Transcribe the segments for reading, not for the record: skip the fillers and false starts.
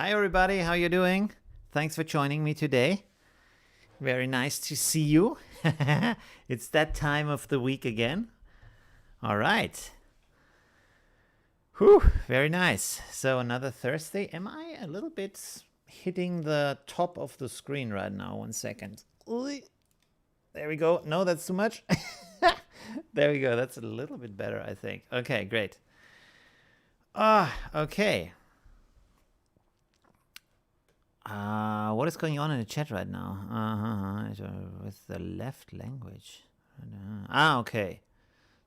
Hi everybody, how you doing? Thanks for joining me today. Very nice to see you. It's that time of the week again. All right. Whew, very nice. So another Thursday. Am I a little bit hitting the top of the screen right now? 1 second. There we go. No, that's too much. There we go. That's a little bit better, I think. Okay, great. Okay. What is going on in the chat right now? With the left language. Okay.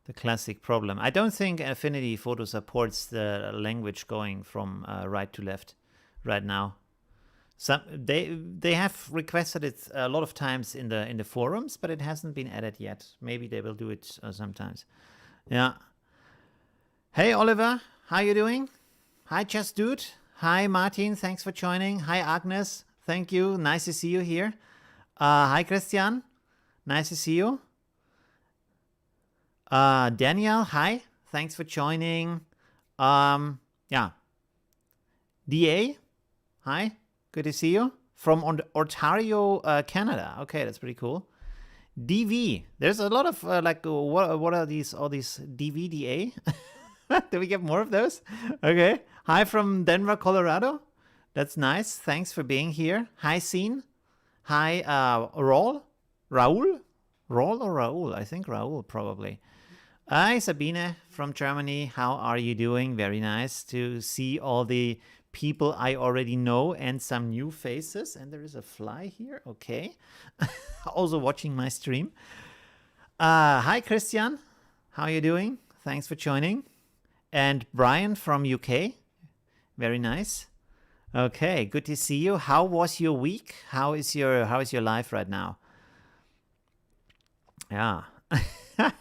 The classic problem. I don't think Affinity Photo supports the language going from right to left right now. They have requested it a lot of times in the forums, but it hasn't been added yet. Maybe they will do it sometimes. Yeah. Hey Oliver, how you doing? Hi Just Dude. Hi Martin, thanks for joining. Hi Agnes, thank you. Nice to see you here. Hi Christian, nice to see you. Daniel, hi, thanks for joining. Yeah. DA, hi, good to see you. From Ontario, Canada. Okay, that's pretty cool. DV, there's a lot of what are these? All these DVDA? Do we get more of those? Okay. Hi from Denver, Colorado. That's nice. Thanks for being here. Hi, Scene. Hi, Raul. Raul or Raul? I think Raul, probably. Hi, Sabine from Germany. How are you doing? Very nice to see all the people I already know and some new faces. And there is a fly here. Okay. Also watching my stream. Hi, Christian. How are you doing? Thanks for joining. And Brian from UK. Very nice. Okay, good to see you. How was your week? How is your life right now? Yeah. So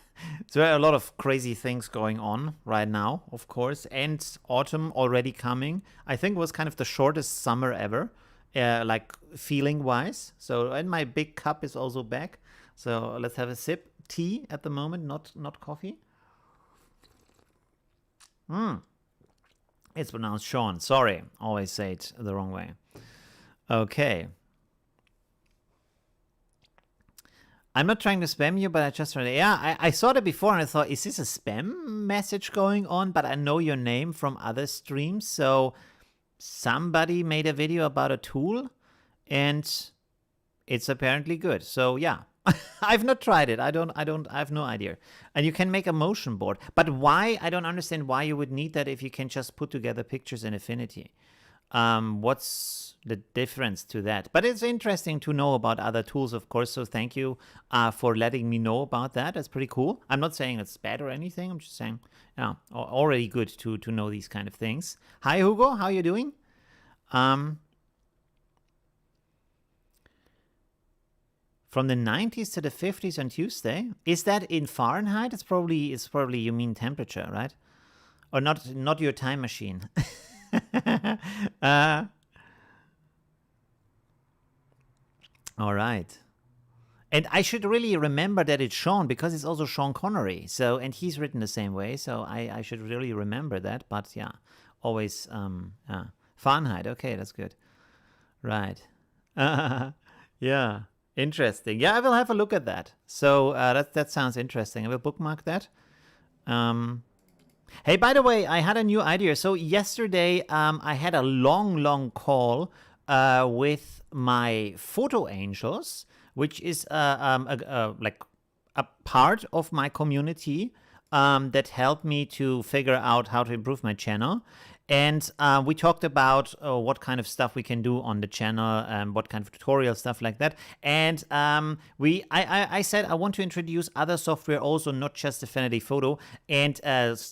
there are a lot of crazy things going on right now, of course, and autumn already coming. I think it was kind of the shortest summer ever, like feeling wise. So, and my big cup is also back. So let's have a sip. Tea at the moment, not coffee. It's pronounced Sean. Sorry, always say it the wrong way. Okay. I'm not trying to spam you, but I just read it. Yeah, I saw that before and I thought, is this a spam message going on? But I know your name from other streams. So somebody made a video about a tool and it's apparently good. So yeah. I've not tried it. I have no idea. And you can make a motion board. But why? I don't understand why you would need that if you can just put together pictures in Affinity. What's the difference to that? But it's interesting to know about other tools, of course. So thank you for letting me know about that. That's pretty cool. I'm not saying it's bad or anything. I'm just saying, yeah, already good to know these kind of things. Hi, Hugo. How are you doing? From the 90s to the 50s on Tuesday. Is that in Fahrenheit? It's probably you mean temperature, right? Or not your time machine. All right. And I should really remember that it's Sean because it's also Sean Connery. So, and he's written the same way. So I should really remember that. But yeah, always Fahrenheit. Okay, that's good. Right. Yeah. Interesting. Yeah, I will have a look at that. So that sounds interesting. I will bookmark that. Hey, by the way, I had a new idea. So yesterday, I had a long call with my photo angels, which is like a part of my community that helped me to figure out how to improve my channel. And we talked about what kind of stuff we can do on the channel, what kind of tutorial stuff like that. And I said I want to introduce other software also, not just Affinity Photo, and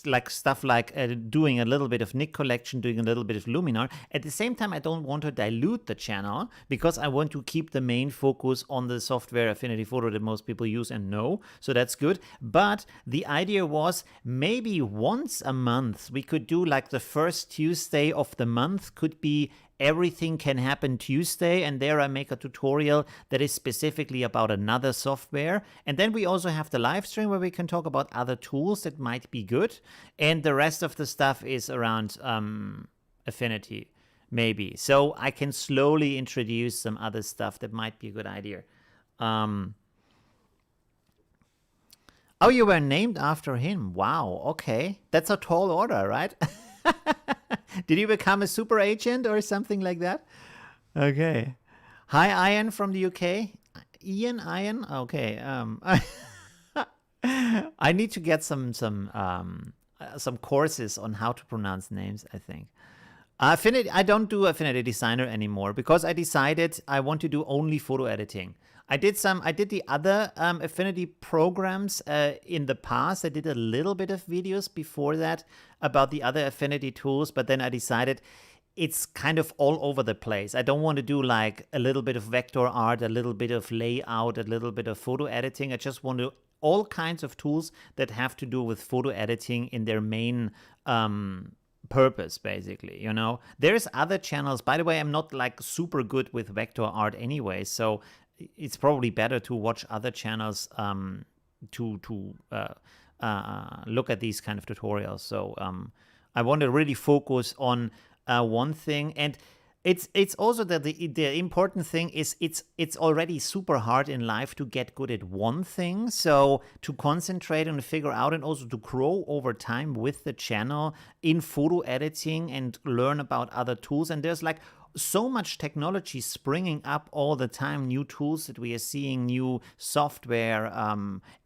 like stuff like doing a little bit of NIK Collection, doing a little bit of Luminar. At the same time, I don't want to dilute the channel because I want to keep the main focus on the software Affinity Photo that most people use and know. So that's good. But the idea was maybe once a month we could do like the first Tuesday of the month could be Everything Can Happen Tuesday, and there I make a tutorial that is specifically about another software. And then we also have the live stream where we can talk about other tools that might be good, and the rest of the stuff is around Affinity maybe. So I can slowly introduce some other stuff that might be a good idea. Oh, you were named after him. Wow. Okay. That's a tall order, right? Did you become a super agent or something like that? Okay. Hi, Ian from the UK. Ian. Okay. I need to get some courses on how to pronounce names, I think. Affinity. I don't do Affinity Designer anymore because I decided I want to do only photo editing. I did the other Affinity programs in the past. I did a little bit of videos before that about the other Affinity tools, but then I decided it's kind of all over the place. I don't want to do like a little bit of vector art, a little bit of layout, a little bit of photo editing. I just want to all kinds of tools that have to do with photo editing in their main purpose, basically. There's other channels. By the way, I'm not like super good with vector art anyway, so it's probably better to watch other channels to look at these kind of tutorials. So I want to really focus on one thing, and it's also that the important thing is it's already super hard in life to get good at one thing. So to concentrate and figure out, and also to grow over time with the channel in photo editing and learn about other tools. And there's like so much technology springing up all the time, new tools that we are seeing, new software,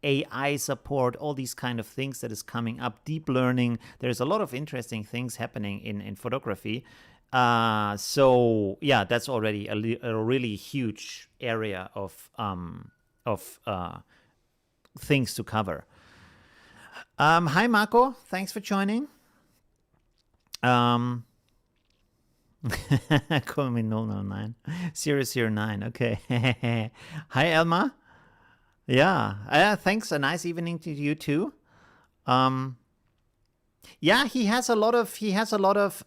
AI support, all these kind of things that is coming up, deep learning. There's a lot of interesting things happening in photography. So yeah, that's already a really huge area of things to cover. Hi Marco, thanks for joining. Call me 009 009. Okay. Hi Elma. Yeah. Thanks. A nice evening to you too. Yeah, he has a lot of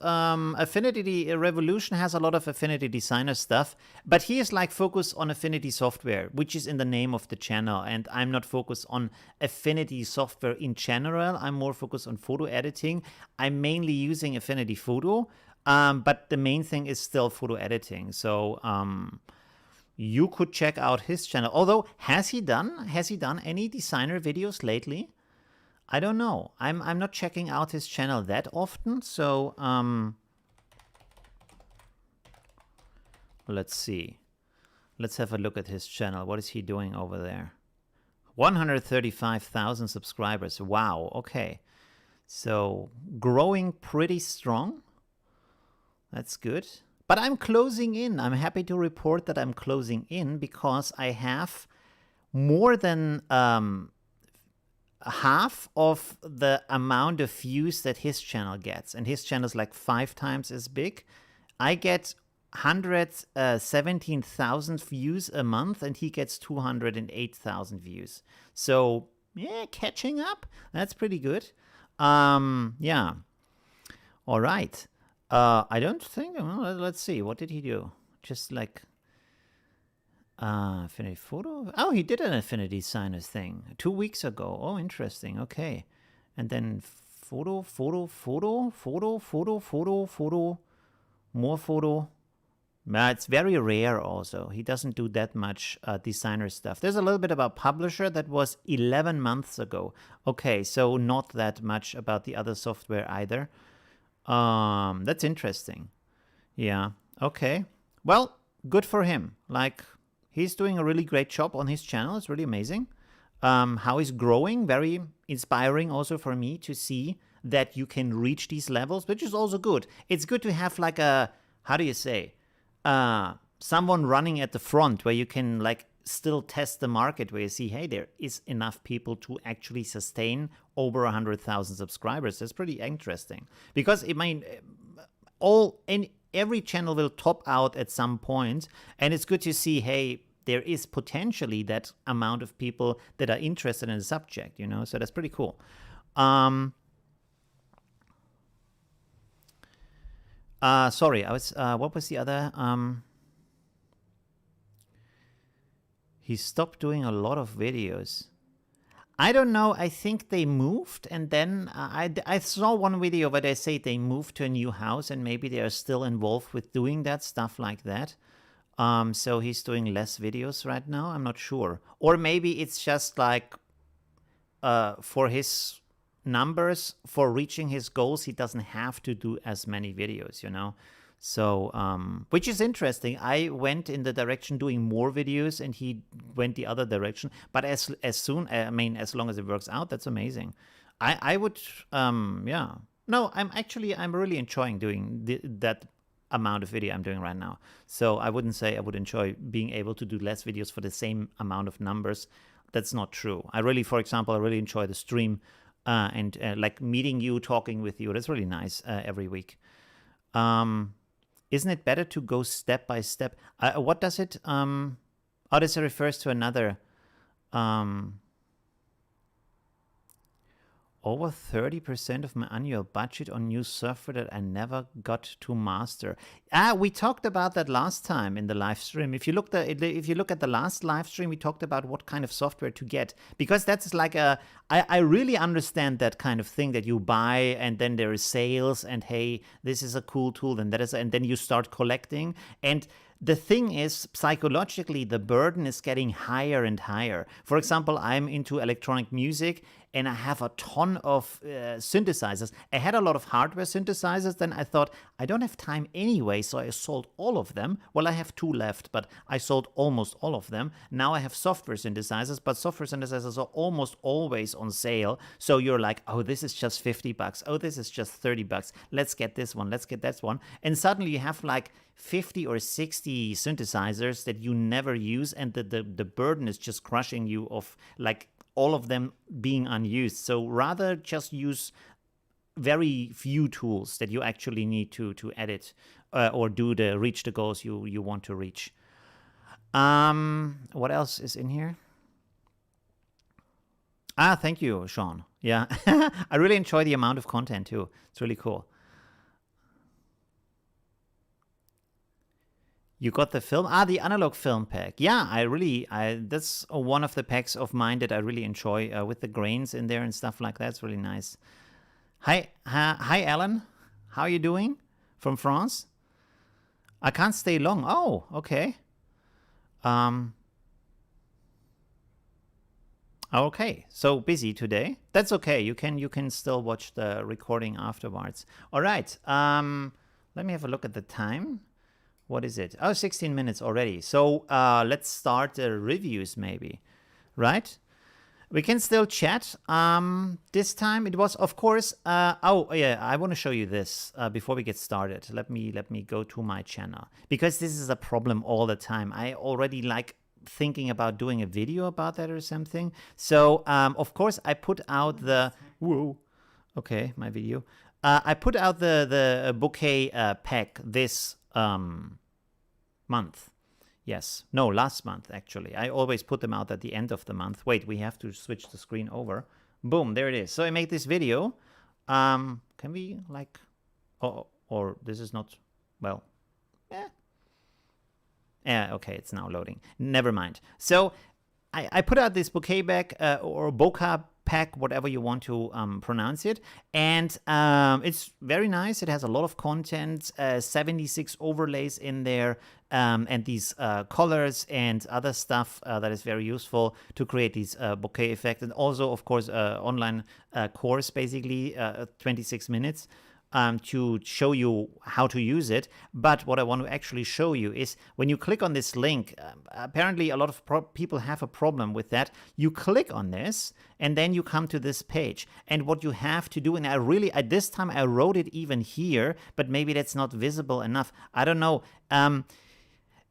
Affinity Revolution has a lot of Affinity Designer stuff, but he is like focused on Affinity software, which is in the name of the channel, and I'm not focused on Affinity software in general. I'm more focused on photo editing. I'm mainly using Affinity Photo, but the main thing is still photo editing. So you could check out his channel. Although, has he done any designer videos lately? I don't know. I'm not checking out his channel that often, so let's see. Let's have a look at his channel. What is he doing over there? 135,000 subscribers. Wow. Okay. So growing pretty strong. That's good. But I'm closing in. I'm happy to report that I'm closing in because I have more than half of the amount of views that his channel gets, and his channel is like 5 times as big. I get 117,000 views a month, and he gets 208,000 views. So yeah, catching up. That's pretty good. Yeah. All right. I don't think. Well, let's see. What did he do? Just like Affinity Photo? Oh, he did an Affinity Designer thing 2 weeks ago. Oh, interesting. Okay. And then photo, more photo. It's very rare also. He doesn't do that much designer stuff. There's a little bit about Publisher that was 11 months ago. Okay, so not that much about the other software either. That's interesting. Yeah. Okay. Well, good for him. Like, he's doing a really great job on his channel. It's really amazing. How he's growing, very inspiring also for me to see that you can reach these levels, which is also good. It's good to have like a, how do you say, someone running at the front where you can like still test the market, where you see, hey, there is enough people to actually sustain over 100,000 subscribers. That's pretty interesting because every channel will top out at some point, and it's good to see, hey, there is potentially that amount of people that are interested in the subject, so that's pretty cool. Sorry, what was the other? He stopped doing a lot of videos. I don't know. I think they moved, and then I saw one video where they say they moved to a new house, and maybe they are still involved with doing that stuff like that. So he's doing less videos right now. I'm not sure, or maybe it's just like for his numbers, for reaching his goals, he doesn't have to do as many videos, you know. So, which is interesting. I went in the direction doing more videos, and he went the other direction. But as soon, I mean, as long as it works out, that's amazing. I would, yeah. No, I'm really enjoying doing that amount of video I'm doing right now. So I wouldn't say I would enjoy being able to do less videos for the same amount of numbers. That's not true. I really, for example, I really enjoy the stream and like meeting you, talking with you. That's really nice every week. Isn't it better to go step by step? What does it? Oh, this refers to another. Over 30% of my annual budget on new software that I never got to master. We talked about that last time in the live stream. If you look at the last live stream, we talked about what kind of software to get, because that's like I really understand that kind of thing that you buy and then there is sales and hey, this is a cool tool and and then you start collecting. And the thing is, psychologically, the burden is getting higher and higher. For example, I'm into electronic music and I have a ton of synthesizers. I had a lot of hardware synthesizers, then I thought, I don't have time anyway, so I sold all of them. Well, I have 2 left, but I sold almost all of them. Now I have software synthesizers, but software synthesizers are almost always on sale. So you're like, oh, this is just $50. Oh, this is just $30. Let's get this one. Let's get that one. And suddenly you have like 50 or 60 synthesizers that you never use, and the burden is just crushing you of like all of them being unused. So rather just use very few tools that you actually need to edit or reach the goals you want to reach. What else is in here? Thank you, Sean. Yeah, I really enjoy the amount of content too. It's really cool. You got the film? The analog film pack. Yeah, that's one of the packs of mine that I really enjoy with the grains in there and stuff like that. It's really nice. Hi, Alan. How are you doing? From France? I can't stay long. Oh, okay. Okay, so busy today. That's okay. You can still watch the recording afterwards. All right. Let me have a look at the time. What is it? Oh, 16 minutes already. So let's start the reviews maybe, right? We can still chat. This time it was, of course, oh yeah, I want to show you this before we get started. Let me go to my channel, because this is a problem all the time. I already like thinking about doing a video about that or something. So of course I put out the, whoa, okay, my video. I put out the bouquet pack this month. Yes. No, last month, actually. I always put them out at the end of the month. Wait, we have to switch the screen over. Boom, there it is. So I made this video. Can we, like... Oh, or this is not... Well, yeah, okay, it's now loading. Never mind. So I put out this bouquet bag or bokeh pack, whatever you want to pronounce it, and it's very nice. It has a lot of content, 76 overlays in there, and these colors and other stuff that is very useful to create these bouquet effects, and also, of course, online course, basically 26 minutes. To show you how to use it. But what I want to actually show you is when you click on this link, apparently a lot of people have a problem with that. You click on this and then you come to this page. And what you have to do, and at this time I wrote it even here, but maybe that's not visible enough. I don't know.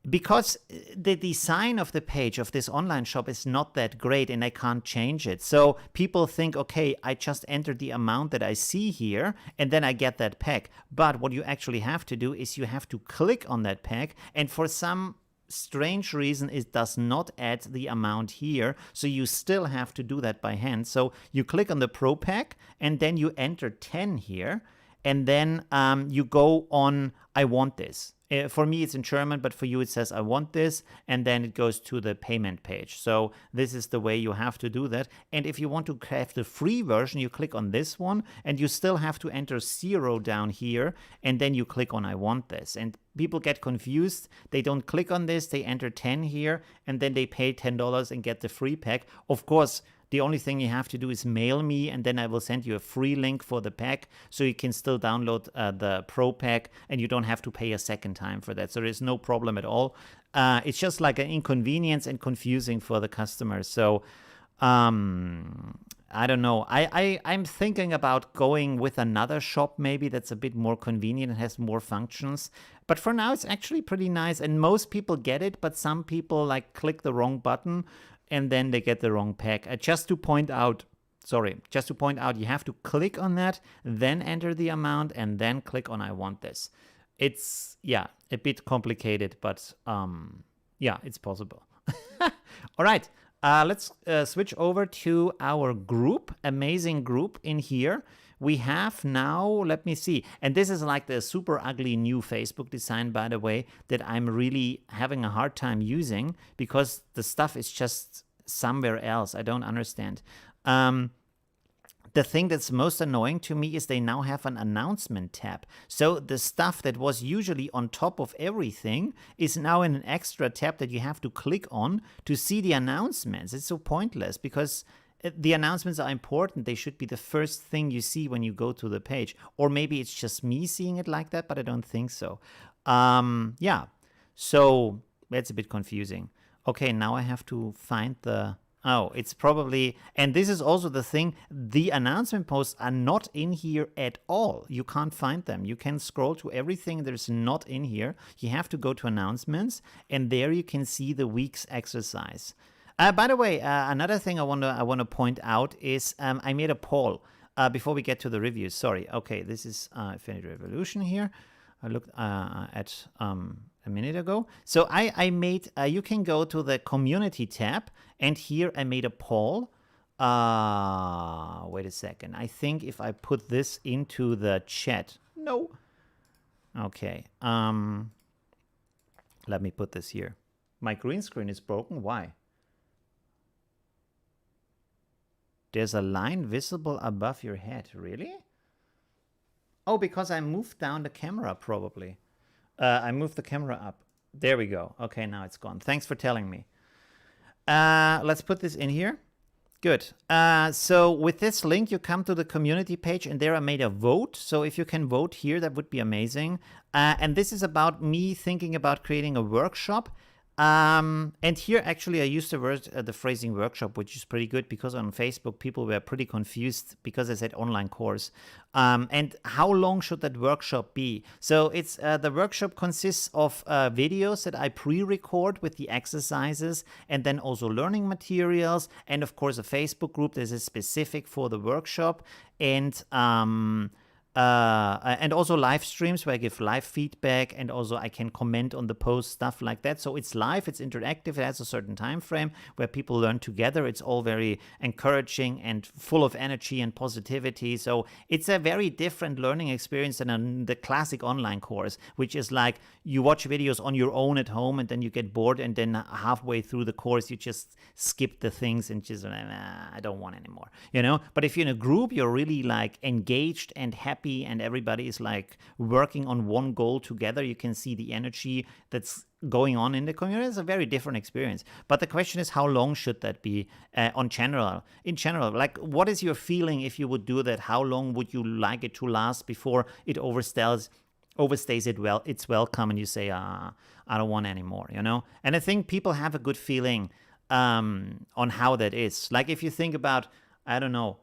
Because the design of the page of this online shop is not that great and I can't change it. So people think, okay, I just entered the amount that I see here and then I get that pack. But what you actually have to do is you have to click on that pack, and for some strange reason it does not add the amount here. So you still have to do that by hand. So you click on the Pro pack and then you enter 10 here. And then you go on, I want this. For me, it's in German, but for you, it says, I want this, and then it goes to the payment page. So this is the way you have to do that. And if you want to have the free version, you click on this one, and you still have to enter 0 down here, and then you click on I want this. And people get confused. They don't click on this. They enter 10 here, and then they pay $10 and get the free pack. Of course, the only thing you have to do is mail me, and then I will send you a free link for the pack, so you can still download the Pro pack, and you don't have to pay a second time for that. So there's no problem at all. It's just like an inconvenience and confusing for the customers. So I don't know. I'm thinking about going with another shop maybe that's a bit more convenient and has more functions. But for now, it's actually pretty nice, and most people get it, but some people like click the wrong button, and then they get the wrong pack. Just to point out, you have to click on that, then enter the amount, and then click on I want this. It's, yeah, a bit complicated, but yeah, it's possible. All right, let's switch over to our group, amazing group in here. We have now, let me see, and this is like the super ugly new Facebook design, by the way, that I'm really having a hard time using because the stuff is just somewhere else. I don't understand. The thing that's most annoying to me is they now have an announcement tab. So the stuff that was usually on top of everything is now in an extra tab that you have to click on to see the announcements. It's so pointless because the announcements are important. They should be the first thing you see when you go to the page. Or maybe it's just me seeing it like that, but I don't think so. Yeah, so that's a bit confusing. Okay, now I have to find the... Oh, it's probably... And this is also the thing. The announcement posts are not in here at all. You can't find them. You can scroll to everything that's not in here. You have to go to announcements, and there you can see the week's exercise. By the way, another thing I want to point out is I made a poll before we get to the reviews. Sorry. Okay, this is Affinity Revolution here. I looked at a minute ago. So I made, you can go to the community tab, and here I made a poll. Wait a second. I think if I put this into the chat. No. Okay. Let me put this here. My green screen is broken. Why? There's a line visible above your head. Really? Oh, because I moved down the camera, probably. I moved the camera up. There we go. Okay, now it's gone. Thanks for telling me. Let's put this in here. Good. So with this link, you come to the community page, and there I made a vote. So if you can vote here, that would be amazing. And this is about me thinking about creating a workshop. And here actually I used the word, the phrasing workshop, which is pretty good because on Facebook people were pretty confused because I said online course. And how long should that workshop be? So it's the workshop consists of videos that I pre-record with the exercises, and then also learning materials, and of course a Facebook group that is specific for the workshop, and also live streams where I give live feedback, and also I can comment on the post, stuff like that. So it's live, it's interactive, it has a certain time frame where people learn together. It's all very encouraging and full of energy and positivity. So it's a very different learning experience than the classic online course, which is like you watch videos on your own at home and then you get bored, and then halfway through the course you just skip the things and just I don't want anymore, you know. But if you're in a group, you're really like engaged and happy, and everybody is like working on one goal together. You can see the energy that's going on in the community. It's a very different experience. But the question is, how long should that be in general? Like, what is your feeling if you would do that? How long would you like it to last before it overstays its welcome, and you say, I don't want anymore, you know? And I think people have a good feeling on how that is. Like, if you think about, I don't know,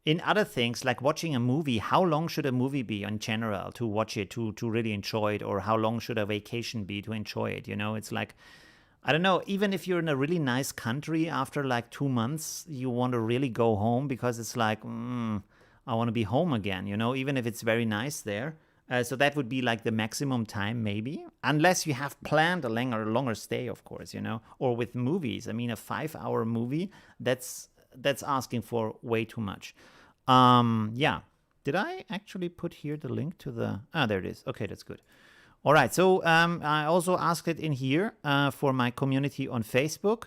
in other things, like watching a movie, how long should a movie be in general to watch it, to really enjoy it? Or how long should a vacation be to enjoy it? You know, it's like, I don't know, even if you're in a really nice country, after like 2 months, you want to really go home because it's like, I want to be home again, you know, even if it's very nice there. So that would be like the maximum time, maybe, unless you have planned a longer stay, of course, you know. Or with movies, I mean, a 5-hour movie, that's asking for way too much. Yeah. Did I actually put here the link to the... there it is. Okay, that's good. All right, so I also asked it in here for my community on Facebook,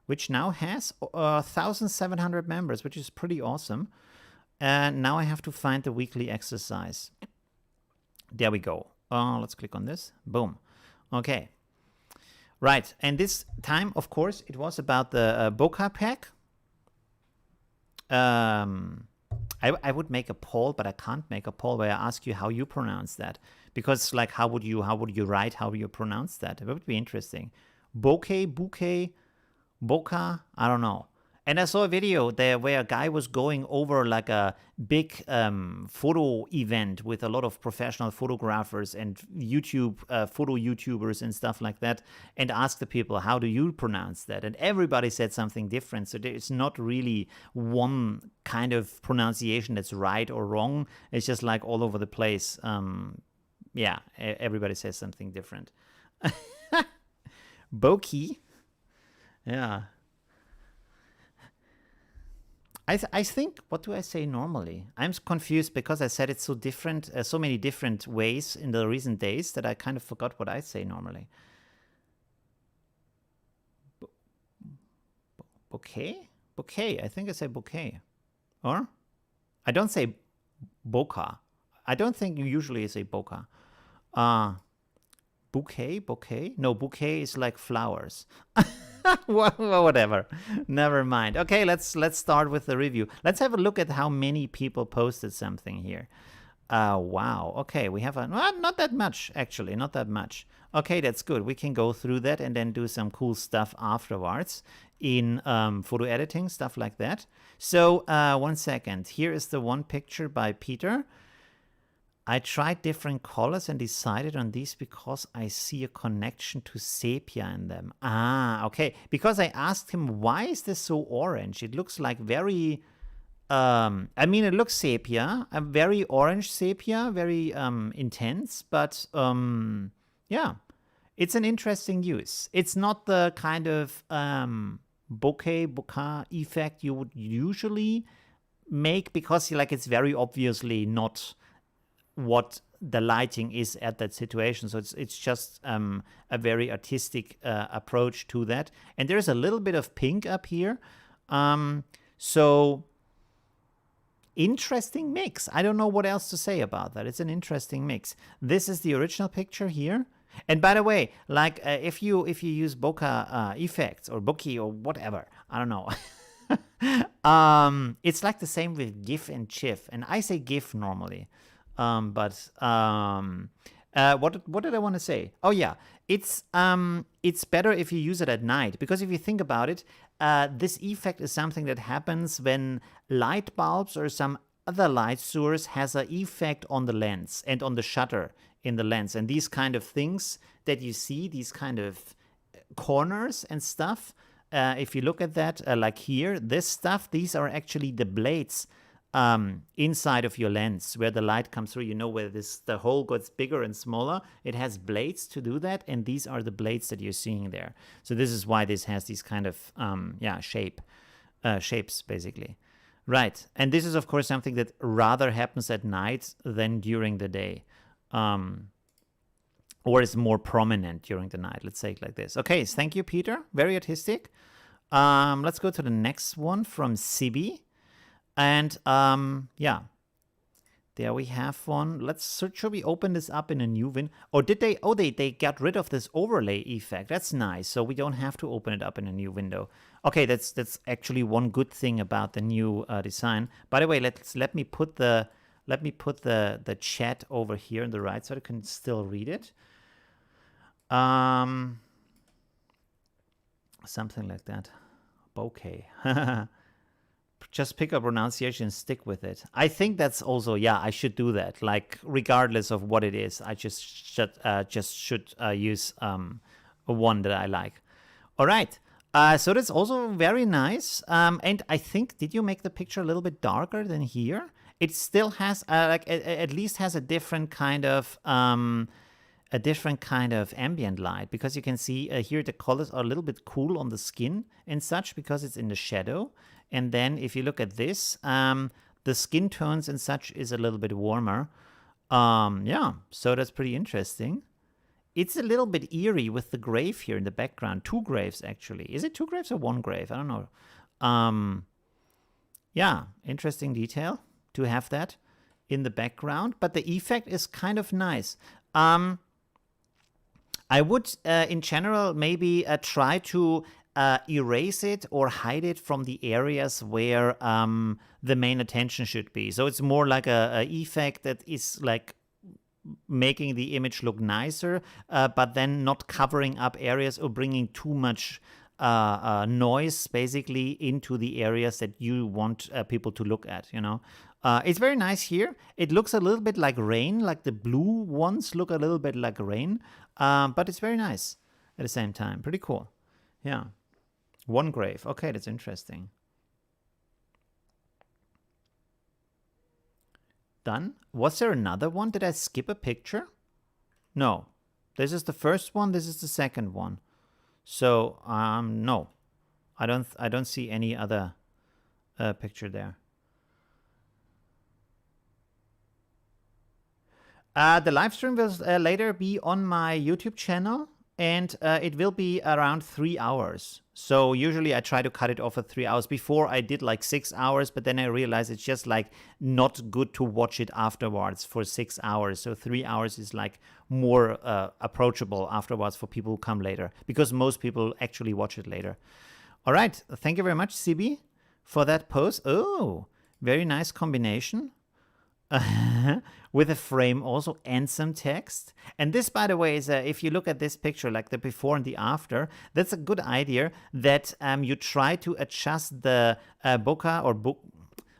which now has 1,700 members, which is pretty awesome. And now I have to find the weekly exercise. There we go. Let's click on this. Boom. Okay. Right, and this time, of course, it was about the bokeh pack. I would make a poll, but I can't make a poll where I ask you how you pronounce that, because like how would you write how you pronounce that? It would be interesting. Bokeh, bouquet, bokeh, I don't know. And I saw a video there where a guy was going over like a big photo event with a lot of professional photographers and photo YouTubers and stuff like that, and asked the people, how do you pronounce that? And everybody said something different. So there's not really one kind of pronunciation that's right or wrong. It's just like all over the place. Yeah, everybody says something different. Bokeh. Yeah. I think, what do I say normally? I'm confused because I said it so different, so many different ways in the recent days that I kind of forgot what I say normally. Bouquet? Bouquet. I think I say bouquet. Or? I don't say bokeh. I don't think you usually say bokeh. Bouquet? Bouquet? No, bouquet is like flowers. Whatever. Never mind. Okay, let's start with the review. Let's have a look at how many people posted something here. Wow. Okay, we have not that much, actually. Not that much. Okay, that's good. We can go through that and then do some cool stuff afterwards in photo editing, stuff like that. So, 1 second. Here is the one picture by Peter. I tried different colors and decided on these because I see a connection to sepia in them. Ah, okay. Because I asked him, why is this so orange? It looks like very, I mean, it looks sepia, a very orange sepia, very intense, but yeah, it's an interesting use. It's not the kind of bokeh effect you would usually make, because like it's very obviously not what the lighting is at that situation. So it's just a very artistic approach to that. And there's a little bit of pink up here. So interesting mix. I don't know what else to say about that. It's an interesting mix. This is the original picture here. And by the way, like if you use bokeh effects or bokeh or whatever, I don't know. It's like the same with GIF and GIF. And I say GIF normally. What did I want to say? Oh yeah, it's better if you use it at night, because if you think about it, this effect is something that happens when light bulbs or some other light source has an effect on the lens and on the shutter in the lens, and these kind of things that you see, these kind of corners and stuff. If you look at that, like here, this stuff, these are actually the blades inside of your lens where the light comes through. You know, where the hole gets bigger and smaller, it has blades to do that, and these are the blades that you're seeing there. So this is why this has these kind of shapes basically, right? And this is of course something that rather happens at night than during the day, or is more prominent during the night, let's say it like this. Okay, thank you, Peter, very artistic. Let's go to the next one from Sibi. And yeah, there we have one. Should we open this up in a new window? Or did they? Oh, they got rid of this overlay effect. That's nice. So we don't have to open it up in a new window. Okay, that's actually one good thing about the new design. By the way, let me put the chat over here on the right so I can still read it. Something like that. Bokeh. Just pick a pronunciation and stick with it. I think that's also, yeah, I should do that. Like, regardless of what it is, I just should use one that I like. All right. So that's also very nice. And I think, did you make the picture a little bit darker than here? It still has, at least has a different kind of ambient light, because you can see here the colors are a little bit cool on the skin and such, because it's in the shadow. And then if you look at this, the skin tones and such is a little bit warmer. Yeah, so that's pretty interesting. it's a little bit eerie with the grave here in the background. 2 graves, actually. Is it 2 graves or 1 grave? I don't know. Yeah, interesting detail to have that in the background, but the effect is kind of nice. I would, in general, maybe try to erase it or hide it from the areas where the main attention should be. So it's more like a effect that is like making the image look nicer, but then not covering up areas or bringing too much noise basically into the areas that you want people to look at, you know. It's very nice here. It looks a little bit like rain, like the blue ones look a little bit like rain, but it's very nice at the same time. Pretty cool. Yeah. 1 grave. Okay, that's interesting. Done. Was there another one? Did I skip a picture? No. This is the first one. This is the second one. So, no. I don't see any other picture there. The live stream will later be on my YouTube channel, and it will be around 3 hours. So usually I try to cut it off at 3 hours. Before I did like 6 hours, but then I realized it's just like not good to watch it afterwards for 6 hours. So 3 hours is like more approachable afterwards for people who come later, because most people actually watch it later. All right. Thank you very much, Sibi, for that post. Oh, very nice combination. With a frame also and some text. And this, by the way, is if you look at this picture, like the before and the after, that's a good idea that you try to adjust the bokeh or book.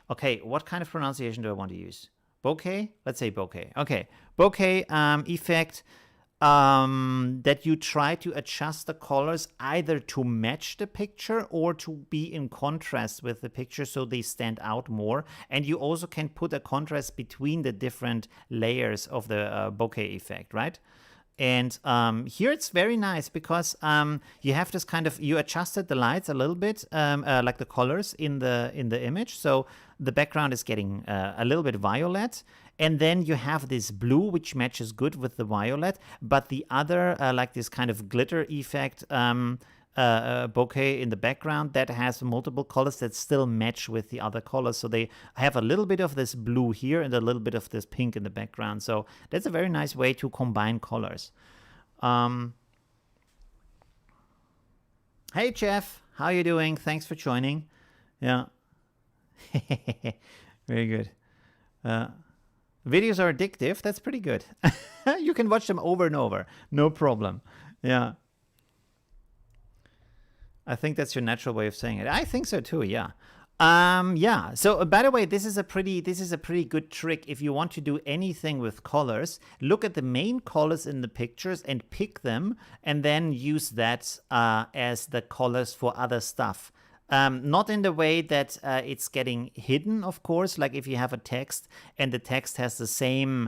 Okay, what kind of pronunciation do I want to use? Bokeh? Let's say bokeh. Okay, bokeh effect. That you try to adjust the colors either to match the picture or to be in contrast with the picture so they stand out more. And you also can put a contrast between the different layers of the bokeh effect, right? And here it's very nice because you have this kind of, you adjusted the lights a little bit, like the colors in the image. So the background is getting a little bit violet. And then you have this blue, which matches good with the violet. But the other, like this kind of glitter effect bokeh in the background that has multiple colors that still match with the other colors. So they have a little bit of this blue here and a little bit of this pink in the background. So that's a very nice way to combine colors. Hey, Jeff. How you doing? Thanks for joining. Yeah. Very good. Videos are addictive. That's pretty good. You can watch them over and over. No problem. Yeah. I think that's your natural way of saying it. I think so too, yeah. Yeah. So by the way, this is a pretty good trick. If you want to do anything with colors, look at the main colors in the pictures and pick them, and then use that as the colors for other stuff. Not in the way that it's getting hidden, of course, like if you have a text and the text has the same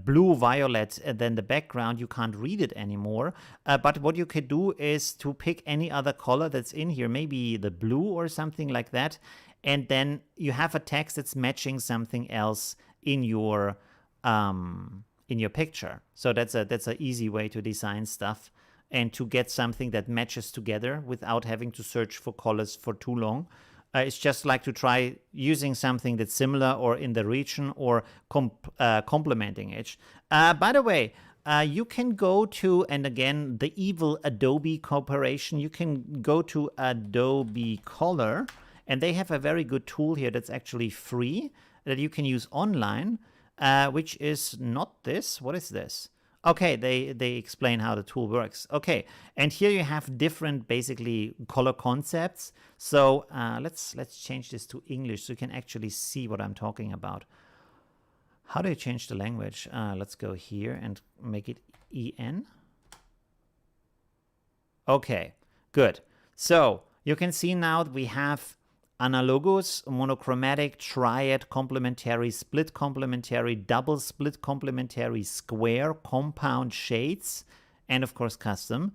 blue violet than the background, you can't read it anymore. But what you could do is to pick any other color that's in here, maybe the blue or something like that, and then you have a text that's matching something else in your picture. So that's an easy way to design stuff and to get something that matches together without having to search for colors for too long. It's just like to try using something that's similar or in the region or complementing it. By the way, you can go to, and again, the evil Adobe Corporation, you can go to Adobe Color, and they have a very good tool here that's actually free that you can use online, which is not this. What is this? Okay, they explain how the tool works. Okay, and here you have different basically color concepts. So let's change this to English so you can actually see what I'm talking about. How do you change the language? Let's go here and make it EN. Okay, good. So you can see now that we have analogous, monochromatic, triad, complementary, split complementary, double split complementary, square, compound, shades, and of course custom.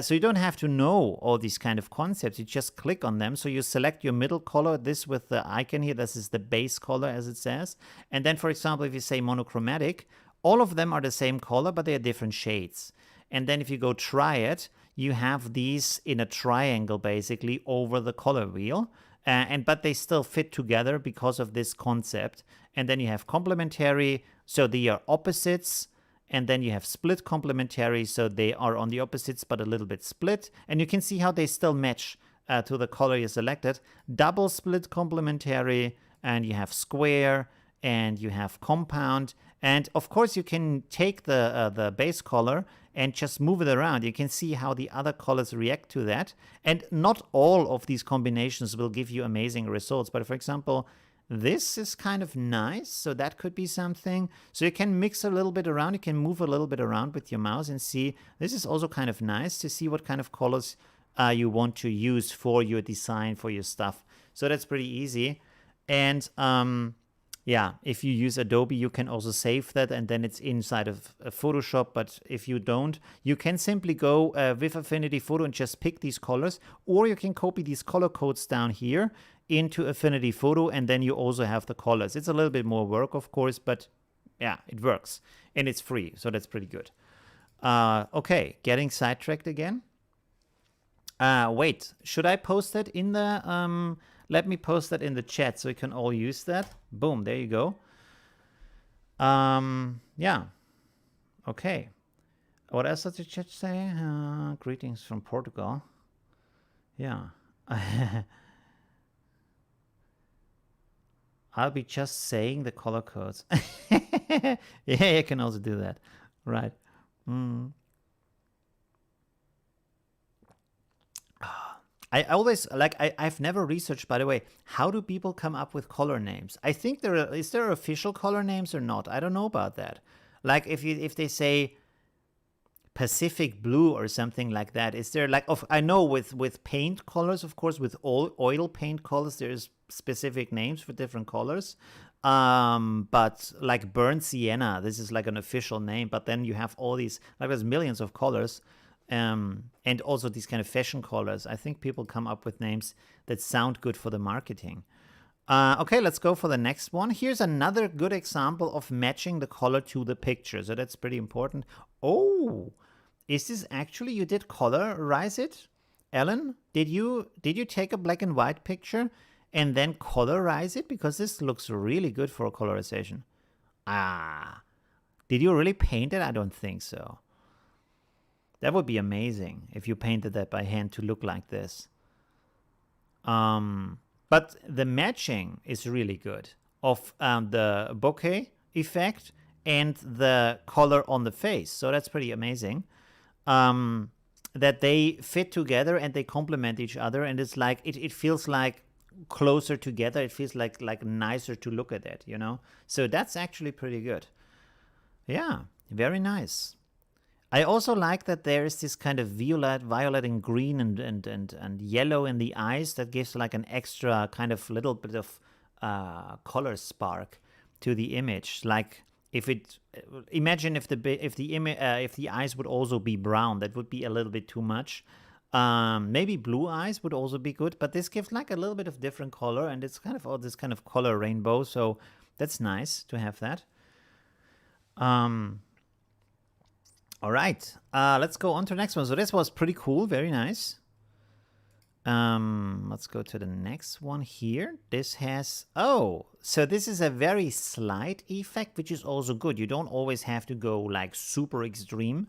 So you don't have to know all these kind of concepts. You just click on them. So you select your middle color, this with the icon here. This is the base color as it says. And then, for example, if you say monochromatic, all of them are the same color, but they are different shades. And then if you go try it, you have these in a triangle basically over the color wheel. But they still fit together because of this concept. And then you have complementary, so they are opposites. And then you have split complementary, so they are on the opposites but a little bit split. And you can see how they still match to the color you selected. Double split complementary, and you have square, and you have compound. And of course you can take the base color and just move it around. You can see how the other colors react to that. And not all of these combinations will give you amazing results. But for example, this is kind of nice, so that could be something. So you can mix a little bit around. You can move a little bit around with your mouse and see. This is also kind of nice to see what kind of colors you want to use for your design, for your stuff. So that's pretty easy. And yeah, if you use Adobe, you can also save that, and then it's inside of Photoshop. But if you don't, you can simply go with Affinity Photo and just pick these colors, or you can copy these color codes down here into Affinity Photo, and then you also have the colors. It's a little bit more work, of course, but yeah, it works, and it's free, so that's pretty good. Okay, getting sidetracked again. Wait, should I post that in the... let me post that in the chat so you can all use that. Boom, there you go. Yeah. Okay. What else does the chat say? Greetings from Portugal. Yeah. I'll be just saying the color codes. Yeah, you can also do that. Right. I always, like, I've never researched, by the way, how do people come up with color names? I think is there official color names or not? I don't know about that. Like, if they say Pacific blue or something like that, is there, like, I know with paint colors, of course, with oil paint colors, there's specific names for different colors. But like burnt sienna, this is like an official name, but then you have all these, like, there's millions of colors. And also these kind of fashion colors. I think people come up with names that sound good for the marketing. Okay, let's go for the next one. Here's another good example of matching the color to the picture. So that's pretty important. Oh, is this actually, you did colorize it? Ellen, did you take a black and white picture and then colorize it? Because this looks really good for colorization. Did you really paint it? I don't think so. That would be amazing if you painted that by hand to look like this. But the matching is really good of the bokeh effect and the color on the face. So that's pretty amazing. That they fit together and they complement each other. And it's like, it feels like closer together. It feels like nicer to look at it, you know? So that's actually pretty good. Yeah, very nice. I also like that there is this kind of violet and green and yellow in the eyes that gives like an extra kind of little bit of color spark to the image. Like imagine if the eyes would also be brown, that would be a little bit too much. Maybe blue eyes would also be good, but this gives like a little bit of different color, and it's kind of all this kind of color rainbow. So that's nice to have that. All right, let's go on to the next one. So this was pretty cool, very nice. Let's go to the next one here. This has, so this is a very slight effect, which is also good. You don't always have to go like super extreme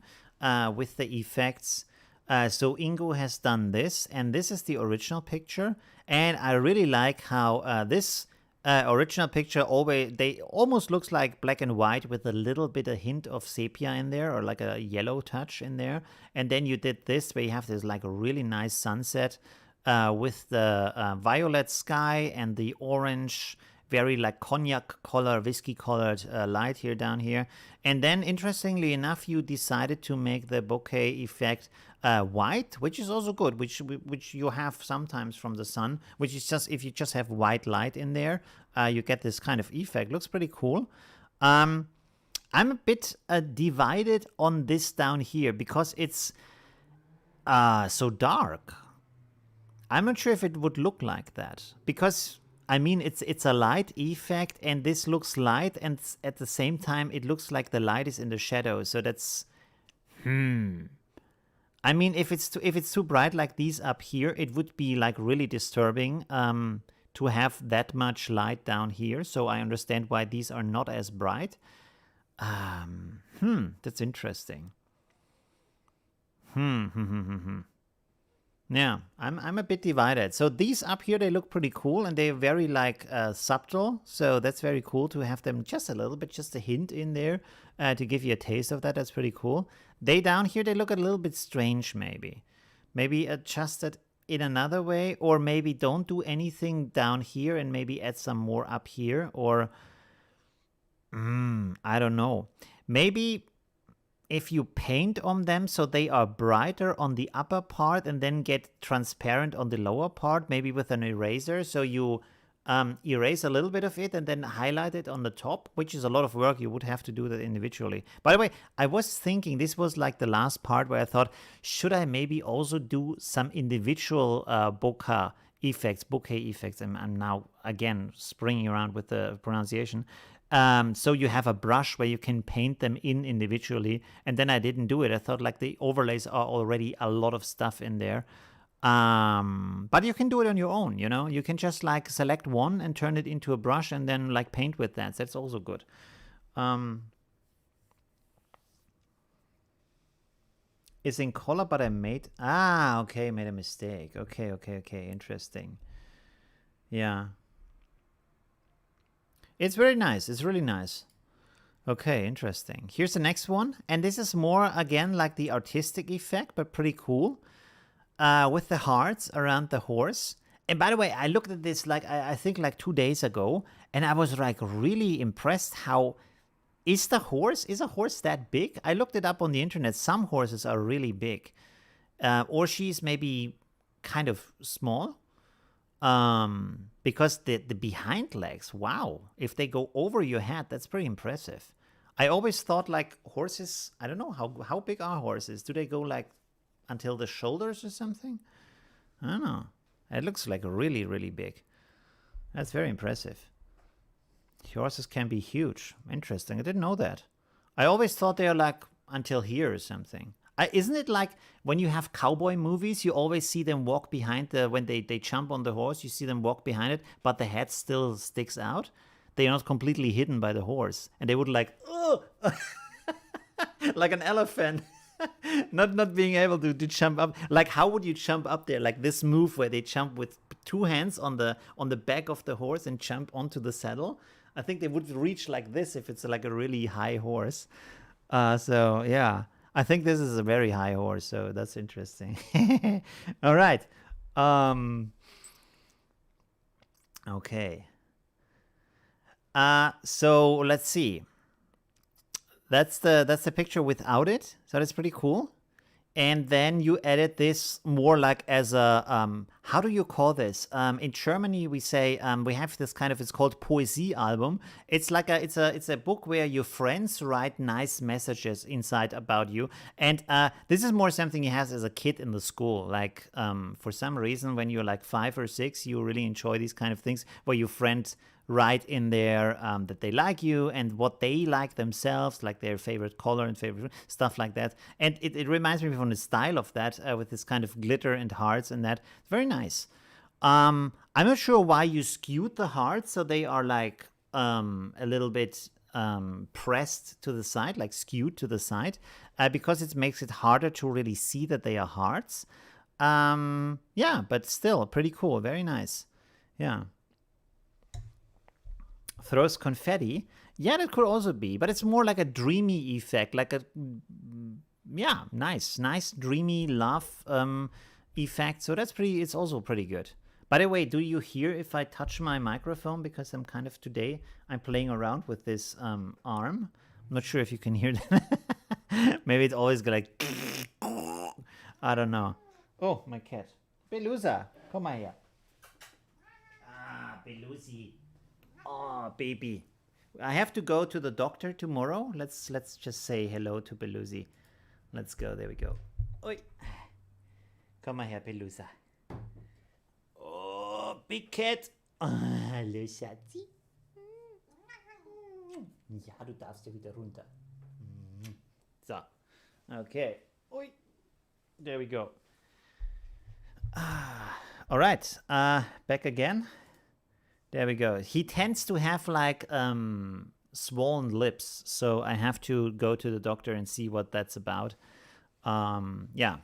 with the effects. So Ingo has done this, and this is the original picture. And I really like how this original picture almost looks like black and white with a little bit a hint of sepia in there, or like a yellow touch in there. And then you did this where you have this like a really nice sunset with the violet sky and the orange, very like cognac color, whiskey colored light here down here. And then interestingly enough, you decided to make the bokeh effect white, which is also good, which you have sometimes from the sun, which is just, if you just have white light in there, you get this kind of effect. Looks pretty cool. I'm a bit divided on this down here because it's so dark. I'm not sure if it would look like that, because I mean, it's a light effect, and this looks light, and at the same time, it looks like the light is in the shadow. So that's I mean, if it's too bright like these up here, it would be like really disturbing to have that much light down here. So I understand why these are not as bright. That's interesting. Yeah, I'm a bit divided. So these up here, they look pretty cool, and they're very like subtle. So that's very cool to have them just a little bit, just a hint in there to give you a taste of that. That's pretty cool. They down here, they look a little bit strange maybe. Maybe adjust it in another way, or maybe don't do anything down here and maybe add some more up here, or I don't know. Maybe if you paint on them so they are brighter on the upper part and then get transparent on the lower part, maybe with an eraser, so you erase a little bit of it and then highlight it on the top, which is a lot of work. You would have to do that individually. By the way, I was thinking, this was like the last part where I thought, should I maybe also do some individual bokeh effects? I'm now again springing around with the pronunciation. So you have a brush where you can paint them in individually, and then I didn't do it. I thought like the overlays are already a lot of stuff in there. But you can do it on your own, you know? You can just like select one and turn it into a brush and then like paint with that. That's also good. It's in color, but I made... okay, made a mistake. Okay, interesting. Yeah. It's very nice. It's really nice. Okay, interesting. Here's the next one. And this is more, again, like the artistic effect, but pretty cool. With the hearts around the horse. And by the way, I looked at this like, I think like 2 days ago, and I was like really impressed how... Is a horse that big? I looked it up on the internet. Some horses are really big. Or she's maybe kind of small. Because the behind legs, wow, if they go over your head, that's pretty impressive. I always thought like horses, I don't know, how big are horses? Do they go like until the shoulders or something? I don't know. It looks like really, really big. That's very impressive. Horses can be huge. Interesting. I didn't know that. I always thought they are like until here or something. Isn't it like when you have cowboy movies, you always see them walk behind when they jump on the horse, you see them walk behind it, but the head still sticks out? They are not completely hidden by the horse. And they would like, oh, like an elephant. not being able to jump up. Like, how would you jump up there? Like this move where they jump with two hands on the back of the horse and jump onto the saddle. I think they would reach like this if it's like a really high horse. So, yeah. I think this is a very high horse, so that's interesting. All right. Okay. So let's see. That's the picture without it. So that's pretty cool. And then you edit this more like as a, how do you call this? In Germany, we say, we have this kind of, it's called Poesie album. It's like it's a book where your friends write nice messages inside about you. And this is more something you have as a kid in the school. Like, for some reason, when you're like 5 or 6, you really enjoy these kind of things where your friends write in there that they like you and what they like themselves, like their favorite color and favorite stuff like that. And it reminds me from the style of that with this kind of glitter and hearts and that. It's very nice. I'm not sure why you skewed the hearts so they are like a little bit pressed to the side, like skewed to the side, because it makes it harder to really see that they are hearts. Yeah, but still pretty cool. Very nice. Yeah. Throws confetti. Yeah, that could also be, but it's more like a dreamy effect, like a, yeah, nice dreamy love effect. So that's it's also pretty good. By the way, do you hear if I touch my microphone? Because I'm kind of today, I'm playing around with this arm. I'm not sure if you can hear that. Maybe it's always like, I don't know. Oh, my cat. Belusa, come here. Belusi. Oh, baby. I have to go to the doctor tomorrow. Let's just say hello to Belusi. Let's go. There we go. Oi. Come here, Belusa. Oh, big cat. Hallo, Schatzi. Ja, du darfst ja wieder runter. So, okay. Oi. There we go. All right, back again. There we go. He tends to have like swollen lips, so I have to go to the doctor and see what that's about. Yeah,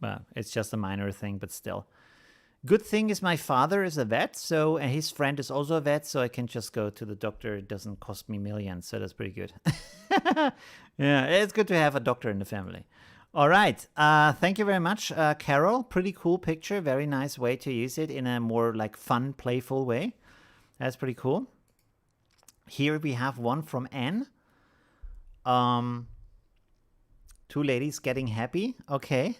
well, it's just a minor thing, but still. Good thing is my father is a vet, so and his friend is also a vet, so I can just go to the doctor. It doesn't cost me millions, so that's pretty good. Yeah, it's good to have a doctor in the family. All right. Thank you very much, Carol. Pretty cool picture. Very nice way to use it in a more like fun, playful way. That's pretty cool. Here we have one from Anne. Two ladies getting happy. Okay.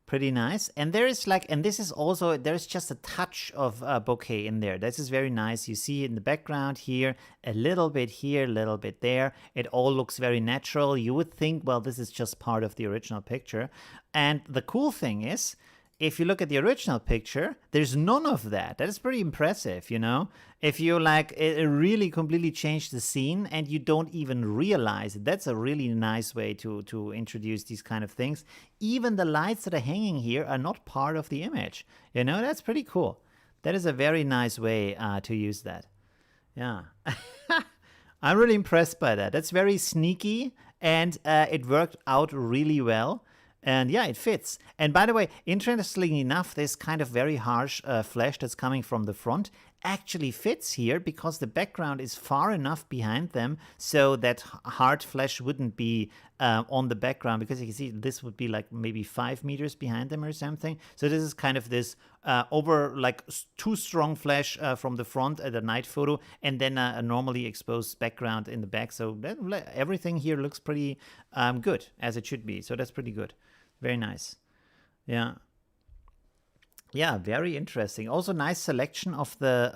Pretty nice. And there is like, and this is also, there's just a touch of bouquet in there. This is very nice. You see it in the background here, a little bit here, a little bit there. It all looks very natural. You would think, well, this is just part of the original picture. And the cool thing is, if you look at the original picture, there's none of that. That is pretty impressive, you know? If you like, it really completely changed the scene and you don't even realize it. That's a really nice way to introduce these kind of things. Even the lights that are hanging here are not part of the image. You know, that's pretty cool. That is a very nice way to use that. Yeah. I'm really impressed by that. That's very sneaky and it worked out really well. And yeah, it fits. And by the way, interestingly enough, this kind of very harsh flash that's coming from the front actually fits here because the background is far enough behind them so that hard flash wouldn't be on the background, because you can see this would be like maybe 5 meters behind them or something. So this is kind of this over like too strong flash from the front at a night photo, and then a normally exposed background in the back. So everything here looks pretty good, as it should be. So that's pretty good. Very nice. Yeah. Yeah, very interesting. Also nice selection of the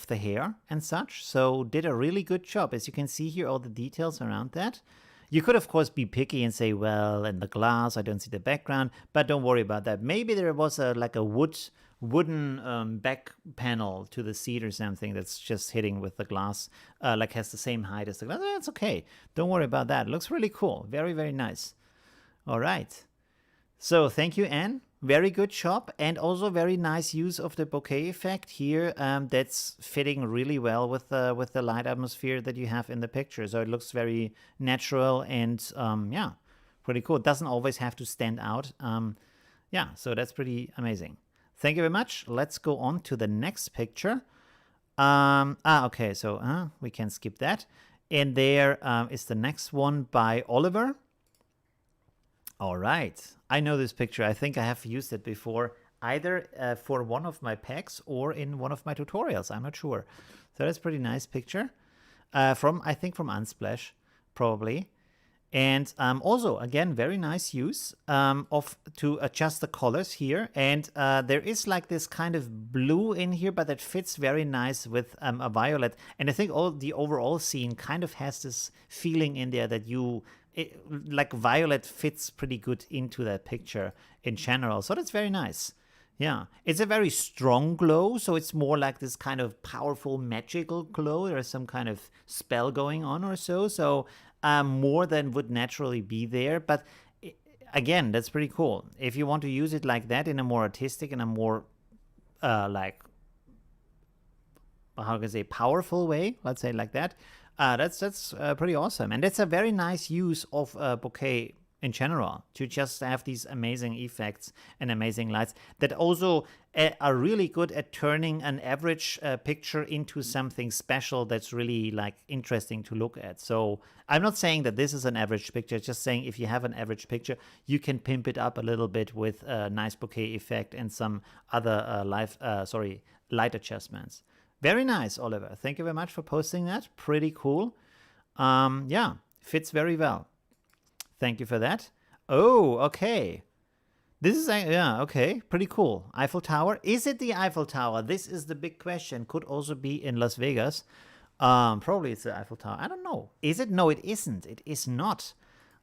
hair and such. So did a really good job. As you can see here, all the details around that. You could, of course, be picky and say, well, in the glass, I don't see the background. But don't worry about that. Maybe there was like a wooden back panel to the seat or something that's just hitting with the glass, like has the same height as the glass. That's okay. Don't worry about that. It looks really cool. Very, very nice. All right. So thank you, Anne. Very good job, and also very nice use of the bokeh effect here. That's fitting really well with the light atmosphere that you have in the picture. So it looks very natural and yeah, pretty cool. It doesn't always have to stand out. Yeah, so that's pretty amazing. Thank you very much. Let's go on to the next picture. Okay, so we can skip that. And there is the next one by Oliver. All right. I know this picture. I think I have used it before, either for one of my packs or in one of my tutorials. I'm not sure. So that's a pretty nice picture. I think from Unsplash, probably. And also, again, very nice use to adjust the colors here. And there is like this kind of blue in here, but it fits very nice with a violet. And I think the overall scene kind of has this feeling in there that like violet fits pretty good into that picture in general. So that's very nice. Yeah, it's a very strong glow, so it's more like this kind of powerful magical glow. There's some kind of spell going on or so. So more than would naturally be there. But again, that's pretty cool. If you want to use it like that in a more artistic and a more like, how can I say, powerful way, let's say like that, that's pretty awesome. And that's a very nice use of bokeh in general, to just have these amazing effects and amazing lights that also are really good at turning an average picture into something special that's really like interesting to look at. So I'm not saying that this is an average picture, just saying if you have an average picture, you can pimp it up a little bit with a nice bokeh effect and some other light adjustments. Very nice, Oliver. Thank you very much for posting that. Pretty cool. Yeah, fits very well. Thank you for that. Oh, okay. This is, yeah, okay. Pretty cool. Eiffel Tower. Is it the Eiffel Tower? This is the big question. Could also be in Las Vegas. Probably it's the Eiffel Tower. I don't know. Is it? No, it isn't. It is not.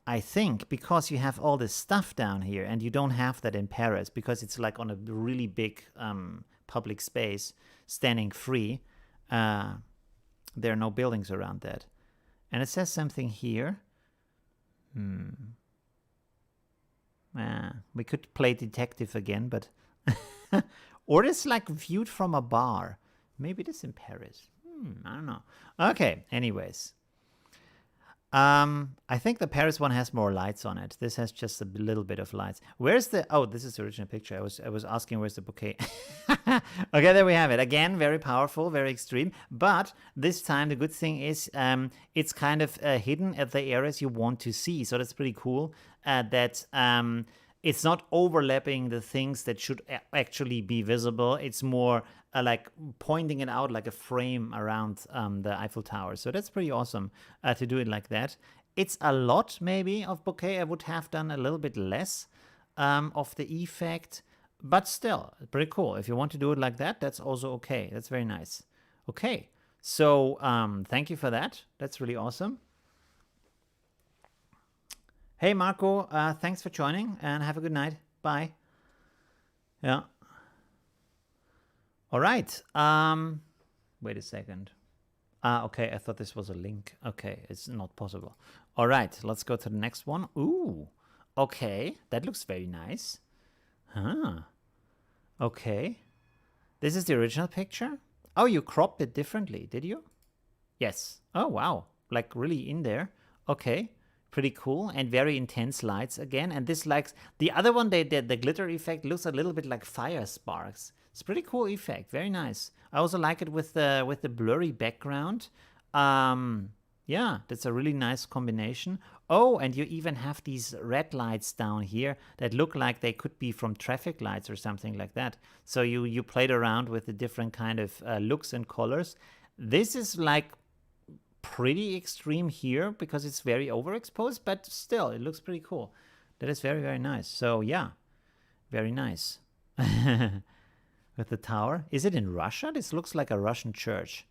I think because you have all this stuff down here and you don't have that in Paris because it's like on a really big public space, standing free. There are no buildings around that. And it says something here. We could play detective again, but... or it's like viewed from a bar. Maybe it is in Paris. I don't know. Okay, anyways. I think the Paris one has more lights on it. This has just a little bit of lights. Where's the... Oh, this is the original picture. I was asking where's the bouquet. Okay, there we have it. Again, very powerful, very extreme. But this time, the good thing is it's kind of hidden at the areas you want to see. So that's pretty cool that it's not overlapping the things that should actually be visible. It's more like pointing it out like a frame around the Eiffel Tower. So that's pretty awesome to do it like that. It's a lot, maybe, of bouquet. I would have done a little bit less of the effect, but still, pretty cool. If you want to do it like that, that's also okay. That's very nice. Okay, so thank you for that. That's really awesome. Hey, Marco, thanks for joining, and have a good night. Bye. Yeah. All right. Wait a second. Okay, I thought this was a link. Okay, it's not possible. All right, let's go to the next one. Ooh, okay, that looks very nice. Huh. Okay. This is the original picture? Oh, you cropped it differently, did you? Yes. Oh, wow. Like really in there. Okay. Pretty cool, and very intense lights again. And this, like the other one, they did the glitter effect looks a little bit like fire sparks. It's a pretty cool effect, very nice. I also like it with the blurry background. Yeah, that's a really nice combination. Oh, and you even have these red lights down here that look like they could be from traffic lights or something like that. So you played around with the different kind of looks and colors. This is like pretty extreme here because it's very overexposed, but still it looks pretty cool. That is very, very nice. So yeah, very nice. With the tower. Is it in Russia? This looks like a Russian church.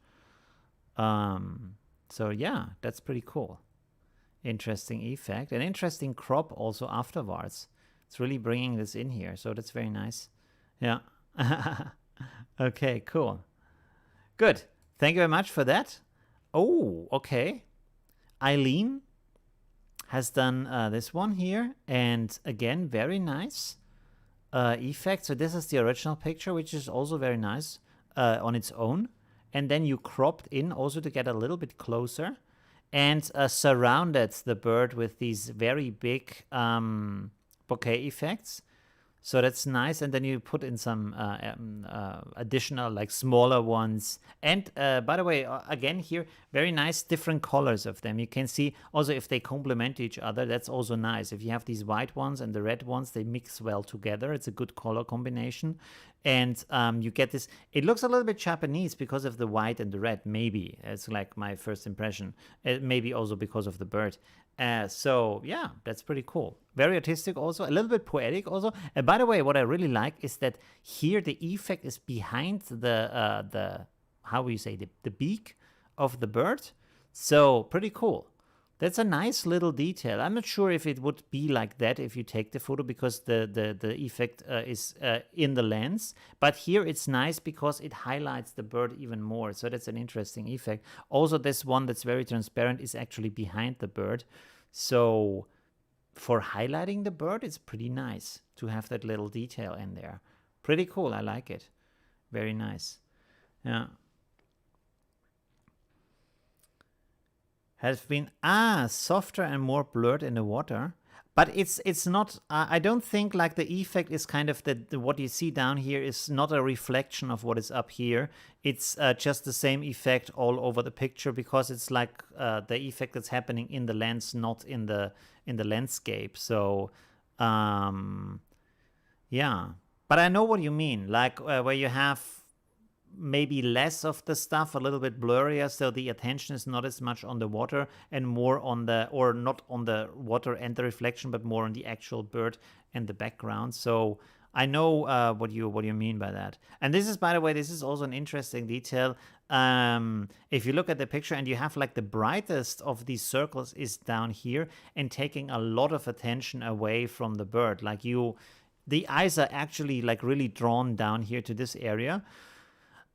So yeah, that's pretty cool. Interesting effect. An interesting crop also afterwards. It's really bringing this in here, so that's very nice. Yeah. Okay, cool. Good. Thank you very much for that. Oh, okay. Eileen has done this one here, and again, very nice effect. So this is the original picture, which is also very nice on its own. And then you cropped in also to get a little bit closer, and surrounded the bird with these very big bouquet effects. So that's nice. And then you put in some additional, like smaller ones. And by the way, again here, very nice different colors of them. You can see also if they complement each other, that's also nice. If you have these white ones and the red ones, they mix well together. It's a good color combination. And you get this, it looks a little bit Japanese because of the white and the red, maybe. It's like my first impression. Maybe also because of the bird. So yeah, that's pretty cool. Very artistic also, a little bit poetic also. And by the way, what I really like is that here the effect is behind the how will you say, the beak of the bird. So pretty cool. That's a nice little detail. I'm not sure if it would be like that if you take the photo because the effect is in the lens. But here it's nice because it highlights the bird even more. So that's an interesting effect. Also, this one that's very transparent is actually behind the bird. So for highlighting the bird, it's pretty nice to have that little detail in there. Pretty cool. I like it. Very nice. Yeah. Has been softer and more blurred in the water, but it's not. I don't think like the effect is kind of the what you see down here is not a reflection of what is up here. It's just the same effect all over the picture because it's like the effect that's happening in the lens, not in the landscape. So yeah, but I know what you mean. Like where you have maybe less of the stuff, a little bit blurrier, so the attention is not as much on the water and more on the, or not on the water and the reflection, but more on the actual bird and the background. So I know what you mean by that. And this is, by the way, this is also an interesting detail. If you look at the picture and you have like the brightest of these circles is down here and taking a lot of attention away from the bird. Like the eyes are actually like really drawn down here to this area.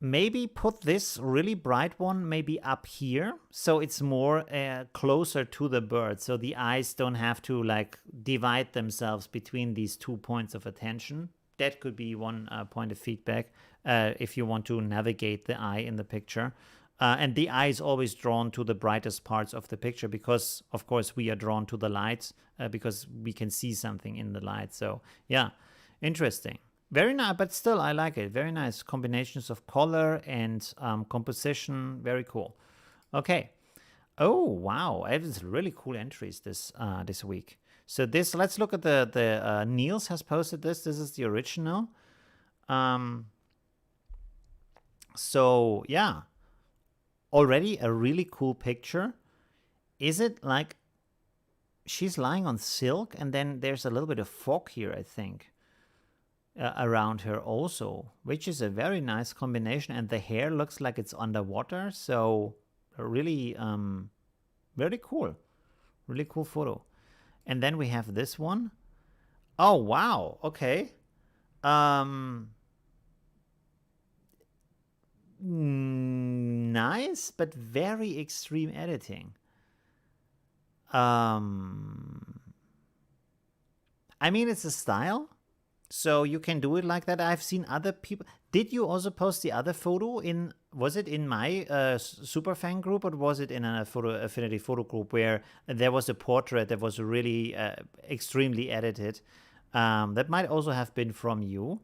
Maybe put this really bright one maybe up here, so it's more closer to the bird, so the eyes don't have to like divide themselves between these 2 points of attention. That could be one point of feedback if you want to navigate the eye in the picture. And the eye is always drawn to the brightest parts of the picture because, of course, we are drawn to the light because we can see something in the light. So, yeah, interesting. Very nice, but still, I like it. Very nice combinations of color and composition. Very cool. Okay. Oh, wow. It was really cool entries this week. So this, let's look at the Niels has posted this. This is the original. So, yeah. Already a really cool picture. Is it like she's lying on silk and then there's a little bit of fog here, I think. Around her also, which is a very nice combination, and the hair looks like it's underwater, so really very cool photo. And then we have this one. Oh wow, okay. Nice, but very extreme editing. I mean, it's a style. So you can do it like that. I've seen other people. Did you also post the other photo in? Was it in my super fan group, or was it in a Affinity Photo group where there was a portrait that was really extremely edited? That might also have been from you.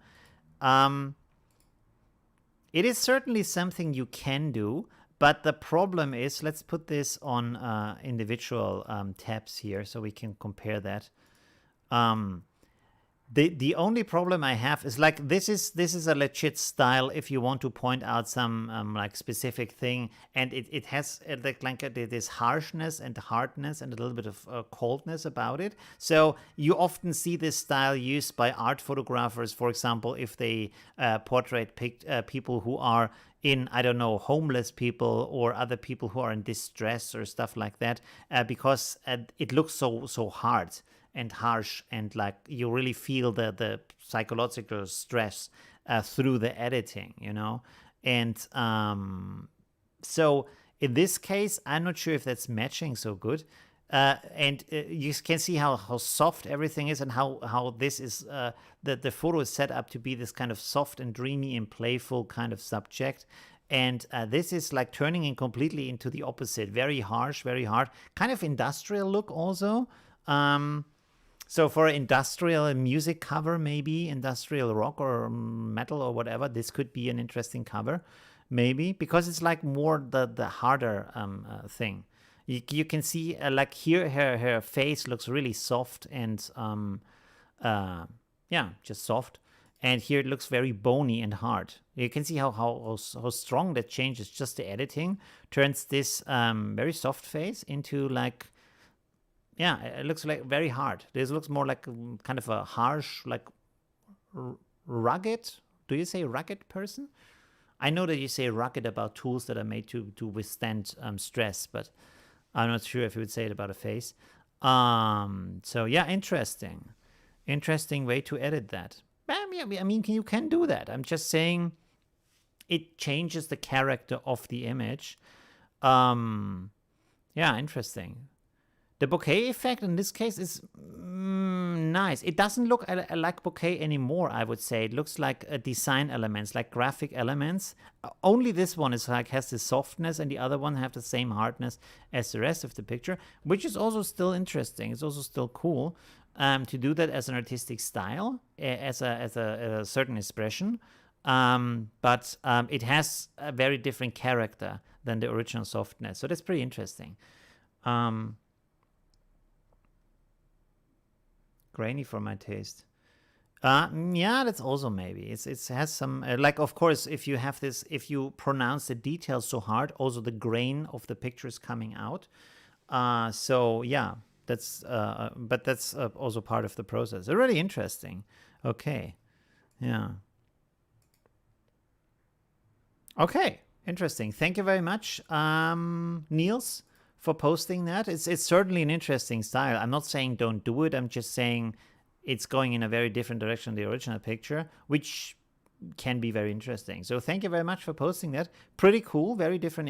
It is certainly something you can do, but the problem is, let's put this on individual tabs here so we can compare that. The only problem I have is like this is a legit style if you want to point out some like specific thing, and it has like this harshness and hardness and a little bit of coldness about it. So you often see this style used by art photographers, for example, if they portrait people who are in, I don't know, homeless people or other people who are in distress or stuff like that, because it looks so hard and harsh, and like you really feel the psychological stress through the editing, you know. And so in this case, I'm not sure if that's matching so good. And you can see how soft everything is, and how this is the photo is set up to be this kind of soft and dreamy and playful kind of subject. And this is like turning in completely into the opposite. Very harsh, very hard, kind of industrial look also. So for industrial music cover, maybe industrial rock or metal or whatever, this could be an interesting cover, maybe, because it's like more the harder thing. You can see like here her face looks really soft and yeah, just soft. And here it looks very bony and hard. You can see how strong that changes. Just the editing turns this very soft face into like, yeah, it looks like very hard. This looks more like kind of a harsh, like rugged. Do you say rugged person? I know that you say rugged about tools that are made to withstand stress, but I'm not sure if you would say it about a face. So yeah, interesting way to edit that. I mean, you can do that. I'm just saying it changes the character of the image. Yeah, interesting. The bokeh effect in this case is nice. It doesn't look like bokeh anymore, I would say. It looks like design elements, like graphic elements. Only this one is like has this softness, and the other one have the same hardness as the rest of the picture, which is also still interesting. It's also still cool to do that as an artistic style, as a certain expression. But it has a very different character than the original softness. So that's pretty interesting. Grainy for my taste. Yeah, that's also maybe. It has some like, of course, if you have this, if you pronounce the details so hard, also the grain of the picture is coming out. So yeah, that's but that's also part of the process. Really interesting. Okay, yeah. Okay, interesting. Thank you very much, Niels, for posting that. It's certainly an interesting style. I'm not saying don't do it. I'm just saying it's going in a very different direction than the original picture, which can be very interesting. So thank you very much for posting that. Pretty cool, very different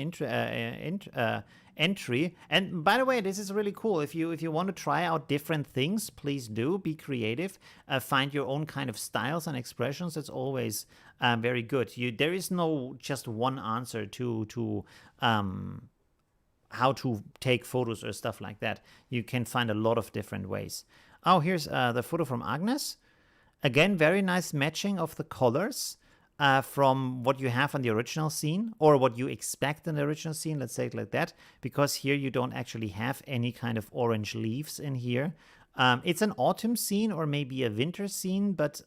entry. And by the way, this is really cool. If you want to try out different things, please do. Be creative. Find your own kind of styles and expressions. It's always very good. There is no just one answer to how to take photos or stuff like that. You can find a lot of different ways. Oh, here's the photo from Agnes. Again, very nice matching of the colors from what you have on the original scene, or what you expect in the original scene, let's say it like that, because here you don't actually have any kind of orange leaves in here. It's an autumn scene or maybe a winter scene, but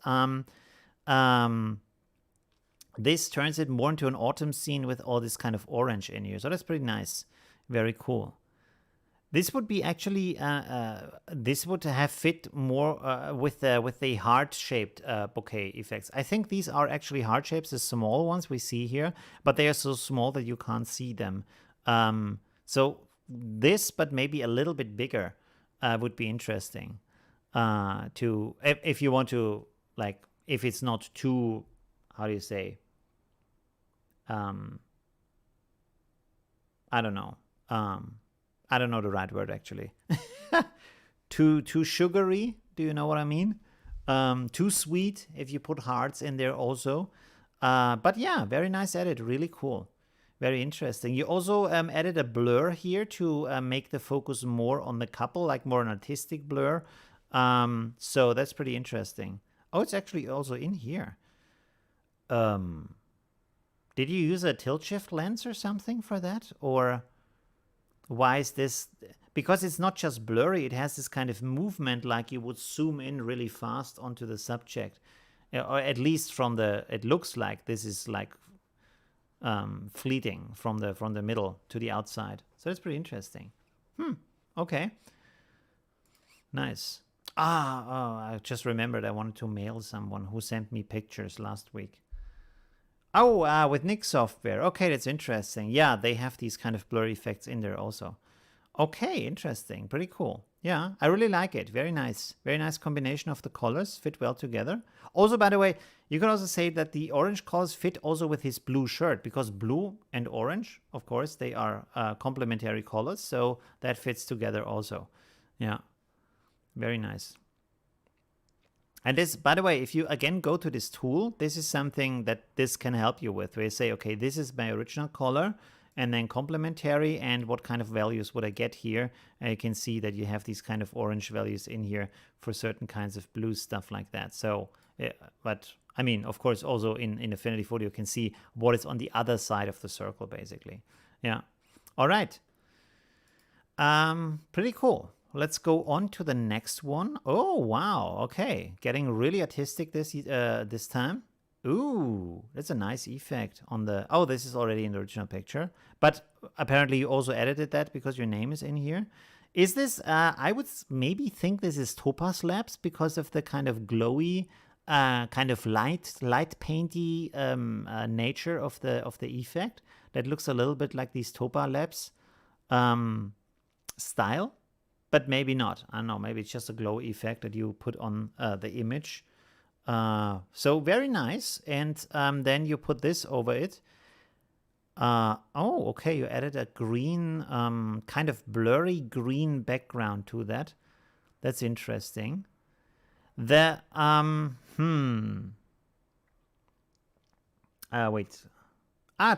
this turns it more into an autumn scene with all this kind of orange in here. So that's pretty nice. Very cool. This would be actually, this would have fit more with the heart-shaped bouquet effects. I think these are actually heart shapes, the small ones we see here, but they are so small that you can't see them. So this, but maybe a little bit bigger, would be interesting. If you want to, like, if it's not too, how do you say? I don't know. I don't know the right word, actually. Too sugary, do you know what I mean? Too sweet, if you put hearts in there also. But yeah, very nice edit, really cool. Very interesting. You also added a blur here to make the focus more on the couple, like more an artistic blur. So that's pretty interesting. Oh, it's actually also in here. Did you use a tilt shift lens or something for that? Or why is this? Because it's not just blurry, it has this kind of movement like you would zoom in really fast onto the subject. Or at least from the, it looks like this is like fleeting from the middle to the outside. So it's pretty interesting. Okay. Nice. I just remembered I wanted to mail someone who sent me pictures last week. Oh, with NIK software. Okay, that's interesting. Yeah, they have these kind of blur effects in there also. Okay, interesting. Pretty cool. Yeah, I really like it. Very nice. Very nice combination of the colors. Fit well together. Also, by the way, you can also say that the orange colors fit also with his blue shirt, because blue and orange, of course, they are complementary colors. So that fits together also. Yeah, very nice. And this, by the way, if you again go to this tool, this is something that this can help you with, where you say, okay, this is my original color, and then complementary, and what kind of values would I get here? And you can see that you have these kind of orange values in here for certain kinds of blue stuff like that. So, but I mean, of course, also in Affinity Photo, you can see what is on the other side of the circle, basically. Yeah. All right. Pretty cool. Let's go on to the next one. Oh, wow. Okay. Getting really artistic this time. Ooh, that's a nice effect on the... Oh, this is already in the original picture. But apparently you also edited that because your name is in here. Is this... I would maybe think this is Topaz Labs because of the kind of glowy, kind of light painty nature of the effect. That looks a little bit like these Topaz Labs style. But maybe not. I don't know. Maybe it's just a glow effect that you put on the image. So very nice. And then you put this over it. Oh, okay. You added a green, kind of blurry green background to that. That's interesting. The wait.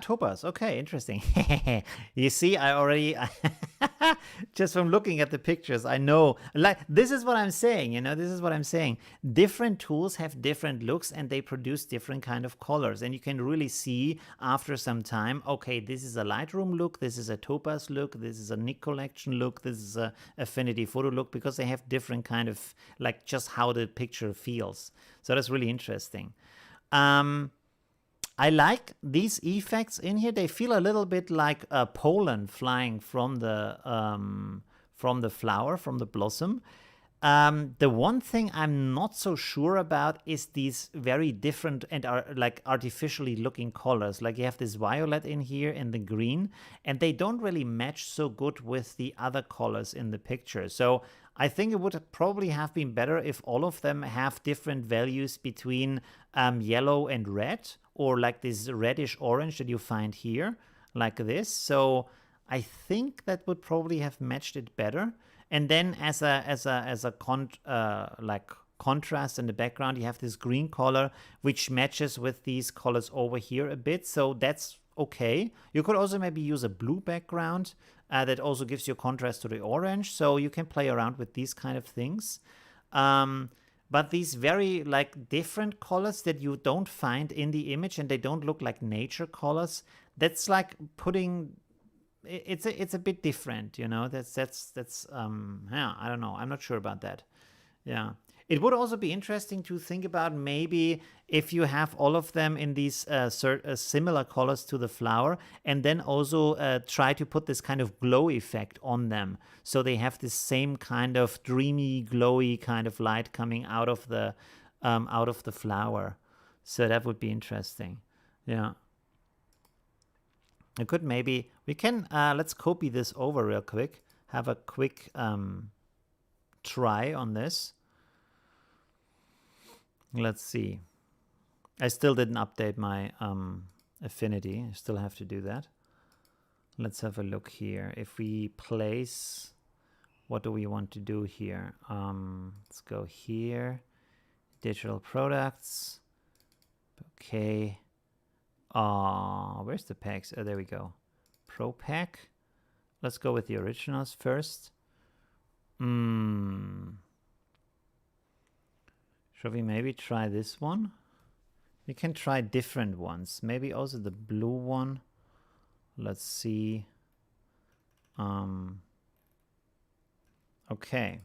Topaz. Okay, interesting. You see, I already, just from looking at the pictures, I know, like, this is what I'm saying, you know, this is what I'm saying. Different tools have different looks and they produce different kind of colors. And you can really see after some time, okay, this is a Lightroom look, this is a Topaz look, this is a NIK Collection look, this is a Affinity Photo look, because they have different kind of, like, just how the picture feels. So that's really interesting. I like these effects in here. They feel a little bit like pollen flying from the flower, from the blossom. The one thing I'm not so sure about is these very different and are like artificially looking colors. Like you have this violet in here and the green, and they don't really match so good with the other colors in the picture. So I think it would probably have been better if all of them have different values between yellow and red, or like this reddish orange that you find here, like this. So I think that would probably have matched it better. And then as a contrast in the background, you have this green color which matches with these colors over here a bit. So that's okay. You could also maybe use a blue background that also gives you contrast to the orange. So you can play around with these kind of things. But these very like different colors that you don't find in the image, and they don't look like nature colors, that's like putting it's a bit different, you know. That's yeah, I don't know, I'm not sure about that. Yeah, it would also be interesting to think about maybe if you have all of them in these similar colors to the flower, and then also try to put this kind of glow effect on them, so they have this same kind of dreamy, glowy kind of light coming out of the flower. So that would be interesting. Yeah. I could maybe, we can, let's copy this over real quick, have a quick try on this. Let's see. I still didn't update my Affinity. I still have to do that. Let's have a look here. If we place, what do we want to do here? Let's go here, digital products. Okay. Where's the packs? Oh, there we go. Pro pack. Let's go with the originals first. Should we maybe try this one? We can try different ones. Maybe also the blue one. Let's see. Okay.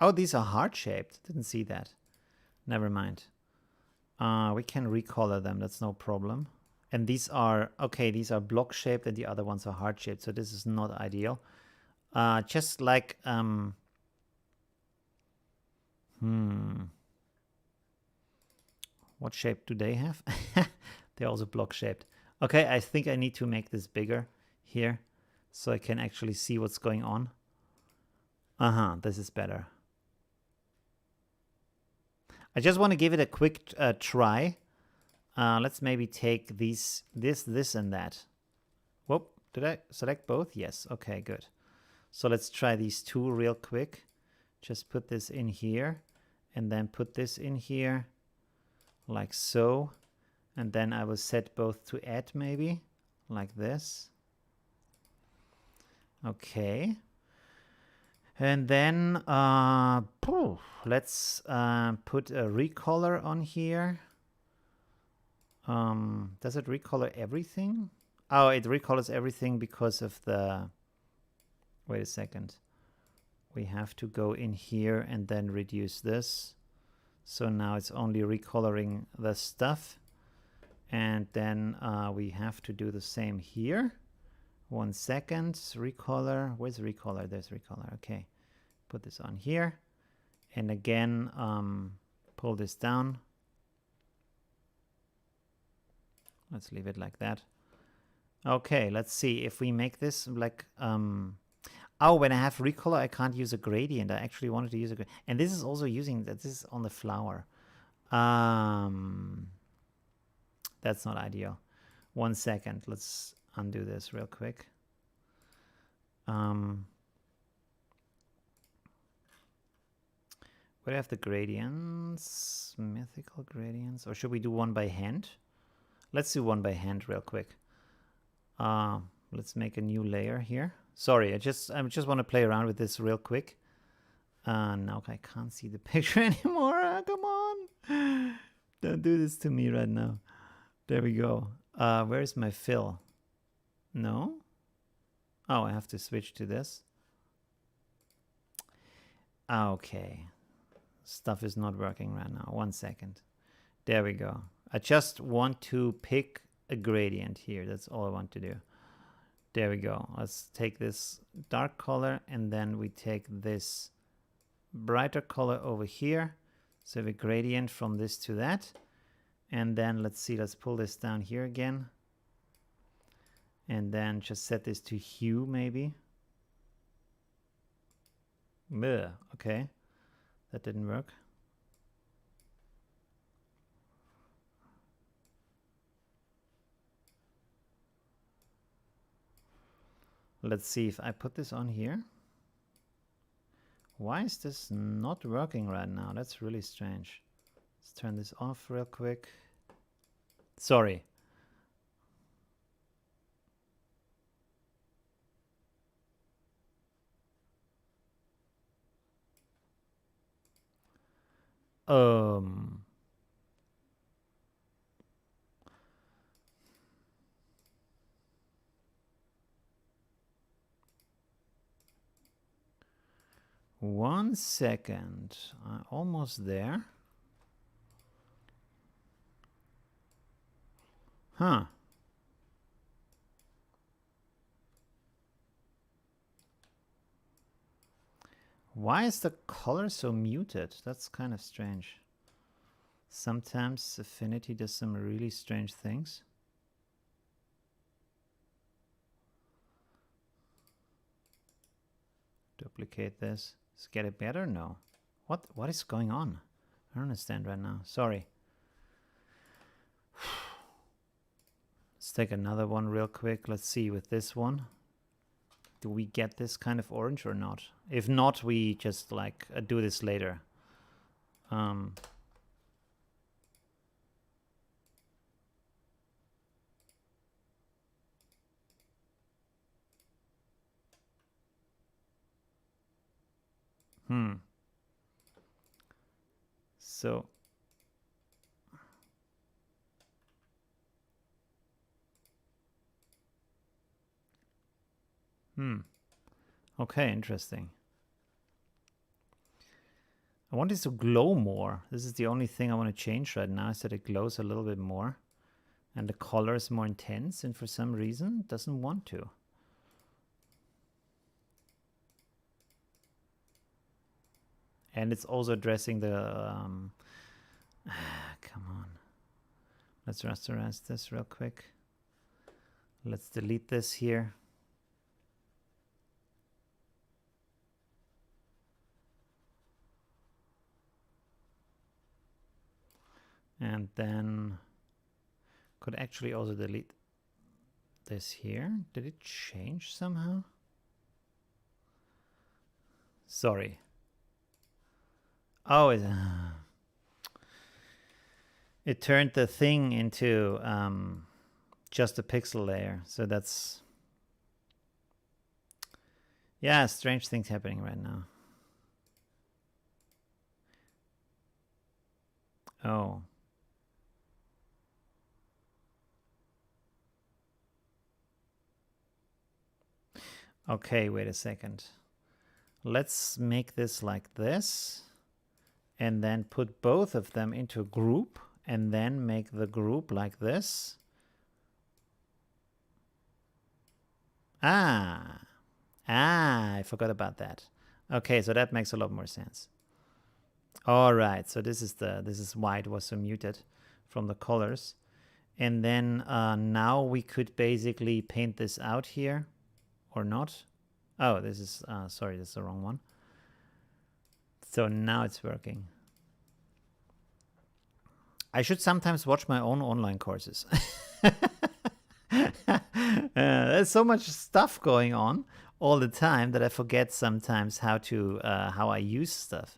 Oh, these are heart-shaped. Didn't see that. Never mind. We can recolor them. That's no problem. And these are, okay, these are block-shaped and the other ones are heart-shaped. So this is not ideal. Just like, what shape do they have? They're also block-shaped. Okay, I think I need to make this bigger here so I can actually see what's going on. This is better. I just want to give it a quick try. Let's maybe take these, this, and that. Whoop, did I select both? Yes, okay, good. So let's try these two real quick. Just put this in here, and then put this in here, like so. And then I will set both to add maybe, like this. Okay. And then let's put a recolor on here. Does it recolor everything? Oh, it recolors everything because of the... Wait a second. We have to go in here and then reduce this. So now it's only recoloring the stuff. And then we have to do the same here. 1 second. Recolor. Where's recolor? There's recolor. Okay. Put this on here. And again, pull this down. Let's leave it like that. Okay, let's see if we make this like... Oh, when I have recolor, I can't use a gradient. I actually wanted to use a gradient. And this is also using... This is on the flower. That's not ideal. 1 second. Let's undo this real quick. Where do I have the gradients? Mythical gradients. Or should we do one by hand? Let's do one by hand real quick. Let's make a new layer here. Sorry, I just want to play around with this real quick. Now I can't see the picture anymore. Come on. Don't do this to me right now. There we go. Where's my fill? No? Oh, I have to switch to this. Okay. Stuff is not working right now. 1 second. There we go. I just want to pick a gradient here. That's all I want to do. There we go. Let's take this dark color and then we take this brighter color over here. So we gradient from this to that. And then let's see, let's pull this down here again. And then just set this to hue maybe. Ugh, okay, that didn't work. Let's see if I put this on here. Why is this not working right now? That's really strange. Let's turn this off real quick. Sorry. One second. I'm almost there. Huh. Why is the color so muted? That's kind of strange. Sometimes Affinity does some really strange things. Duplicate this. Let's get it better? No. What is going on? I don't understand right now. Sorry. Let's take another one real quick. Let's see with this one. Do we get this kind of orange or not? If not, we just like do this later. So okay, interesting. I want this to glow more. This is the only thing I want to change right now, is that it glows a little bit more. And the color is more intense, and for some reason it doesn't want to. And it's also addressing the... come on. Let's rasterize this real quick. Let's delete this here. And then could actually also delete this here. Did it change somehow? Sorry. Oh, it turned the thing into just a pixel layer. So that's... yeah, strange things happening right now. Oh. Okay, wait a second. Let's make this like this. And then put both of them into a group. And then make the group like this. I forgot about that. Okay, so that makes a lot more sense. All right, so this is why it was so muted from the colors. And then now we could basically paint this out here, or not. Oh, this is, sorry, this is the wrong one. So now it's working. I should sometimes watch my own online courses. There's so much stuff going on all the time that I forget sometimes how I use stuff.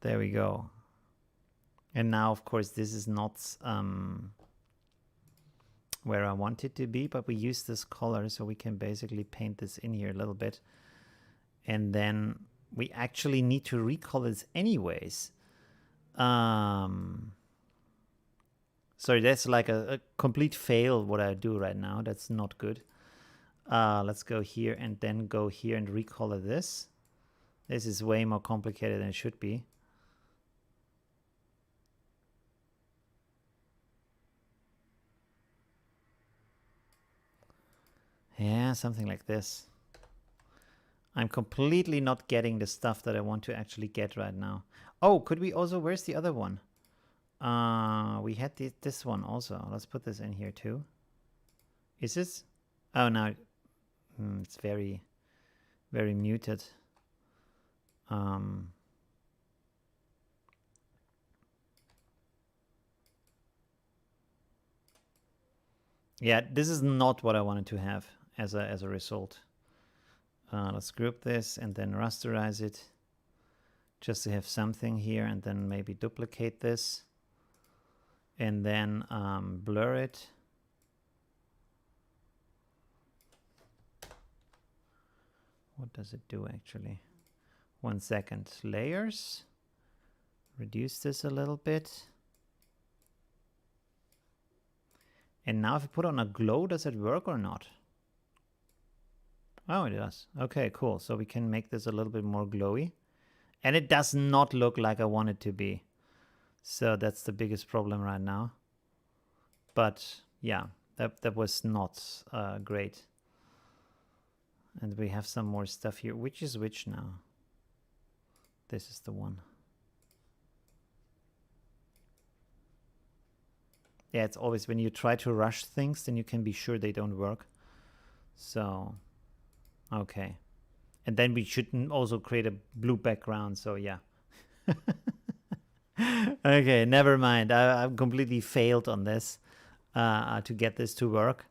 There we go. And now, of course, this is not where I want it to be, but we use this color, so we can basically paint this in here a little bit. And then we actually need to recolor this anyways. Sorry, that's like a complete fail what I do right now. That's not good. Let's go here and then go here and recolor this. This is way more complicated than it should be. Yeah, something like this. I'm completely not getting the stuff that I want to actually get right now. Oh, could we also, where's the other one? We had this one also. Let's put this in here too. Is this? Oh, no. It's very, very muted. Yeah, this is not what I wanted to have as a result. Let's group this and then rasterize it just to have something here, and then maybe duplicate this and then blur it. What does it do actually? 1 second. Layers. Reduce this a little bit. And now if I put on a glow, does it work or not? Oh, it does. Okay, cool. So we can make this a little bit more glowy. And it does not look like I want it to be. So that's the biggest problem right now. But yeah, that was not great. And we have some more stuff here. Which is which now? This is the one. Yeah, it's always when you try to rush things, then you can be sure they don't work. So, okay. And then we should also create a blue background. So yeah. Okay, never mind. I've completely failed on this to get this to work.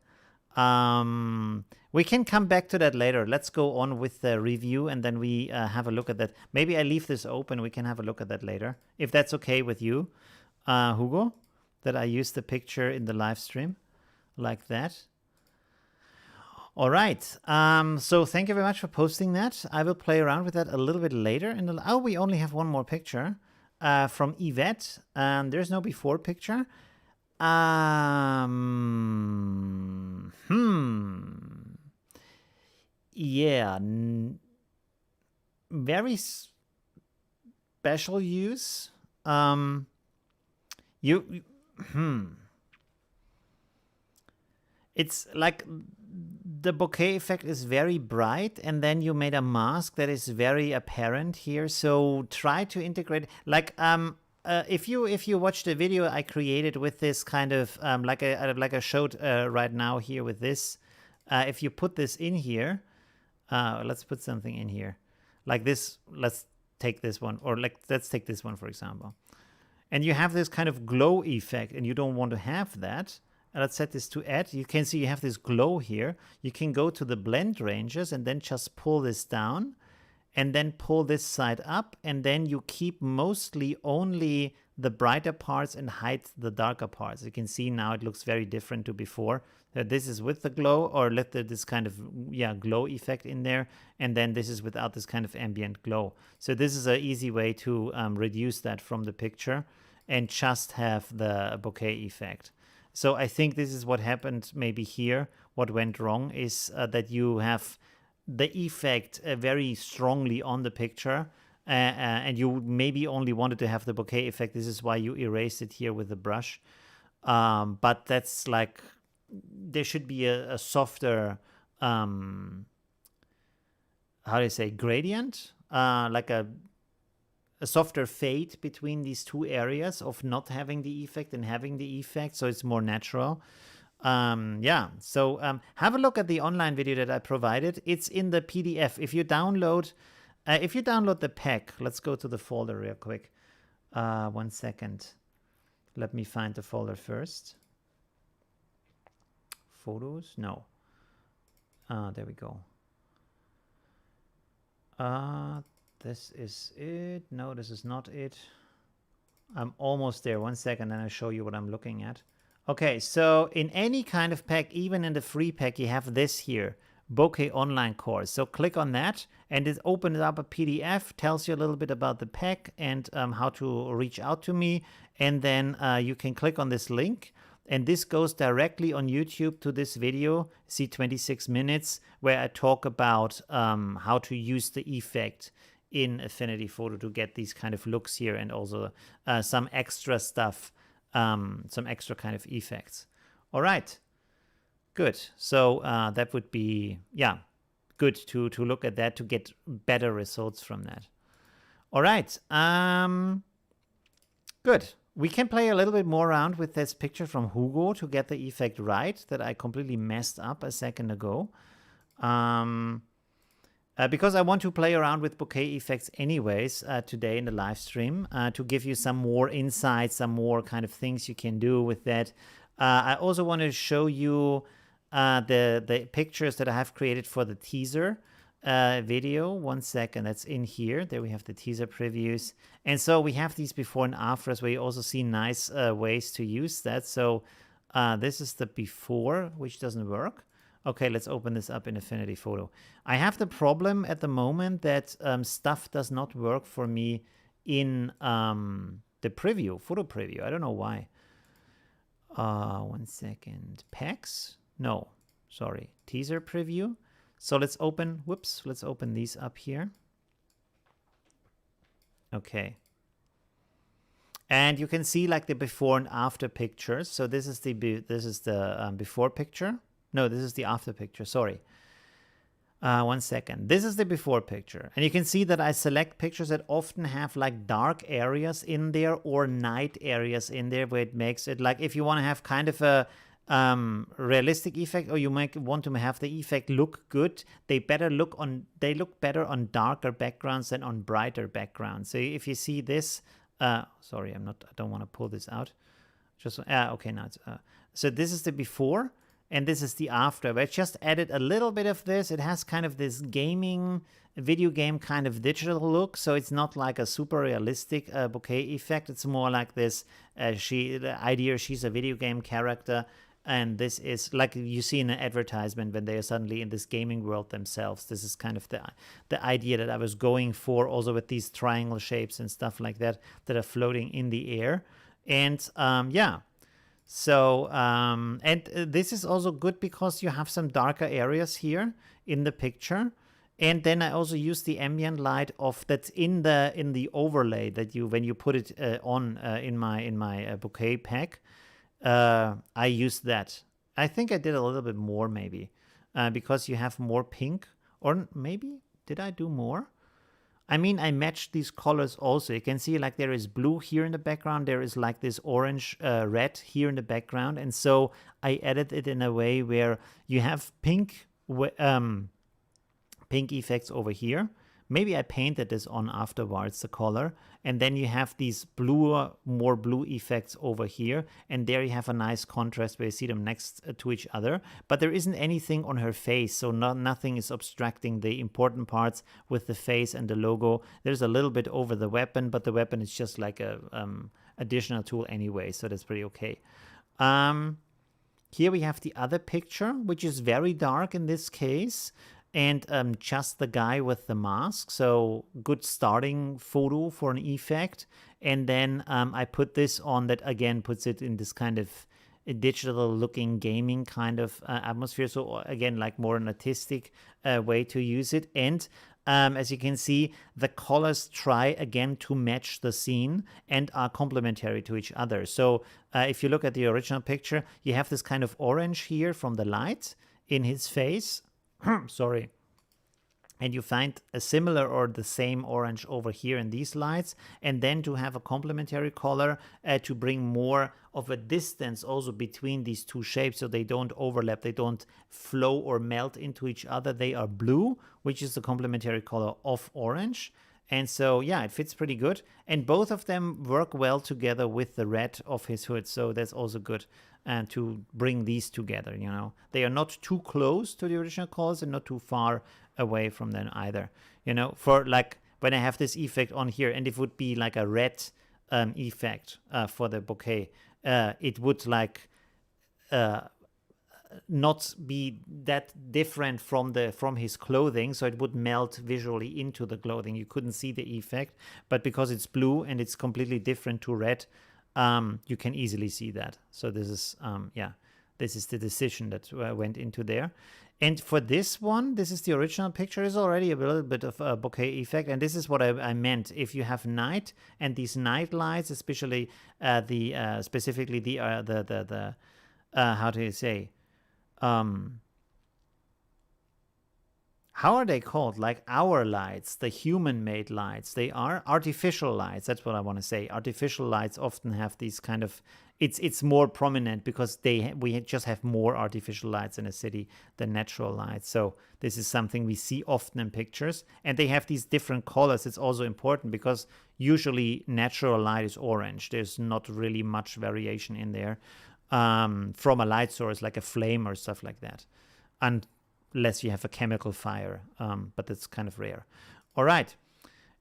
We can come back to that later. Let's go on with the review and then we have a look at that. Maybe I leave this open. We can have a look at that later. If that's okay with you, Hugo, that I use the picture in the live stream like that. All right. So thank you very much for posting that. I will play around with that a little bit later. Oh, we only have one more picture from Yvette. There's no before picture. Yeah. Very special use. It's like the bokeh effect is very bright, and then you made a mask that is very apparent here. So try to integrate, like if you watch the video I created with this kind of like I showed right now here with this, if you put this in here, let's put something in here like this. Let's take this one, or let's take this one for example, and you have this kind of glow effect, and you don't want to have that. Let's set this to add. You can see you have this glow here. You can go to the blend ranges and then just pull this down and then pull this side up, and then you keep mostly only the brighter parts and hide the darker parts. You can see now it looks very different to before. This is with the glow, or let this kind of glow effect in there, and then this is without this kind of ambient glow. So this is an easy way to reduce that from the picture and just have the bokeh effect. So I think this is what happened maybe here. What went wrong is that you have the effect very strongly on the picture, and you maybe only wanted to have the bokeh effect. This is why you erased it here with the brush. But that's like, there should be a softer, how do you say, gradient? Like a softer fade between these two areas of not having the effect and having the effect, so it's more natural. So have a look at the online video that I provided. It's in the PDF. If you download the pack, let's go to the folder real quick. 1 second. Let me find the folder first. Photos? No. There we go. This is it. No, this is not it. I'm almost there. 1 second, and I'll show you what I'm looking at. Okay, so in any kind of pack, even in the free pack, you have this here, Bokeh Online Course. So click on that, and it opens up a PDF, tells you a little bit about the pack and how to reach out to me. And then you can click on this link, and this goes directly on YouTube to this video. See 26 minutes, where I talk about how to use the effect in Affinity Photo to get these kind of looks here, and also some extra stuff, some extra kind of effects. All right, Good. So that would be, yeah, good to look at that to get better results from that. All right. Good. We can play a little bit more around with this picture from Hugo to get the effect right that I completely messed up a second ago. Because I want to play around with bokeh effects anyways today in the live stream to give you some more insights, some more kind of things you can do with that. I also want to show you the pictures that I have created for the teaser video. 1 second, that's in here. There we have the teaser previews. And so we have these before and afters where you also see nice ways to use that. So this is the before, which doesn't work. Okay, let's open this up in Affinity Photo. I have the problem at the moment that stuff does not work for me in the preview, photo preview. I don't know why. 1 second. Packs? No, sorry. Teaser preview. So let's open, whoops, let's open these up here. Okay. And you can see like the before and after pictures. So this is the before picture. No, this is the after picture, sorry. 1 second. This is the before picture. And you can see that I select pictures that often have like dark areas in there or night areas in there where it makes it like if you want to have kind of a realistic effect or you might want to have the effect look good, they look better on darker backgrounds than on brighter backgrounds. So if you see this, sorry, I don't want to pull this out. Just okay, now it's so this is the before. And this is the after. I just added a little bit of this. It has kind of this gaming, video game kind of digital look. So it's not like a super realistic bokeh effect. It's more like this, the idea she's a video game character. And this is like you see in an advertisement when they are suddenly in this gaming world themselves. This is kind of the idea that I was going for also with these triangle shapes and stuff like that are floating in the air. And yeah. So, and this is also good because you have some darker areas here in the picture. And then I also use the ambient light that's in the overlay that when you put it on in my bokeh pack. I use that. I think I did a little bit more maybe because you have more pink, or maybe did I do more? I mean, I matched these colors also. You can see like there is blue here in the background. There is like this orange, red here in the background. And so I added it in a way where you have pink effects over here. Maybe I painted this on afterwards, the color. And then you have these more blue effects over here. And there you have a nice contrast where you see them next to each other. But there isn't anything on her face. So nothing is obstructing the important parts with the face and the logo. There's a little bit over the weapon, but the weapon is just like a additional tool anyway. So that's pretty okay. Here we have the other picture, which is very dark in this case. And just the guy with the mask. So good starting photo for an effect. And then I put this on that again puts it in this kind of digital looking gaming kind of atmosphere. So again, like more an artistic way to use it. And as you can see, the colors try again to match the scene and are complementary to each other. So if you look at the original picture, you have this kind of orange here from the light in his face. Sorry. And you find a similar or the same orange over here in these lights. And then to have a complementary color to bring more of a distance also between these two shapes so they don't overlap, they don't flow or melt into each other. They are blue, which is the complementary color of orange. And so, yeah, it fits pretty good. And both of them work well together with the red of his hood. So that's also good to bring these together, you know. They are not too close to the original colors and not too far away from them either. You know, for like when I have this effect on here and it would be like a red effect for the bokeh, it would like not be that different from his clothing, so it would melt visually into the clothing. You couldn't see the effect, but because it's blue and it's completely different to red, you can easily see that. So this is yeah, this is the decision that went into there. And for this one, this is the original picture, is already a little bit of a bokeh effect. And this is what I meant. If you have night and these night lights, especially specifically the how do you say, how are they called? Like our lights, the human-made lights. They are artificial lights. That's what I want to say. Artificial lights often have these kind of. It's more prominent because we just have more artificial lights in a city than natural lights. So this is something we see often in pictures, and they have these different colors. It's also important because usually natural light is orange. There's not really much variation in there from a light source like a flame or stuff like that. Unless you have a chemical fire, but that's kind of rare. All right,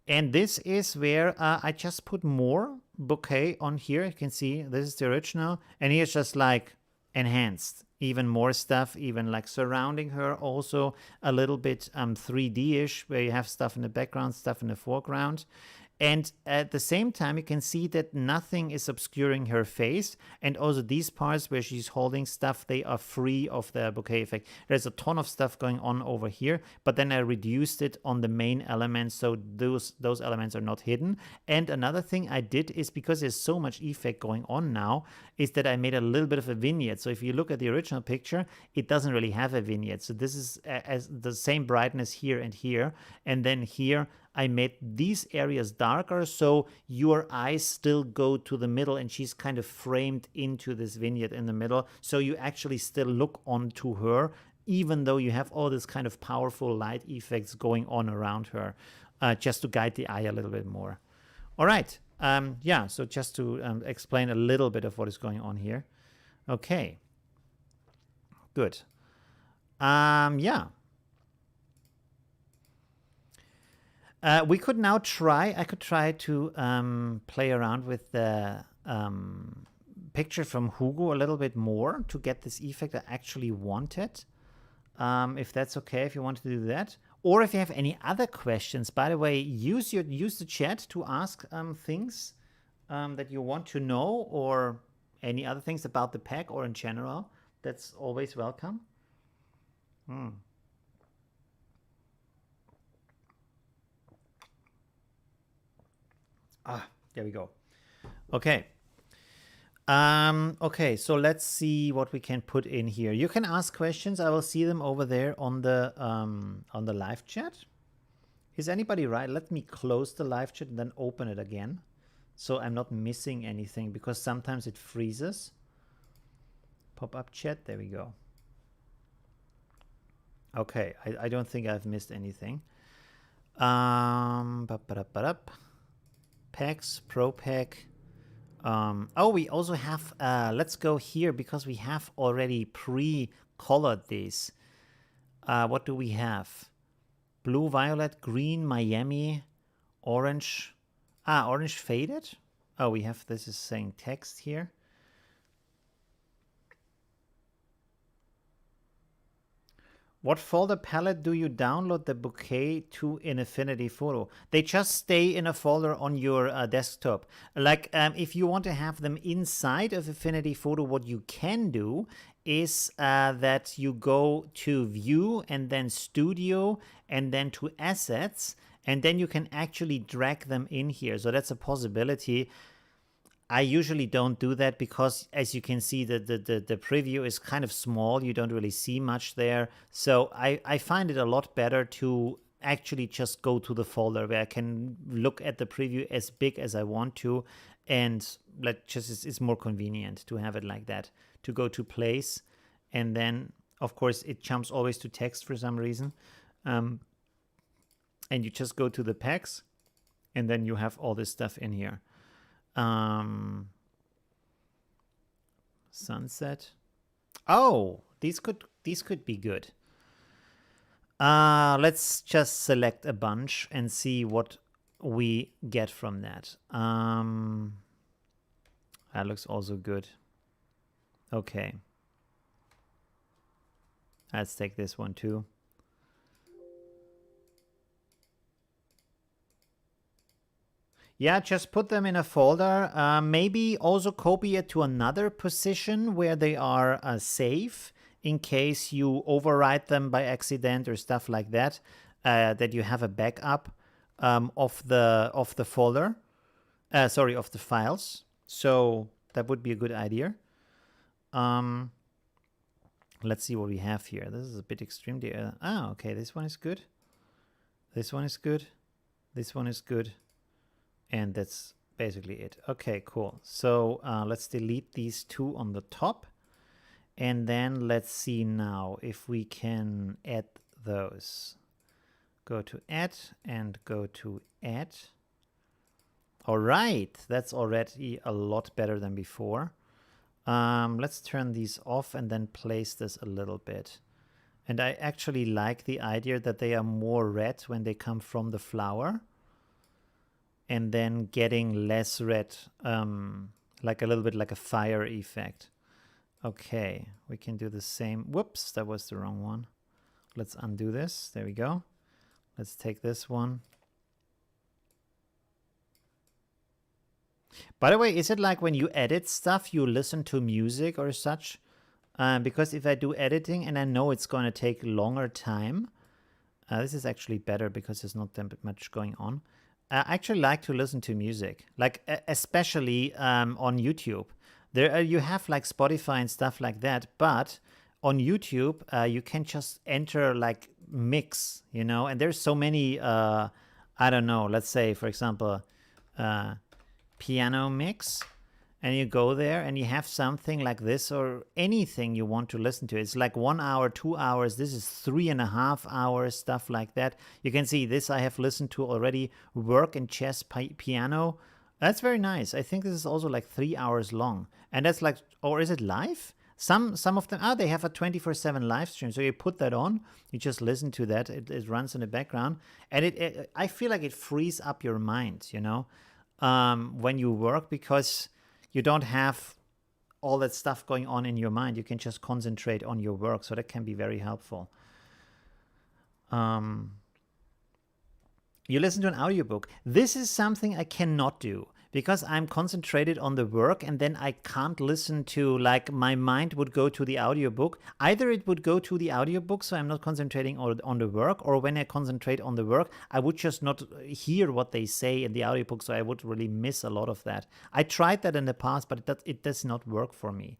and this is where I just put more bouquet on here. You can see this is the original, and here's just like enhanced, even more stuff, even like surrounding her, also a little bit 3D-ish, where you have stuff in the background, stuff in the foreground. And at the same time, you can see that nothing is obscuring her face. And also these parts where she's holding stuff, they are free of the bouquet effect. There's a ton of stuff going on over here, but then I reduced it on the main elements, so those elements are not hidden. And another thing I did is, because there's so much effect going on now, is that I made a little bit of a vignette. So if you look at the original picture, it doesn't really have a vignette. So this is as the same brightness here and here. And then here, I made these areas darker, so your eyes still go to the middle, and she's kind of framed into this vignette in the middle. So you actually still look onto her, even though you have all this kind of powerful light effects going on around her, just to guide the eye a little bit more. All right. Yeah, so just to explain a little bit of what is going on here. Okay. Good. Yeah. We could now try, I could try to play around with the picture from Hugo a little bit more to get this effect I actually wanted. If that's okay, if you want to do that. Or if you have any other questions, by the way, use the chat to ask things that you want to know, or any other things about the pack or in general. That's always welcome. There we go. Okay. Okay, so let's see what we can put in here. You can ask questions. I will see them over there on the live chat. Is anybody right? Let me close the live chat and then open it again, so I'm not missing anything, because sometimes it freezes. Pop-up chat. There we go. Okay, I don't think I've missed anything. Packs, Pro Pack. Oh, we also have, let's go here, because we have already pre-colored these. What do we have? Blue, violet, green, Miami, orange. Orange faded. Oh, we have, this is saying text here. What folder palette do you download the bouquet to in Affinity Photo? They just stay in a folder on your desktop. Like if you want to have them inside of Affinity Photo, what you can do is that you go to View and then Studio and then to Assets, and then you can actually drag them in here. So that's a possibility. I usually don't do that because, as you can see, the preview is kind of small. You don't really see much there. So I find it a lot better to actually just go to the folder where I can look at the preview as big as I want to. And it's more convenient to have it like that, to go to place. And then, of course, it jumps always to text for some reason. And you just go to the packs, and then you have all this stuff in here. Sunset. Oh, these could be good. Let's just select a bunch and see what we get from that. That looks also good. Okay. Let's take this one too. Yeah, just put them in a folder. Maybe also copy it to another position where they are safe, in case you overwrite them by accident or stuff like that. That you have a backup of the folder. Sorry, of the files. So that would be a good idea. Let's see what we have here. This is a bit extreme. Okay, this one is good. This one is good. This one is good. And that's basically it. Okay, cool. So let's delete these two on the top. And then let's see now if we can add those. Go to add and go to add. All right, that's already a lot better than before. Let's turn these off and then place this a little bit. And I actually like the idea that they are more red when they come from the flower. And then getting less red, like a little bit like a fire effect. Okay, we can do the same. Whoops, that was the wrong one. Let's undo this. There we go. Let's take this one. By the way, is it like when you edit stuff, you listen to music or such? Because if I do editing and I know it's going to take longer time, this is actually better because there's not that much going on. I actually like to listen to music, like especially on YouTube. There you have like Spotify and stuff like that, but on YouTube you can just enter like mix, you know, and there's so many, I don't know, let's say, for example, piano mix, and you go there and you have something like this or anything you want to listen to. It's like 1 hour, 2 hours. This is 3.5 hours, stuff like that. You can see this I have listened to already. Work and chess piano. That's very nice. I think this is also like 3 hours long. And that's like, or is it live? Some of them, they have a 24/7 live stream. So you put that on, you just listen to that. It runs in the background. And I feel like it frees up your mind, you know, when you work, because you don't have all that stuff going on in your mind. You can just concentrate on your work. So that can be very helpful. You listen to an audiobook. This is something I cannot do because I'm concentrated on the work, and then I can't listen to, like, my mind would go to the audiobook. Either it would go to the audiobook, so I'm not concentrating on the work, or when I concentrate on the work, I would just not hear what they say in the audiobook, so I would really miss a lot of that. I tried that in the past, but it does not work for me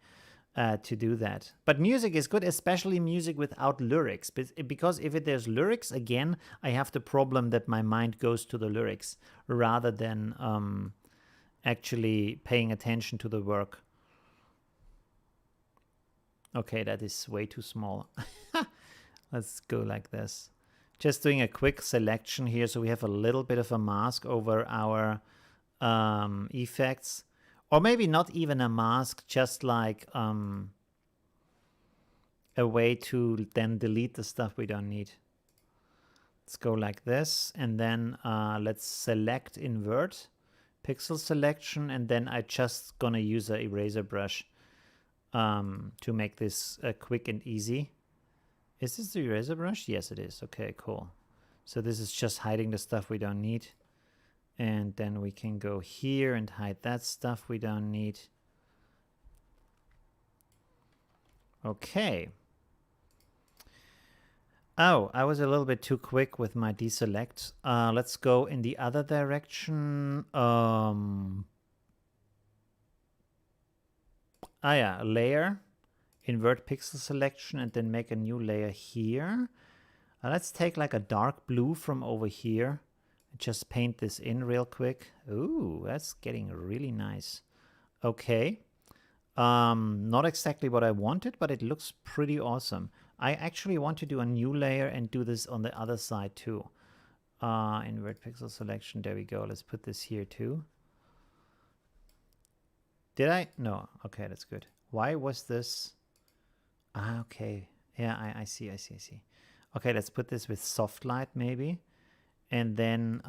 to do that. But music is good, especially music without lyrics, because if there's lyrics, again, I have the problem that my mind goes to the lyrics rather than actually paying attention to the work. Okay, that is way too small. Let's go like this. Just doing a quick selection here so we have a little bit of a mask over our effects. Or maybe not even a mask, just like a way to then delete the stuff we don't need. Let's go like this, and then let's select invert. Pixel selection, and then I just gonna use an eraser brush to make this quick and easy. Is this the eraser brush? Yes, it is. Okay, cool. So this is just hiding the stuff we don't need. And then we can go here and hide that stuff we don't need. Okay. Oh, I was a little bit too quick with my deselect. Let's go in the other direction. Yeah, layer, invert pixel selection, and then make a new layer here. Let's take like a dark blue from over here. Just paint this in real quick. Ooh, that's getting really nice. Okay. Not exactly what I wanted, but it looks pretty awesome. I actually want to do a new layer and do this on the other side too. Invert pixel selection. There we go. Let's put this here too. Did I? No. Okay, that's good. Why was this? Okay. Yeah, I see. Okay, let's put this with soft light maybe. And then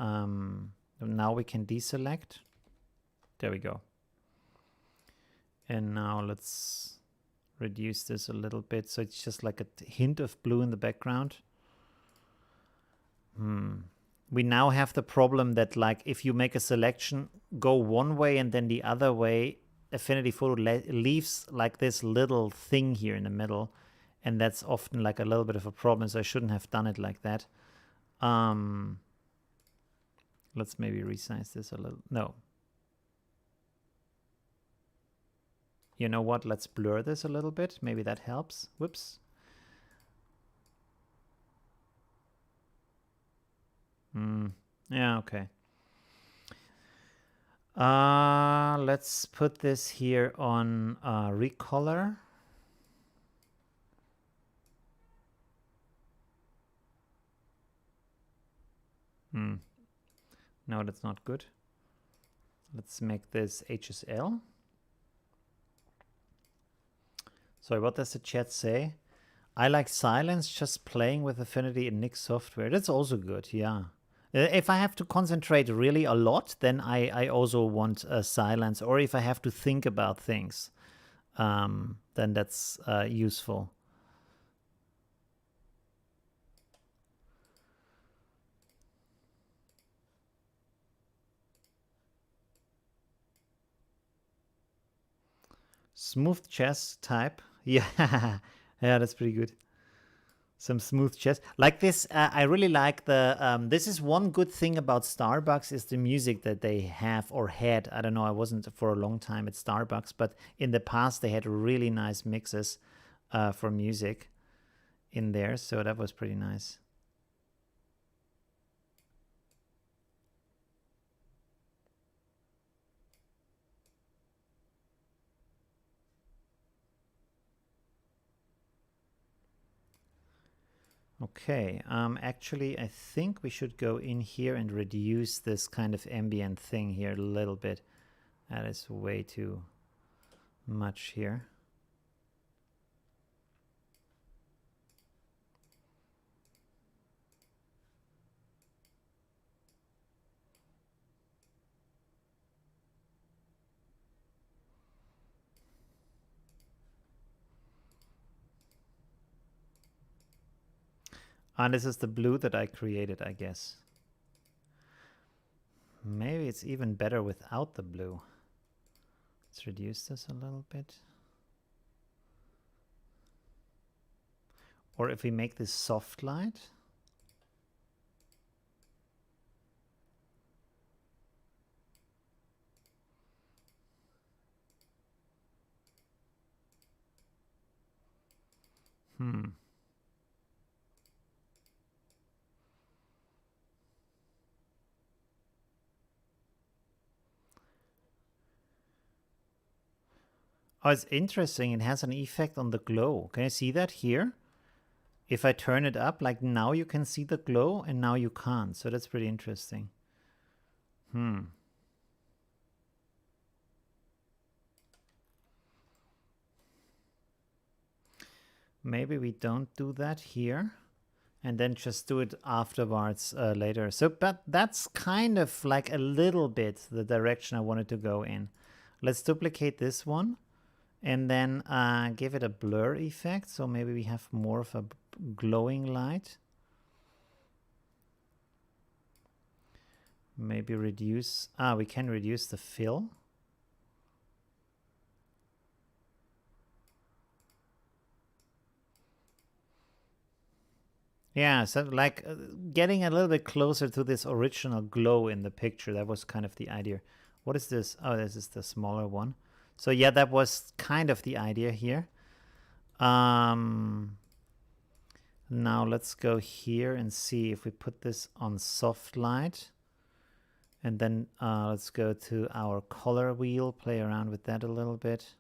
now we can deselect. There we go. And now let's reduce this a little bit so it's just like a hint of blue in the background. We now have the problem that, like, if you make a selection go one way and then the other way, Affinity Photo leaves like this little thing here in the middle, and that's often like a little bit of a problem, so I shouldn't have done it like that. Let's maybe resize this a little. No. You know what? Let's blur this a little bit. Maybe that helps. Whoops. Yeah, okay. Let's put this here on recolor. No, that's not good. Let's make this HSL. Sorry, what does the chat say? I like silence, just playing with Affinity and NIK software. That's also good, yeah. If I have to concentrate really a lot, then I also want silence. Or if I have to think about things, then that's useful. Smooth chess type. Yeah, yeah, that's pretty good. Some smooth chess like this. I really like the this is one good thing about Starbucks is the music that they have or had. I don't know, I wasn't for a long time at Starbucks, but in the past they had really nice mixes for music in there, so that was pretty nice. Okay, actually I think we should go in here and reduce this kind of ambient thing here a little bit. That is way too much here. And this is the blue that I created, I guess. Maybe it's even better without the blue. Let's reduce this a little bit. Or if we make this soft light. Oh, it's interesting. It has an effect on the glow. Can you see that here? If I turn it up, like now you can see the glow and now you can't. So that's pretty interesting. Maybe we don't do that here and then just do it afterwards later. So, but that's kind of like a little bit the direction I wanted to go in. Let's duplicate this one and then give it a blur effect. So maybe we have more of a glowing light. Maybe reduce, we can reduce the fill. Yeah, so like getting a little bit closer to this original glow in the picture. That was kind of the idea. What is this? Oh, this is the smaller one. So yeah, that was kind of the idea here. Now let's go here and see if we put this on soft light. And then let's go to our color wheel, play around with that a little bit.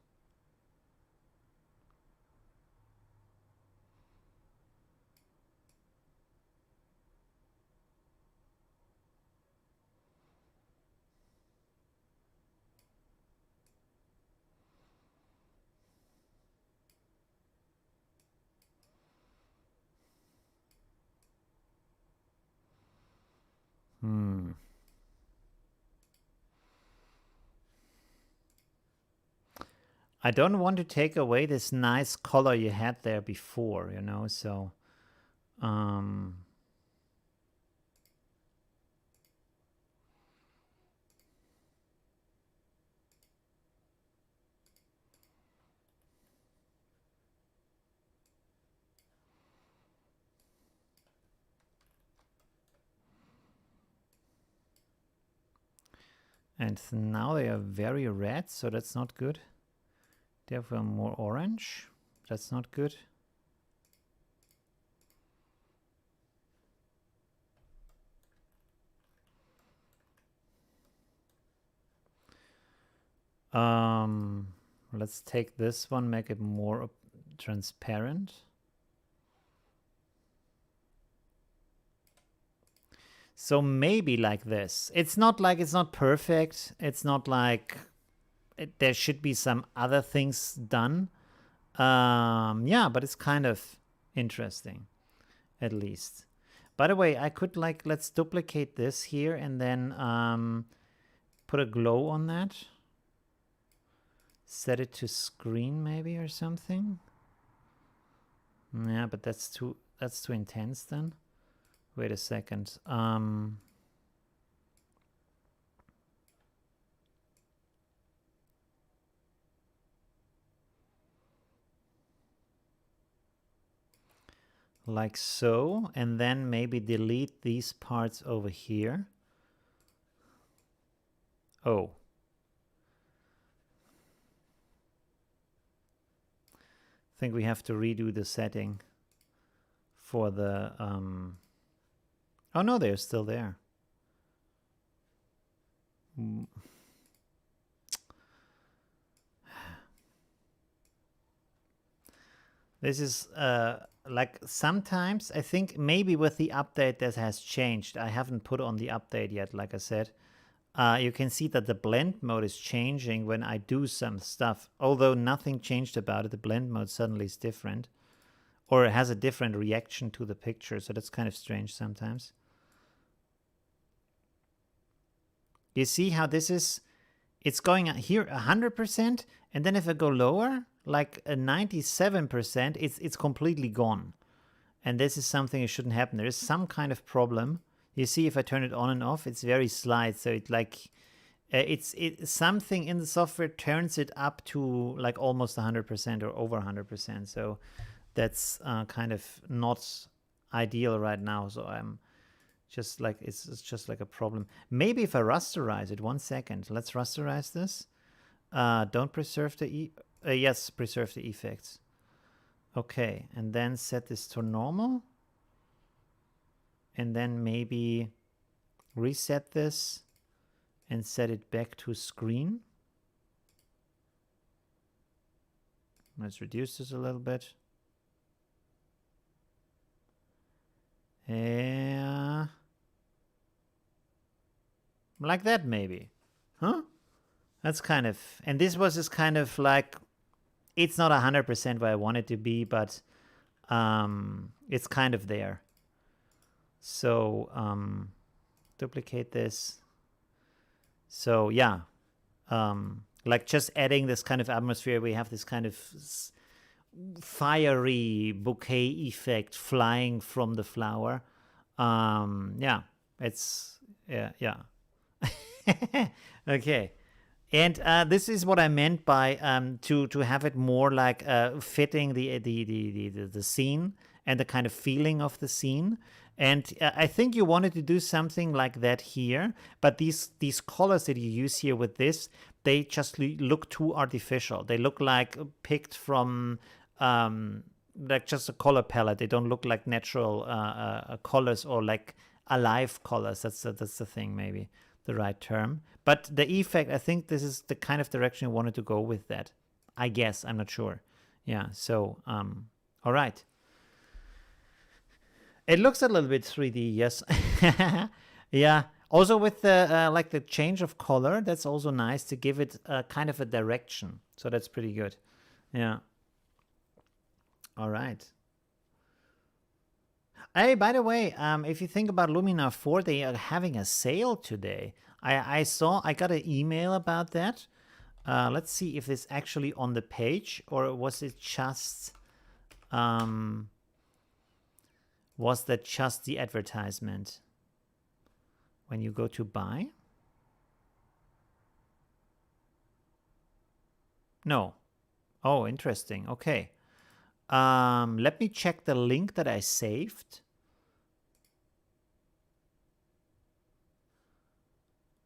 I don't want to take away this nice color you had there before, you know, so and now they are very red, so that's not good. Therefore more orange. That's not good. Let's take this one, make it more transparent. So maybe like this. It's not perfect. It's not like there should be some other things done. Yeah, but it's kind of interesting, at least. By the way, I could let's duplicate this here and then put a glow on that. Set it to screen maybe or something. Yeah, but that's too intense then. Wait a second. Like so, and then maybe delete these parts over here. Oh. I think we have to redo the setting for the oh no, they're still there. This is like sometimes I think maybe with the update that has changed. I haven't put on the update yet, like I said. You can see that the blend mode is changing when I do some stuff. Although nothing changed about it, the blend mode suddenly is different. Or it has a different reaction to the picture, so that's kind of strange sometimes. You see how this is? It's going here 100%, and then if I go lower, like a 97%, it's completely gone. And this is something that shouldn't happen. There is some kind of problem. You see, if I turn it on and off, it's very slight. So it like it's something in the software turns it up to like almost 100% or over 100%. So that's kind of not ideal right now. So I'm just like it's just like a problem. Maybe if I rasterize it, 1 second. Let's rasterize this. Don't preserve the yes, preserve the effects. Okay, and then set this to normal. And then maybe reset this and set it back to screen. Let's reduce this a little bit. Yeah. Like that maybe. Huh? That's kind of, and this was just kind of like, it's not 100% where I want it to be, but it's kind of there. So duplicate this. So yeah, like just adding this kind of atmosphere, we have this kind of fiery bouquet effect flying from the flower. Yeah, it's yeah. Okay. And this is what I meant by to have it more like fitting the scene and the kind of feeling of the scene. And I think you wanted to do something like that here, but these colors that you use here with this, they just look too artificial. They look like picked from like just a color palette. They don't look like natural colors or like alive colors. That's the thing, maybe the right term. But the effect, I think this is the kind of direction I wanted to go with that. I guess, I'm not sure. Yeah, so, all right. It looks a little bit 3D, yes. Yeah, also with the like the change of color, that's also nice to give it kind of a direction. So that's pretty good. Yeah. All right. Hey, by the way, if you think about Lumina 4, they are having a sale today. I got an email about that. Let's see if it's actually on the page, or was it just the advertisement when you go to buy? No. Oh, interesting. Okay. Let me check the link that I saved.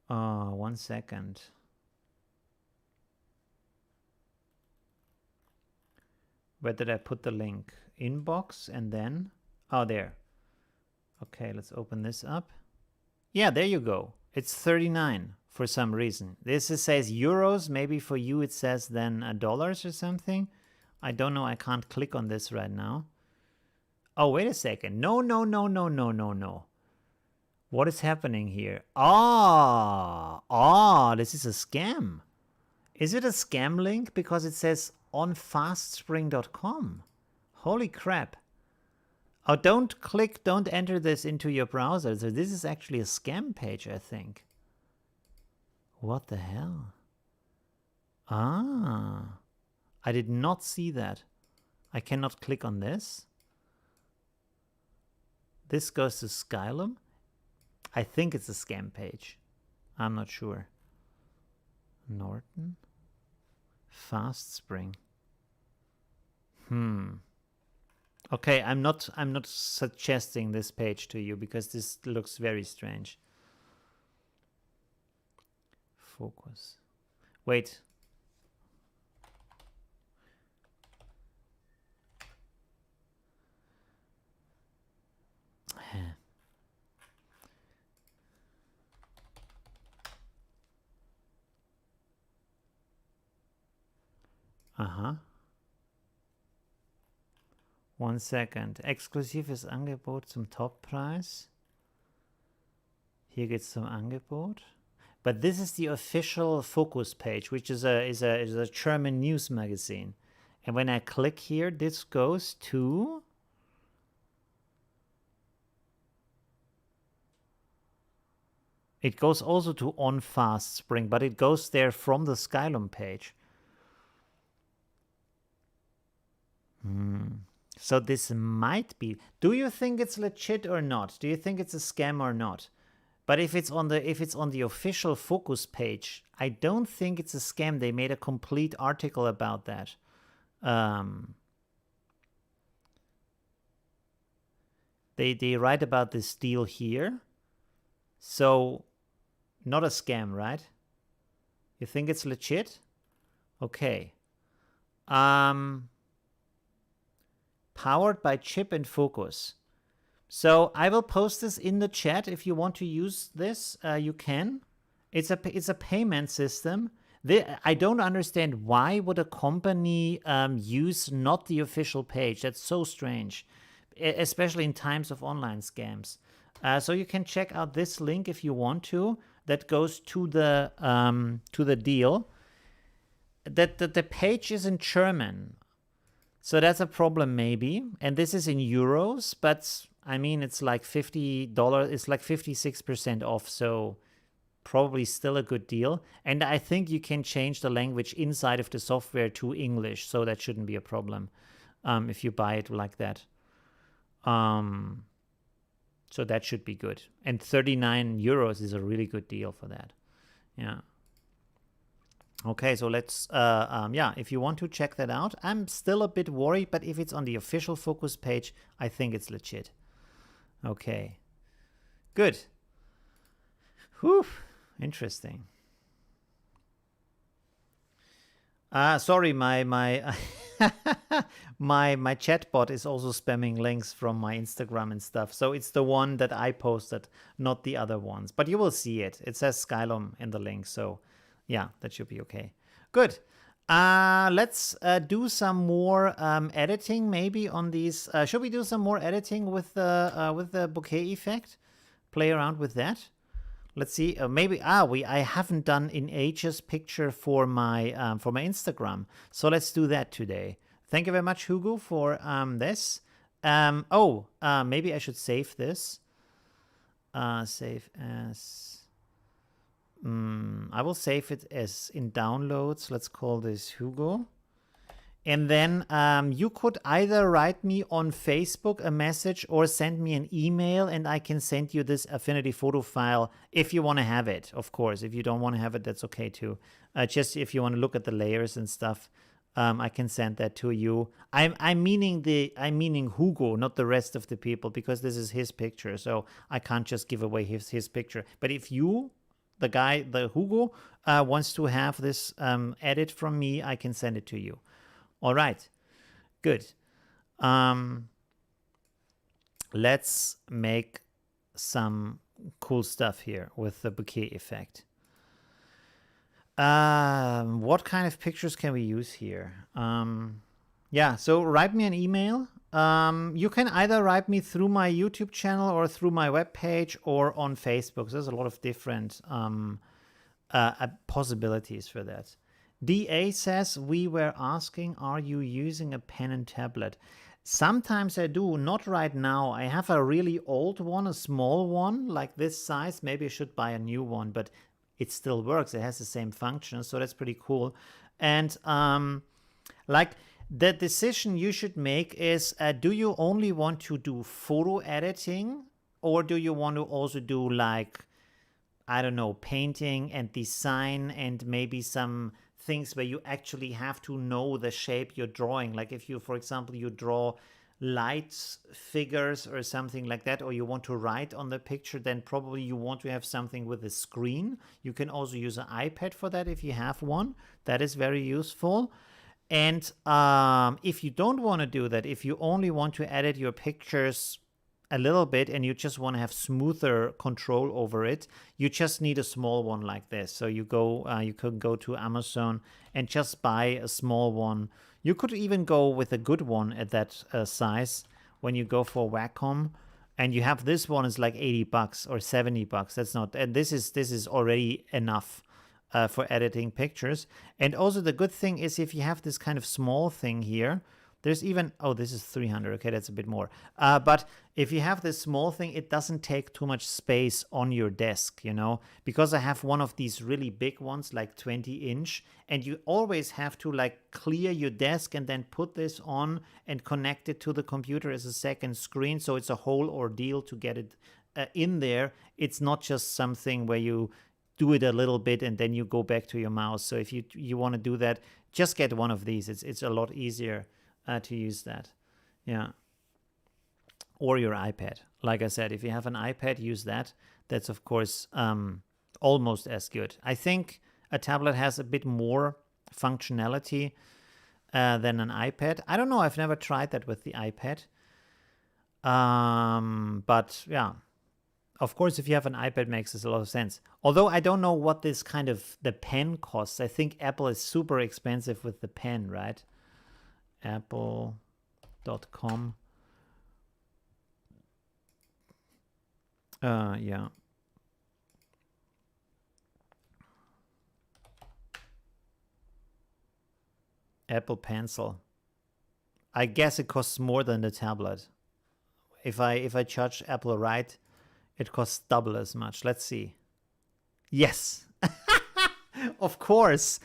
1 second. Where did I put the link? Inbox and then, oh, there. Okay, let's open this up. Yeah, there you go. It's 39 for some reason. This says euros. Maybe for you it says then dollars or something. I don't know. I can't click on this right now. Oh, wait a second. No. What is happening here? This is a scam. Is it a scam link? Because it says on fastspring.com. Holy crap. Oh, don't enter this into your browser. So this is actually a scam page, I think. What the hell? I did not see that. I cannot click on this. This goes to Skylum. I think it's a scam page. I'm not sure. Norton? FastSpring. Okay, I'm not suggesting this page to you because this looks very strange. Focus. Wait. One second. Exklusives Angebot zum Toppreis. Hier geht's zum Angebot. But this is the official Focus page, which is a German news magazine. And when I click here, this goes to... It goes also to On Fast Spring, but it goes there from the Skylum page. So this might be... Do you think it's legit or not? Do you think it's a scam or not? But if it's on the official Focus page, I don't think it's a scam. They made a complete article about that. They write about this deal here. So, not a scam, right? You think it's legit? Okay. Powered by chip and focus. So I will post this in the chat. If you want to use this, you can. It's a payment system. I don't understand why would a company use not the official page. That's so strange, especially in times of online scams. So you can check out this link if you want to. That goes to the deal. That the page is in German. So that's a problem maybe. And this is in euros, but I mean, it's like $50. It's like 56% off. So probably still a good deal. And I think you can change the language inside of the software to English. So that shouldn't be a problem if you buy it like that. So that should be good. And 39 euros is a really good deal for that. Yeah. Okay, so let's, if you want to check that out. I'm still a bit worried, but if it's on the official Focus page, I think it's legit. Okay, good. Whew, interesting. Sorry, my my chatbot is also spamming links from my Instagram and stuff. So it's the one that I posted, not the other ones. But you will see it. It says Skylum in the link, so... Yeah, that should be okay. Good. Let's do some more editing maybe on these. Should we do some more editing with the bouquet effect? Play around with that. Let's see. Maybe I haven't done in ages picture for my Instagram. So let's do that today. Thank you very much, Hugo, for this. Maybe I should save this. Save as. I will save it as in downloads. Let's call this Hugo. And then you could either write me on Facebook a message or send me an email, and I can send you this Affinity Photo file if you want to have it, of course. If you don't want to have it, that's okay too. Just if you want to look at the layers and stuff, I can send that to you. I'm meaning Hugo, not the rest of the people, because this is his picture, so I can't just give away his picture. But if you... the Hugo wants to have this edit from me, I can send it to you. All right, good. Let's make some cool stuff here with the bouquet effect. What kind of pictures can we use here? Yeah, so write me an email. You can either write me through my YouTube channel or through my webpage or on Facebook. There's a lot of different possibilities for that. DA says, we were asking, are you using a pen and tablet? Sometimes I do, not right now. I have a really old one, a small one, like this size. Maybe I should buy a new one, but it still works. It has the same function, so that's pretty cool. And like the decision you should make is, do you only want to do photo editing, or do you want to also do like, I don't know, painting and design and maybe some things where you actually have to know the shape you're drawing? Like if you, for example, you draw light figures or something like that, or you want to write on the picture, then probably you want to have something with a screen. You can also use an iPad for that if you have one. That is very useful. And if you don't want to do that, if you only want to edit your pictures a little bit and you just want to have smoother control over it, you just need a small one like this. So you could go to Amazon and just buy a small one. You could even go with a good one at that size when you go for Wacom. And you have this one is like $80 or $70. That's not, and this is already enough for editing pictures. And also the good thing is, if you have this kind of small thing here, there's even, oh, this is 300. Okay, that's a bit more. But if you have this small thing, it doesn't take too much space on your desk, you know, because I have one of these really big ones, like 20-inch, and you always have to like clear your desk and then put this on and connect it to the computer as a second screen. So it's a whole ordeal to get it in there. It's not just something where you do it a little bit and then you go back to your mouse. So if you want to do that, just get one of these. It's a lot easier to use that. Yeah. Or your iPad. Like I said, if you have an iPad, use that. That's, of course, almost as good. I think a tablet has a bit more functionality than an iPad. I don't know. I've never tried that with the iPad. But yeah. Of course, if you have an iPad, makes this a lot of sense. Although I don't know what this kind of the pen costs. I think Apple is super expensive with the pen, right? Apple.com. Yeah. Apple Pencil. I guess it costs more than the tablet. If I charge Apple right, it costs double as much. Let's see. Yes. Of course.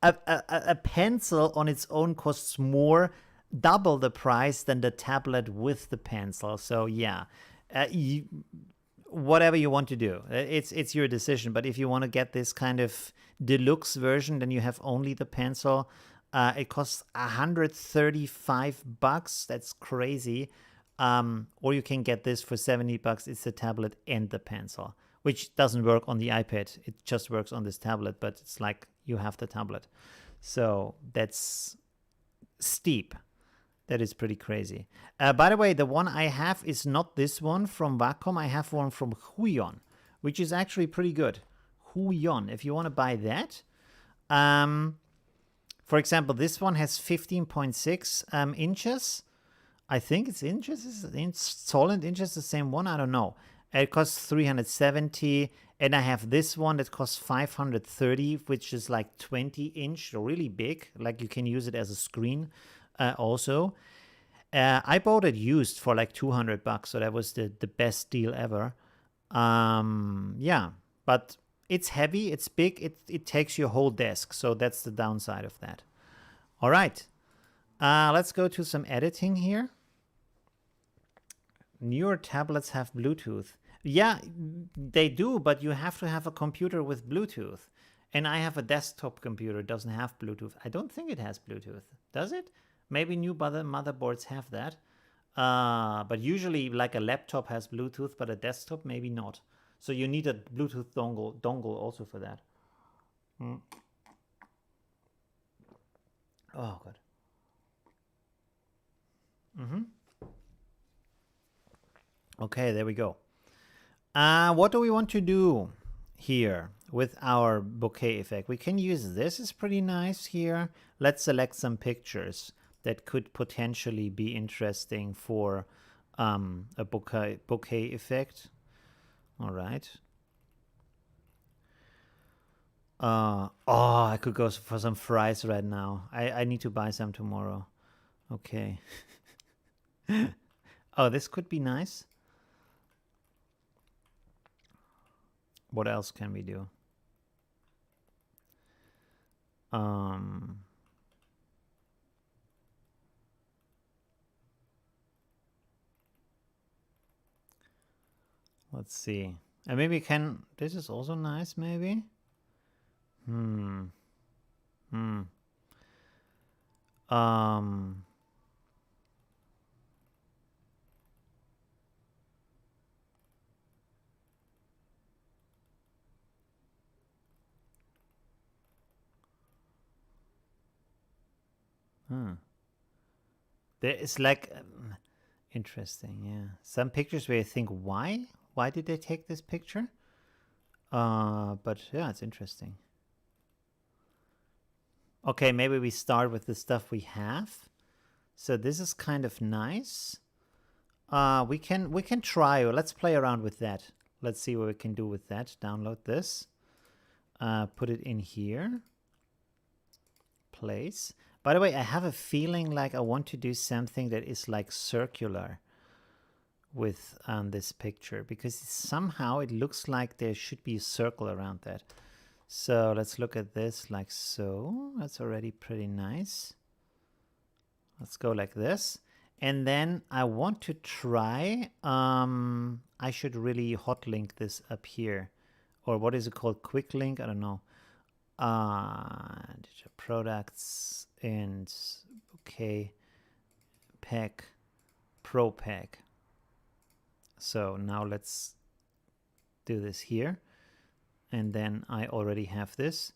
A pencil on its own costs more, double the price than the tablet with the pencil. So yeah, whatever you want to do, it's your decision. But if you want to get this kind of deluxe version, then you have only the pencil. It costs $135. That's crazy. Or you can get this for $70. It's the tablet and the pencil, which doesn't work on the iPad. It just works on this tablet, but it's like you have the tablet. So that's steep. That is pretty crazy. By the way, the one I have is not this one from Wacom. I have one from Huion, which is actually pretty good. Huion, if you want to buy that. For example, this one has 15.6 inches. I think it's inches. Is it solid inches the same one? I don't know. It costs 370, and I have this one that costs 530, which is like 20-inch, so really big. Like you can use it as a screen also. I bought it used for like $200, so that was the best deal ever. Yeah, but it's heavy, it's big, it takes your whole desk, so that's the downside of that. All right, let's go to some editing here. Newer tablets have Bluetooth. Yeah, they do, but you have to have a computer with Bluetooth. And I have a desktop computer, it doesn't have Bluetooth. I don't think it has Bluetooth. Does it? Maybe new motherboards have that. But usually like a laptop has Bluetooth, but a desktop maybe not. So you need a Bluetooth dongle also for that. Oh, good. Okay, there we go. What do we want to do here? with our bouquet effect. We can use this, is pretty nice here. Let's select some pictures that could potentially be interesting for a bouquet effect. All right. Oh, I could go for some fries right now. I need to buy some tomorrow. Okay. Oh, this could be nice. What else can we do? Let's see. And maybe can, this is also nice, maybe? Hmm. There is like, interesting, yeah. Some pictures where you think, why? Why did they take this picture? But yeah, it's interesting. Okay, maybe we start with the stuff we have. So this is kind of nice. We can try, or let's play around with that. Let's see what we can do with that. Download this. Put it in here. Place. By the way, I have a feeling like I want to do something that is like circular with this picture, because somehow it looks like there should be a circle around that. So let's look at this like so. That's already pretty nice. Let's go like this. And then I want to try, I should really hot link this up here. Or what is it called? Quick link? I don't know. Digital products and okay, pack, pro pack. So now let's do this here. And then I already have this.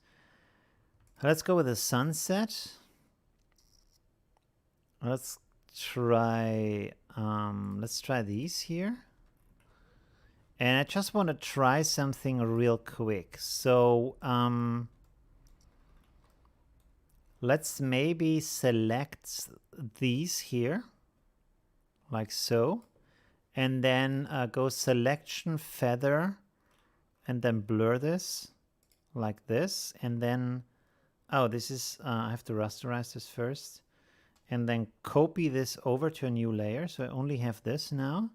Let's go with a sunset. Let's try these here. And I just want to try something real quick. So let's maybe select these here, like so. And then go selection, feather, and then blur this, like this. And then, oh, this is, I have to rasterize this first. And then copy this over to a new layer. So I only have this now.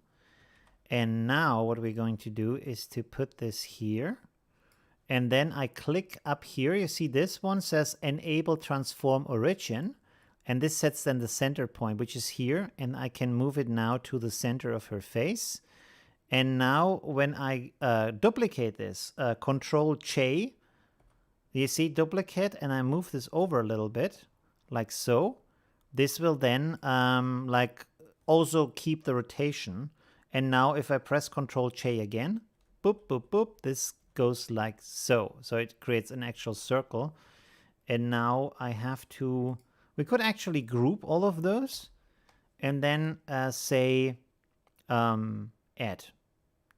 And now what we're going to do is to put this here. And then I click up here. You see this one says enable transform origin. And this sets then the center point, which is here. And I can move it now to the center of her face. And now when I duplicate this, Control J, you see duplicate, and I move this over a little bit, like so. This will then like also keep the rotation. And now if I press Control J again, boop, boop, boop, this goes like so. So it creates an actual circle. And now I have to, we could actually group all of those and then say add.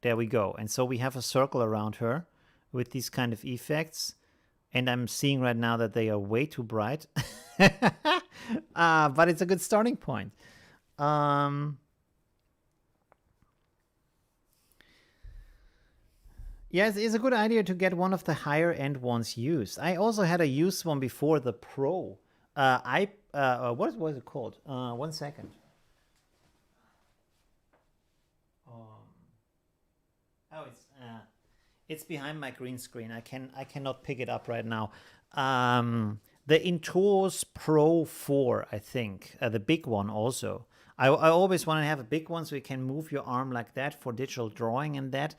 There we go. And so we have a circle around her with these kind of effects. And I'm seeing right now that they are way too bright. But it's a good starting point. Yes, it's a good idea to get one of the higher end ones used. I also had a used one before, the Pro. What was it called? 1 second. Oh, it's behind my green screen. I cannot pick it up right now. The Intuos Pro 4, I think, the big one also. I always want to have a big one so you can move your arm like that for digital drawing and that.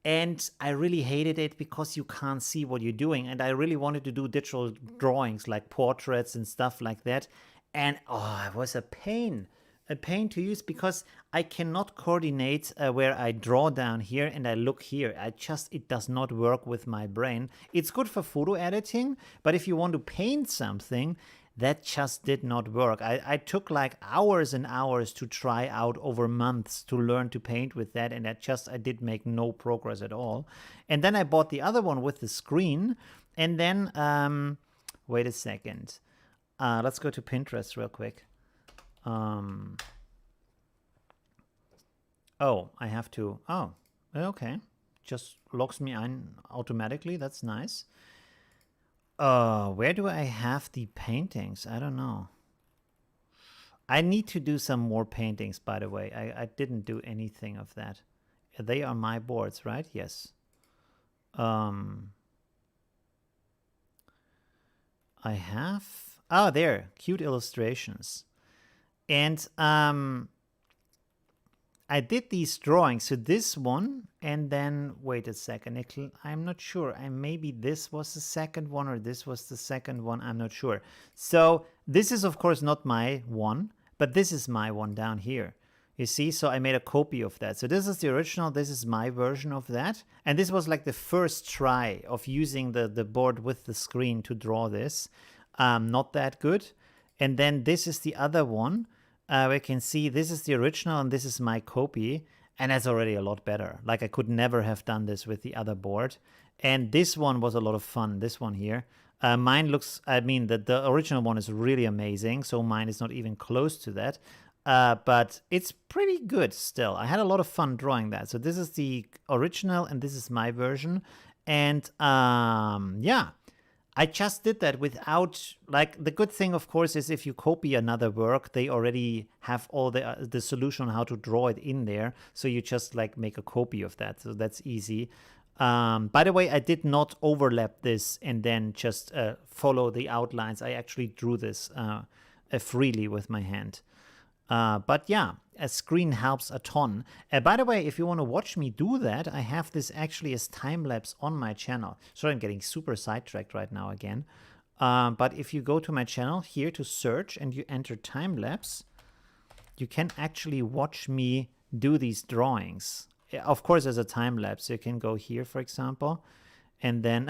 And I really hated it because you can't see what you're doing. And I really wanted to do digital drawings like portraits and stuff like that. And oh, it was a pain to use because I cannot coordinate where I draw down here and I look here. It does not work with my brain. It's good for photo editing, but if you want to paint something, that just did not work. I took like hours and hours to try out over months to learn to paint with that, and I did make no progress at all. And then I bought the other one with the screen, and then wait a second. Let's go to Pinterest real quick. Oh, I have to. Oh, okay. Just logs me in automatically. That's nice. Where do I have the paintings? I don't know. I need to do some more paintings, by the way. I didn't do anything of that. They are my boards, right? Yes. I have... Oh, there. Cute illustrations. And I did these drawings. So this one, and then wait a second. I'm not sure. Maybe this was the second one or this was the second one. I'm not sure. So this is of course not my one, but this is my one down here. You see, so I made a copy of that. So this is the original. This is my version of that. And this was like the first try of using the board with the screen to draw this. Not that good. And then this is the other one. We can see this is the original and this is my copy, and that's already a lot better. Like I could never have done this with the other board. And this one was a lot of fun, this one here. Mine looks, I mean, the original one is really amazing, so mine is not even close to that. But it's pretty good still. I had a lot of fun drawing that. So this is the original and this is my version. And yeah. I just did that without, like, the good thing, of course, is if you copy another work, they already have all the solution on how to draw it in there. So you just, like, make a copy of that. So that's easy. By the way, I did not overlap this and then just follow the outlines. I actually drew this freely with my hand. But yeah, a screen helps a ton. By the way, if you want to watch me do that, I have this actually as time-lapse on my channel. Sorry, I'm getting super sidetracked right now again. But if you go to my channel here to search and you enter time-lapse, you can actually watch me do these drawings. Of course, as a time-lapse, you can go here, for example, and then...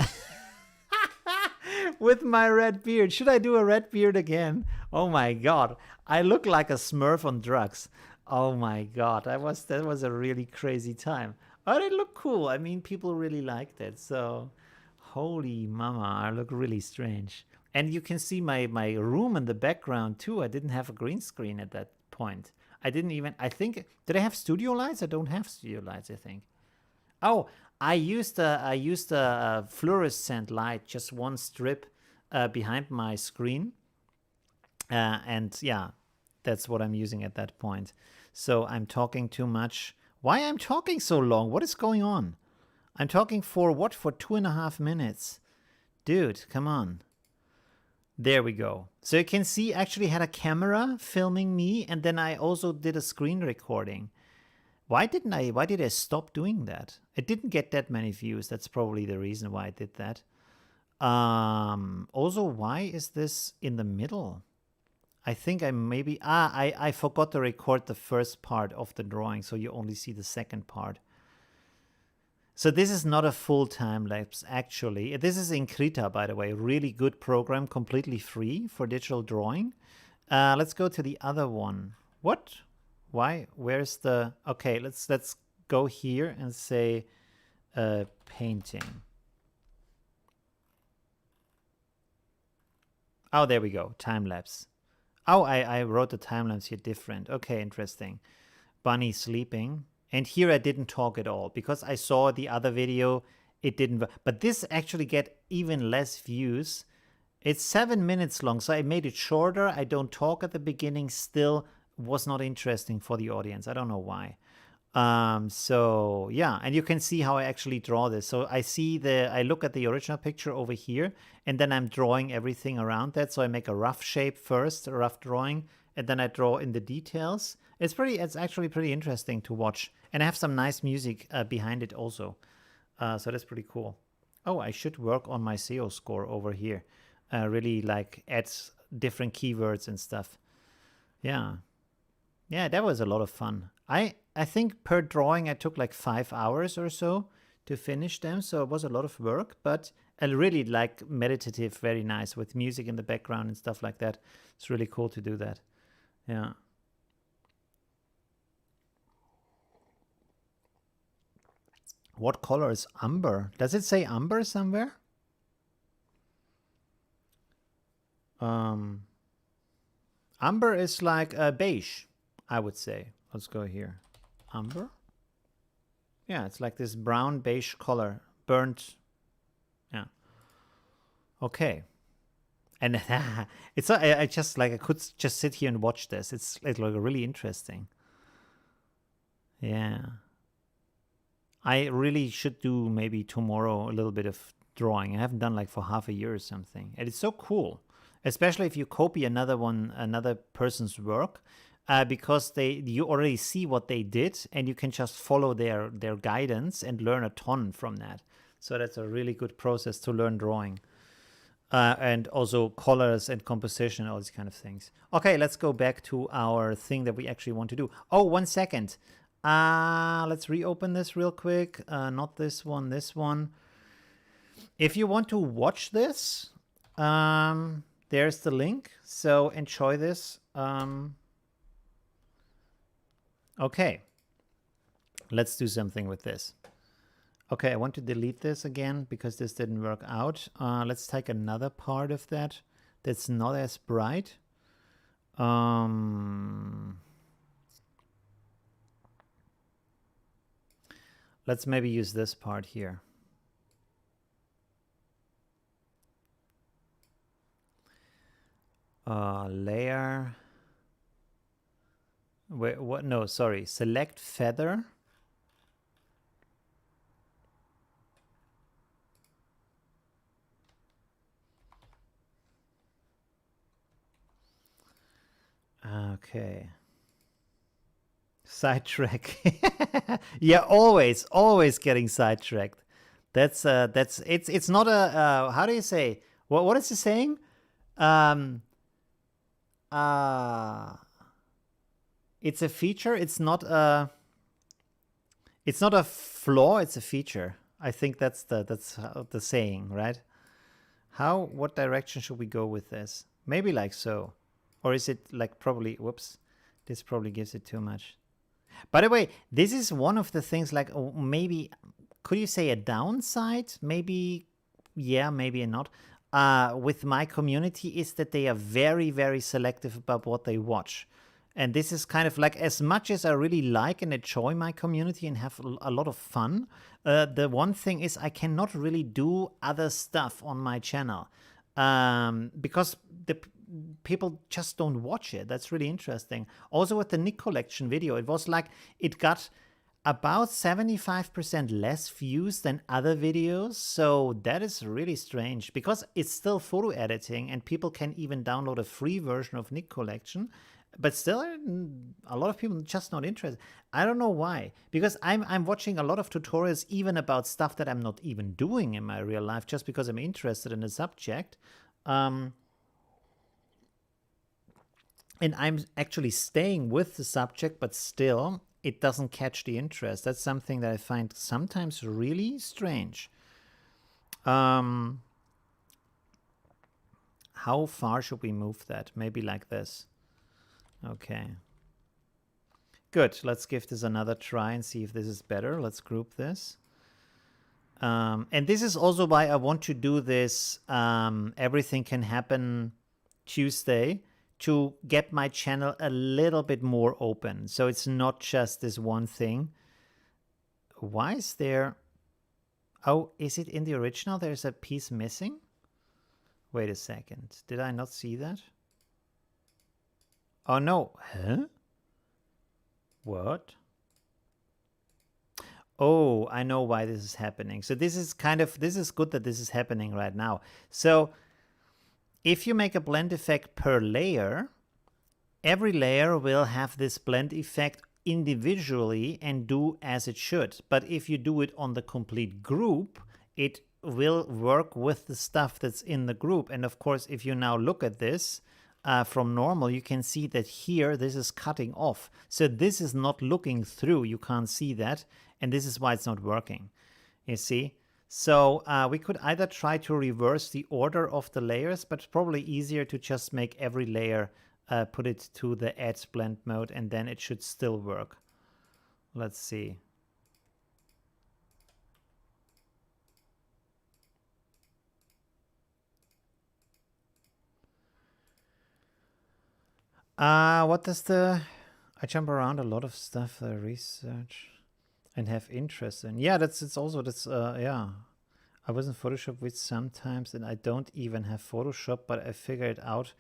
with my red beard. Should I do a red beard again? Oh my god. I look like a Smurf on drugs. Oh my god. That was a really crazy time. But it looked cool. I mean, people really liked it. So, holy mama, I look really strange. And you can see my room in the background too. I didn't have a green screen at that point. I think, did I have studio lights? I don't have studio lights, I think. Oh, I used a fluorescent light, just one strip behind my screen. And yeah, that's what I'm using at that point. So I'm talking too much. Why I'm talking so long? What is going on? I'm talking for what? For 2.5 minutes. Dude, come on. There we go. So you can see I actually had a camera filming me, and then I also did a screen recording. Why did I stop doing that? It didn't get that many views. That's probably the reason why I did that. Also, why is this in the middle? I think I forgot to record the first part of the drawing, so you only see the second part. So this is not a full time lapse, actually. This is in Krita, by the way. Really good program, completely free for digital drawing. Let's go to the other one. What? Why? Where's the... Okay, let's go here and say painting. Oh, there we go. Time lapse. Oh, I wrote the time lapse here different. Okay, interesting. Bunny sleeping. And here I didn't talk at all because I saw the other video. It didn't. But this actually get even less views. It's 7 minutes long, so I made it shorter. I don't talk at the beginning. Still was not interesting for the audience. I don't know why. So yeah, and you can see how I actually draw this. So I look at the original picture over here, and then I'm drawing everything around that. So I make a rough shape first, a rough drawing, and then I draw in the details. It's actually pretty interesting to watch, and I have some nice music behind it also. So that's pretty cool. Oh, I should work on my SEO score over here. Really like add different keywords and stuff. Yeah. Yeah, that was a lot of fun. I think per drawing I took like 5 hours or so to finish them. So it was a lot of work, but I really like meditative, very nice with music in the background and stuff like that. It's really cool to do that. Yeah. What color is umber? Does it say umber somewhere? Umber is like a beige, I would say. Let's go here. Umber? Yeah, it's like this brown beige color. Burnt. Yeah. Okay. And it's I just like I could just sit here and watch this. It's like really interesting. Yeah. I really should do maybe tomorrow a little bit of drawing. I haven't done like for half a year or something. And it's so cool, especially if you copy another person's work, because you already see what they did and you can just follow their guidance and learn a ton from that. So that's a really good process to learn drawing. And also colors and composition, all these kind of things. Okay, let's go back to our thing that we actually want to do. Oh, 1 second. Let's reopen this real quick. Not this one, this one. If you want to watch this, there's the link. So enjoy this. Okay. Let's do something with this. Okay, I want to delete this again because this didn't work out. Let's take another part of that that's not as bright. Let's maybe use this part here. Layer. Wait, what? No, sorry. Select feather. Okay. Sidetrack. Yeah, always getting sidetracked. It's not a how do you say? What is he saying? It's a feature. It's not a flaw. It's a feature. I think that's the saying, right? What direction should we go with this? Maybe like so. Or is it like probably, whoops, this probably gives it too much. By the way, this is one of the things like maybe, could you say a downside? Maybe, yeah, maybe not. With my community is that they are very, very selective about what they watch. And this is kind of like, as much as I really like and enjoy my community and have a lot of fun, the one thing is I cannot really do other stuff on my channel because the people just don't watch it. That's really interesting. Also with the NIK Collection video, it was like it got about 75% less views than other videos. So that is really strange because it's still photo editing and people can even download a free version of NIK Collection. But still, a lot of people just not interested. I don't know why. Because I'm watching a lot of tutorials even about stuff that I'm not even doing in my real life just because I'm interested in the subject. And I'm actually staying with the subject, but still, it doesn't catch the interest. That's something that I find sometimes really strange. How far should we move that? Maybe like this. Okay. Good. Let's give this another try and see if this is better. Let's group this. And this is also why I want to do this Everything Can Happen Tuesday, to get my channel a little bit more open. So it's not just this one thing. Why is there... Oh, is it in the original? There's a piece missing? Wait a second. Did I not see that? Oh, no. Huh? What? Oh, I know why this is happening. So this is good that this is happening right now. So if you make a blend effect per layer, every layer will have this blend effect individually and do as it should. But if you do it on the complete group, it will work with the stuff that's in the group. And of course, if you now look at this from normal, you can see that here, this is cutting off. So this is not looking through. You can't see that. And this is why it's not working. You see? So we could either try to reverse the order of the layers, but it's probably easier to just make every layer, put it to the add blend mode, and then it should still work. Let's see. What does the... I jump around a lot of stuff, research and have interest in. Yeah, it's also, yeah. I was in Photoshop with sometimes, and I don't even have Photoshop, but I figured it out.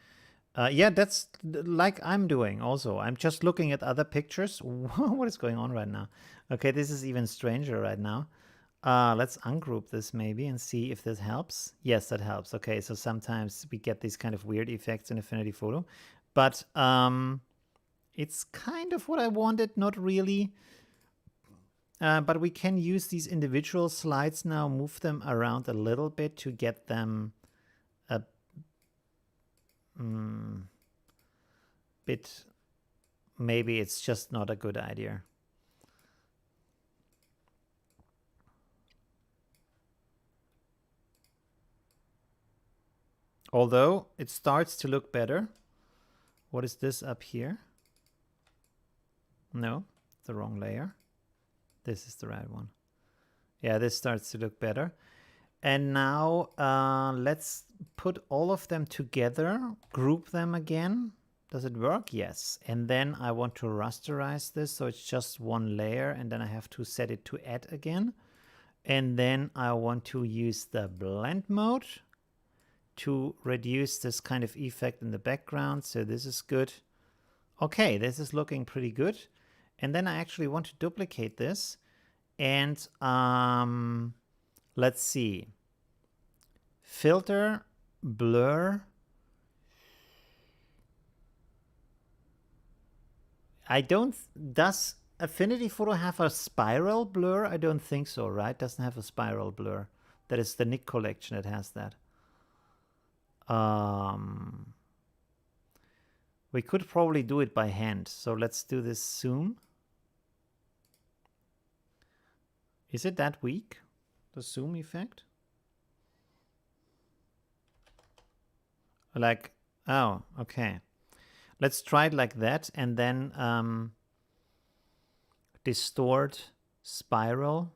Yeah, that's like I'm doing also. I'm just looking at other pictures. What is going on right now? Okay, this is even stranger right now. Let's ungroup this maybe and see if this helps. Yes, that helps. Okay, so sometimes we get these kind of weird effects in Affinity Photo. But it's kind of what I wanted, not really. But we can use these individual slides now, move them around a little bit to get them a bit. Maybe it's just not a good idea. Although it starts to look better. What is this up here? No, the wrong layer. This is the right one. Yeah, this starts to look better. And now let's put all of them together, group them again. Does it work? Yes. And then I want to rasterize this, so it's just one layer, and then I have to set it to add again. And then I want to use the blend mode to reduce this kind of effect in the background. So this is good. Okay, this is looking pretty good. And then I actually want to duplicate this. And let's see. Filter, blur. I don't... Does Affinity Photo have a spiral blur? I don't think so, right? Doesn't have a spiral blur. That is the NIK Collection that has that. We could probably do it by hand. So let's do this zoom. Is it that weak, the zoom effect? Like, oh, okay. Let's try it like that, and then distort, spiral.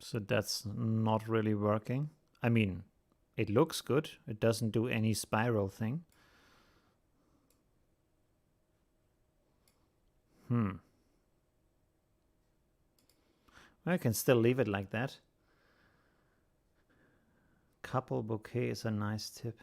So that's not really working. I mean, it looks good. It doesn't do any spiral thing. I can still leave it like that. Couple bouquet is a nice tip.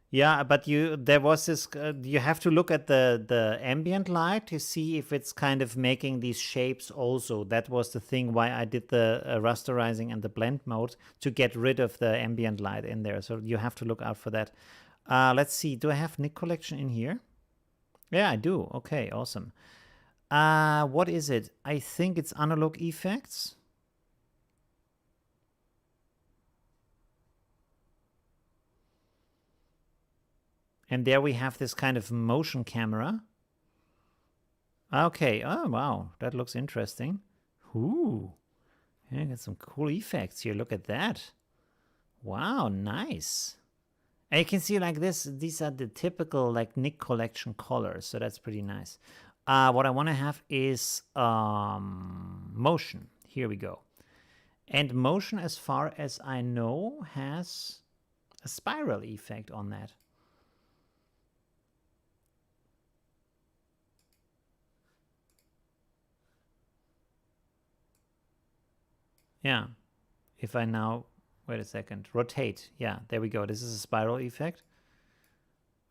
Yeah, but there was this, you have to look at the ambient light to see if it's kind of making these shapes also. That was the thing why I did the rasterizing and the blend mode, to get rid of the ambient light in there. So you have to look out for that. Let's see, do I have NIK Collection in here? Yeah, I do. Okay, awesome. What is it? I think it's analog effects. And there we have this kind of motion camera. Okay, oh wow, that looks interesting. Ooh, yeah, got some cool effects here. Look at that. Wow, nice. And you can see like this, these are the typical like NIK Collection colors, so that's pretty nice. What I want to have is motion. Here we go. And motion, as far as I know, has a spiral effect on that. Yeah. If I now, wait a second, rotate. Yeah, there we go. This is a spiral effect.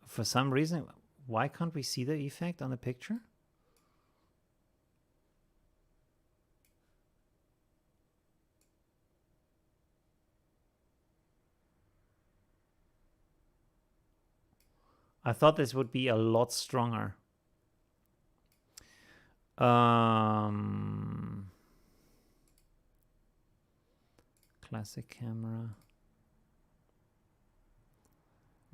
For some reason, why can't we see the effect on the picture? I thought this would be a lot stronger. Classic camera.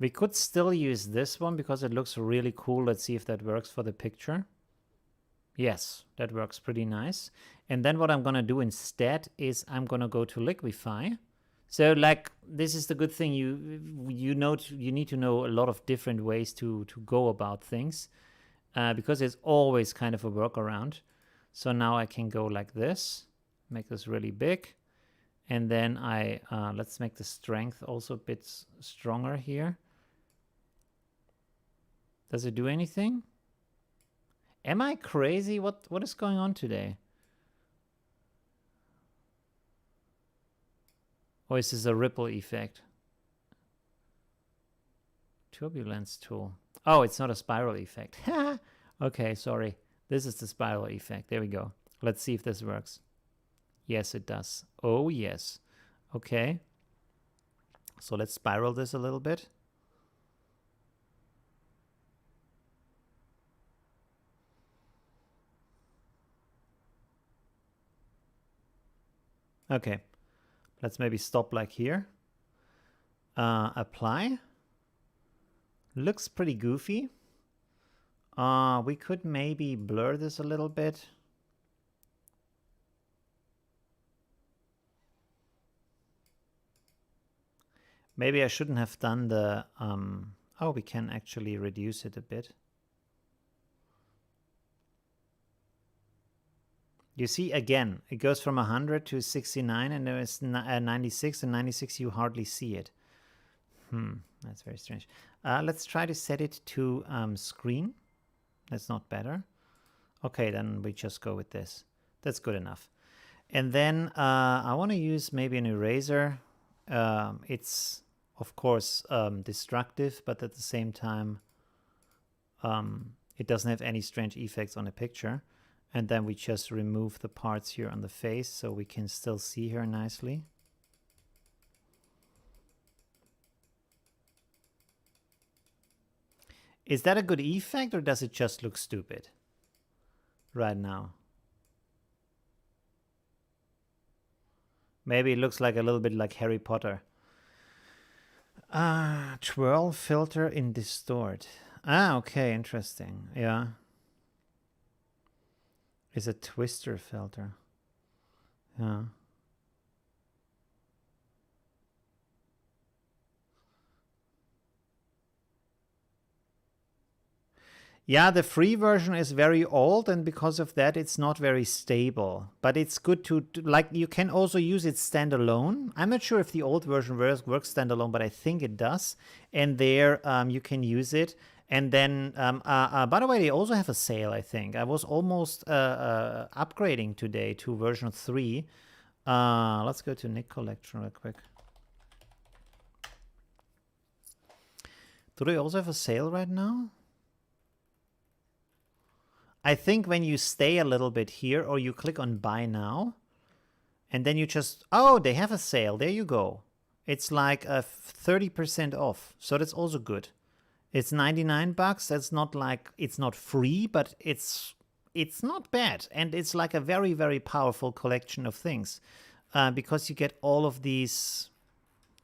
We could still use this one because it looks really cool. Let's see if that works for the picture. Yes, that works pretty nice. And then what I'm going to do instead is I'm going to go to liquify. So like this is the good thing, you need to know a lot of different ways to go about things because there's always kind of a workaround. So now I can go like this, make this really big, and then I let's make the strength also a bit stronger here. Does it do anything? Am I crazy? What is going on today? Or is this a ripple effect? Turbulence tool. Oh, it's not a spiral effect. Okay, sorry. This is the spiral effect. There we go. Let's see if this works. Yes, it does. Oh, yes. Okay. So let's spiral this a little bit. Okay. Let's maybe stop like here. Apply. Looks pretty goofy. We could maybe blur this a little bit. Maybe I shouldn't have done the... oh, we can actually reduce it a bit. You see, again, it goes from 100 to 69, and there is 96, and 96 you hardly see it. That's very strange. Let's try to set it to screen. That's not better. Okay, then we just go with this. That's good enough. And then I want to use maybe an eraser. It's, of course, destructive, but at the same time, it doesn't have any strange effects on the picture. And then we just remove the parts here on the face so we can still see her nicely. Is that a good effect or does it just look stupid right now? Maybe it looks like a little bit like Harry Potter. Twirl filter in distort. Okay, interesting. Yeah. Is a twister filter. Yeah. Yeah, the free version is very old, and because of that, it's not very stable. But it's good to like, you can also use it standalone. I'm not sure if the old version works standalone, but I think it does. And there you can use it. And then, by the way, they also have a sale, I think. I was almost upgrading today to version 3. Let's go to NIK Collection real quick. Do they also have a sale right now? I think when you stay a little bit here, or you click on buy now, and then you just, oh, they have a sale. There you go. It's like 30% off. So that's also good. It's 99 bucks. That's not like, it's not free, but it's not bad. And it's like a very, very powerful collection of things because you get all of these.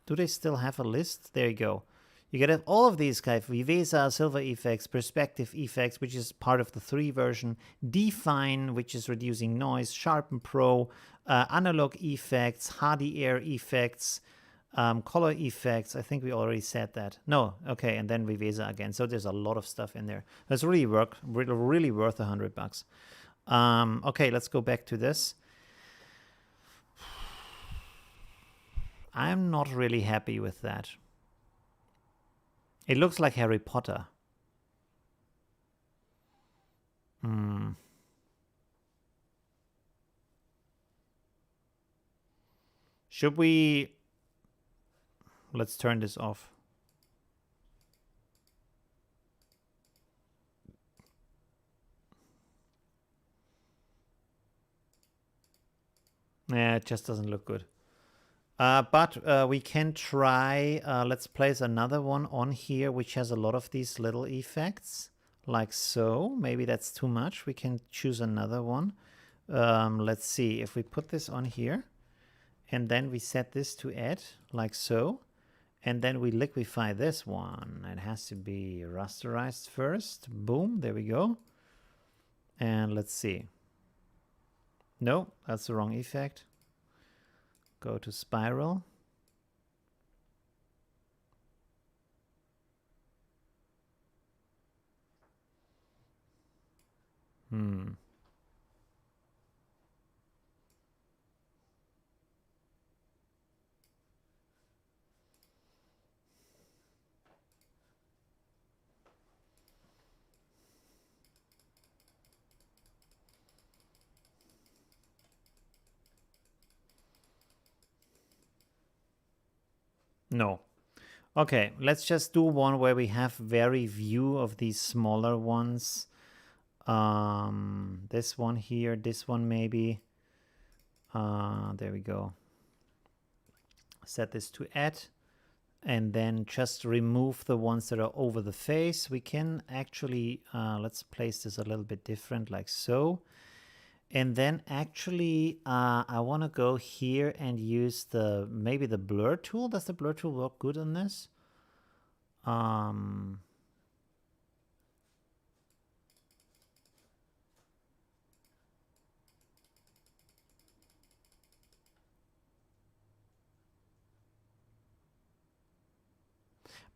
Do they still have a list? There you go. You get all of these kind of Viveza, Silver Effects, Perspective Effects, which is part of the 3 version, Define, which is reducing noise, Sharpen Pro, Analog Effects, Hardy Air Effects, Color Effects. I think we already said that. No, okay, and then Viveza again. So there's a lot of stuff in there. That's really worth $100. Okay, let's go back to this. I'm not really happy with that. It looks like Harry Potter. Should we... Let's turn this off. Yeah, it just doesn't look good. But we can try, let's place another one on here, which has a lot of these little effects, like so. Maybe that's too much. We can choose another one. Let's see, if we put this on here, and then we set this to add, like so, And then we liquefy this one. It has to be rasterized first. Boom, there we go. And let's see. No, that's the wrong effect. Go to spiral. No. Okay, let's just do one where we have very few of these smaller ones. This one here, this one maybe. There we go. Set this to add. And then just remove the ones that are over the face. We can actually, let's place this a little bit different, like so. And then actually, I want to go here and use maybe the blur tool. Does the blur tool work good on this?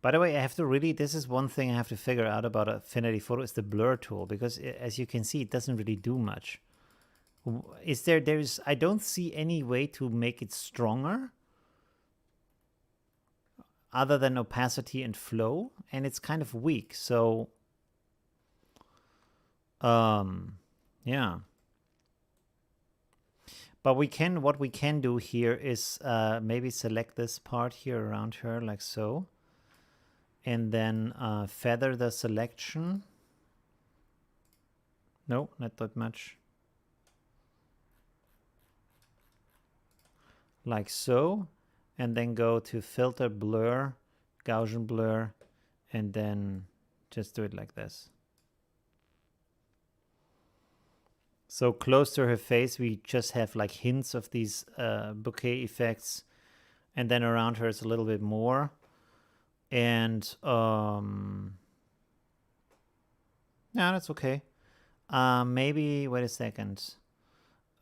By the way, I have to this is one thing I have to figure out about Affinity Photo is the blur tool, because as you can see, it doesn't really do much. I don't see any way to make it stronger other than opacity and flow, and it's kind of weak. So, yeah. But what we can do here is maybe select this part here around her like so. And then feather the selection. No, not that much. Like so. And then go to filter, blur, Gaussian blur, and then just do it like this. So close to her face, we just have like hints of these bokeh effects. And then around her, it's a little bit more. And yeah, that's okay. Maybe, wait a second.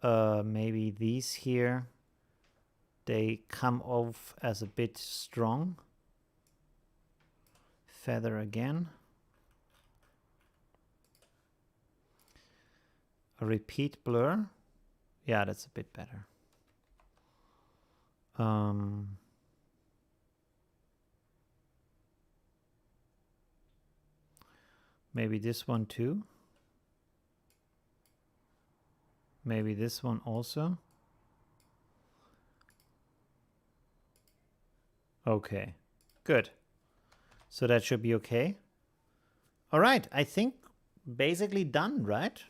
Maybe these here, they come off as a bit strong. Feather again. A repeat blur. Yeah, that's a bit better. Maybe this one too. Maybe this one also. Okay, good. So that should be okay. All right, I think basically done, right?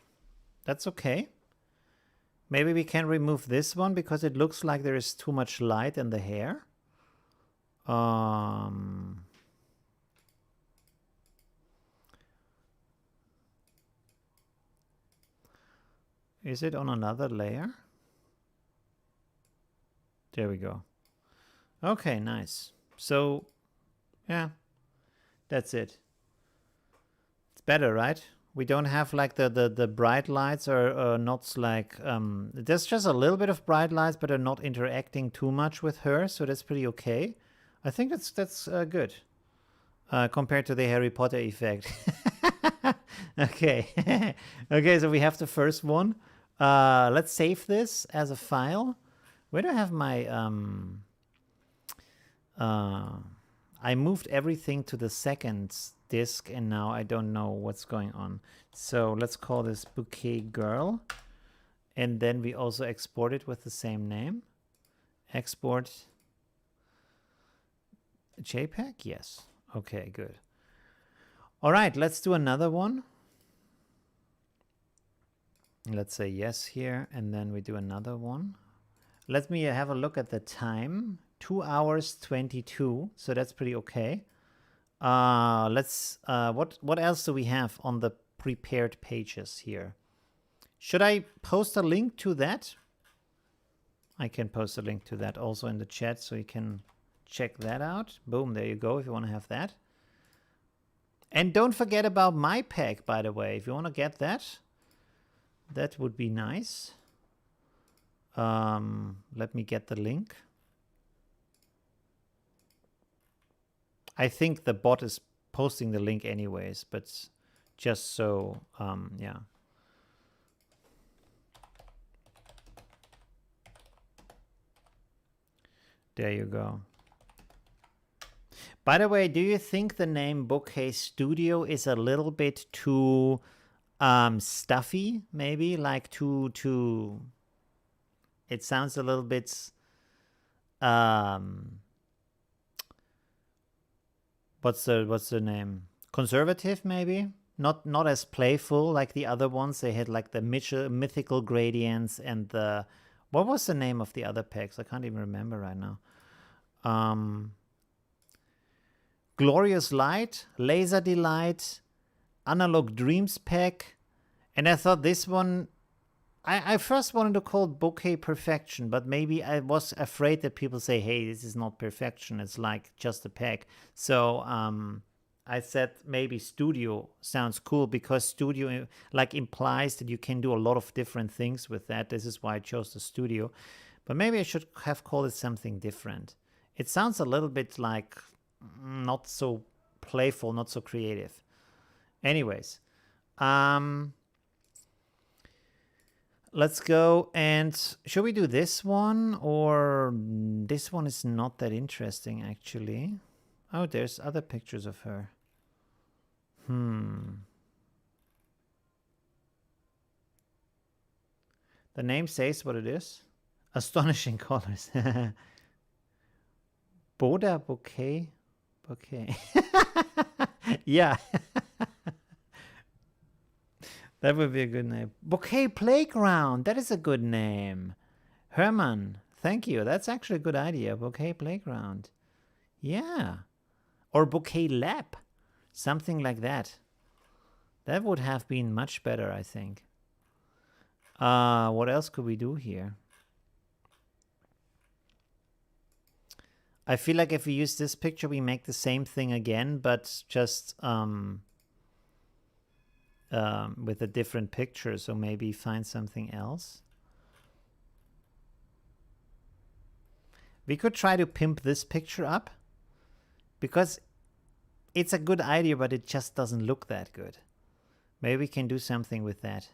That's okay. Maybe we can remove this one because it looks like there is too much light in the hair. Is it on another layer? There we go. Okay, nice. So, yeah, that's it. It's better, right? We don't have like the bright lights are not like, there's just a little bit of bright lights, but are not interacting too much with her. So that's pretty okay. I think that's good compared to the Harry Potter effect. Okay. Okay, so we have the first one. Let's save this as a file. Where do I have my, I moved everything to the second disk and now I don't know what's going on. So let's call this Bouquet Girl. And then we also export it with the same name. Export JPEG? Yes. Okay, good. All right, let's do another one. Let's say yes here, and then we do another one. Let me have a look at the time. 2 hours 22, so that's pretty okay. Let's what else do we have on the prepared pages here? Should I post a link to that? I can post a link to that also in the chat so you can check that out. Boom, there you go if you want to have that. And don't forget about my pack, by the way. If you want to get that, that would be nice. Let me get the link. I think the bot is posting the link anyways, but just so, yeah. There you go. By the way, do you think the name Bouquet Studio is a little bit too stuffy? Maybe like too. It sounds a little bit. What's the name? Conservative, maybe. Not as playful like the other ones. They had like the mythical gradients and the. What was the name of the other packs? I can't even remember right now. Glorious Light, Laser Delight, Analog Dreams pack, and I thought this one, I first wanted to call it Bouquet Perfection, but maybe I was afraid that people say, hey, this is not perfection, it's like just a pack. So I said maybe Studio sounds cool because Studio like implies that you can do a lot of different things with that. This is why I chose the Studio, but maybe I should have called it something different. It sounds a little bit like not so playful, not so creative. Anyways, let's go and should we do this one, or this one is not that interesting actually. Oh, there's other pictures of her. The name says what it is. Astonishing colors. Boda Bouquet. Okay. Yeah. That would be a good name. Bouquet Playground. That is a good name. Herman, thank you. That's actually a good idea. Bouquet Playground. Yeah. Or Bouquet Lab. Something like that. That would have been much better, I think. What else could we do here? I feel like if we use this picture, we make the same thing again, but just with a different picture. So maybe find something else. We could try to pimp this picture up because it's a good idea, but it just doesn't look that good. Maybe we can do something with that.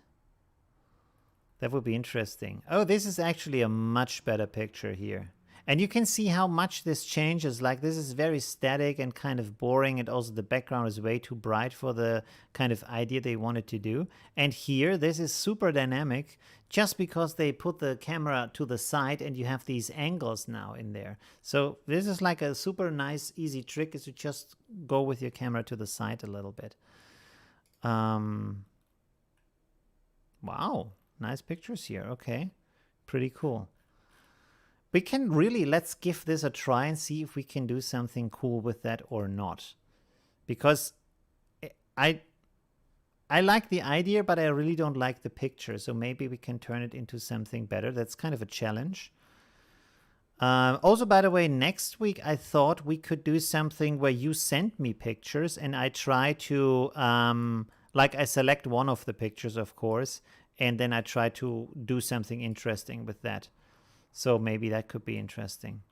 That would be interesting. Oh, this is actually a much better picture here. And you can see how much this changes. Like this is very static and kind of boring. And also the background is way too bright for the kind of idea they wanted to do. And here, this is super dynamic just because they put the camera to the side and you have these angles now in there. So this is like a super nice, easy trick is to just go with your camera to the side a little bit. Wow, nice pictures here. Okay, pretty cool. We can really, let's give this a try and see if we can do something cool with that or not. Because I like the idea, but I really don't like the picture. So maybe we can turn it into something better. That's kind of a challenge. Also, by the way, next week I thought we could do something where you send me pictures and I try to, like I select one of the pictures, of course, and then I try to do something interesting with that. So maybe that could be interesting.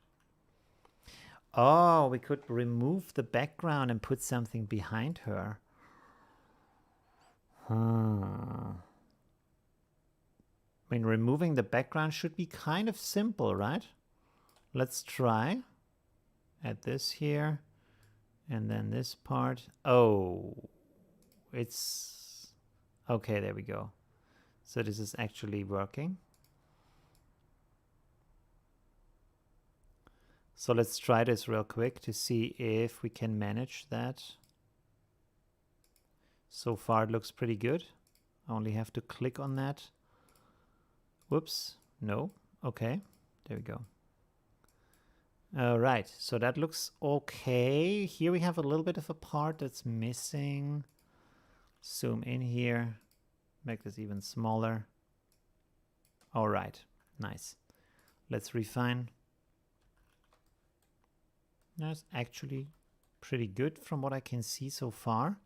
Oh, we could remove the background and put something behind her. I mean, removing the background should be kind of simple, right? Let's try. Add this here. And then this part. Oh, it's... Okay, there we go. So this is actually working. So let's try this real quick to see if we can manage that. So far it looks pretty good. I only have to click on that. Whoops, no, okay, there we go. All right, so that looks okay. Here we have a little bit of a part that's missing. Zoom in here, make this even smaller. All right, nice. Let's refine. That's actually pretty good from what I can see so far.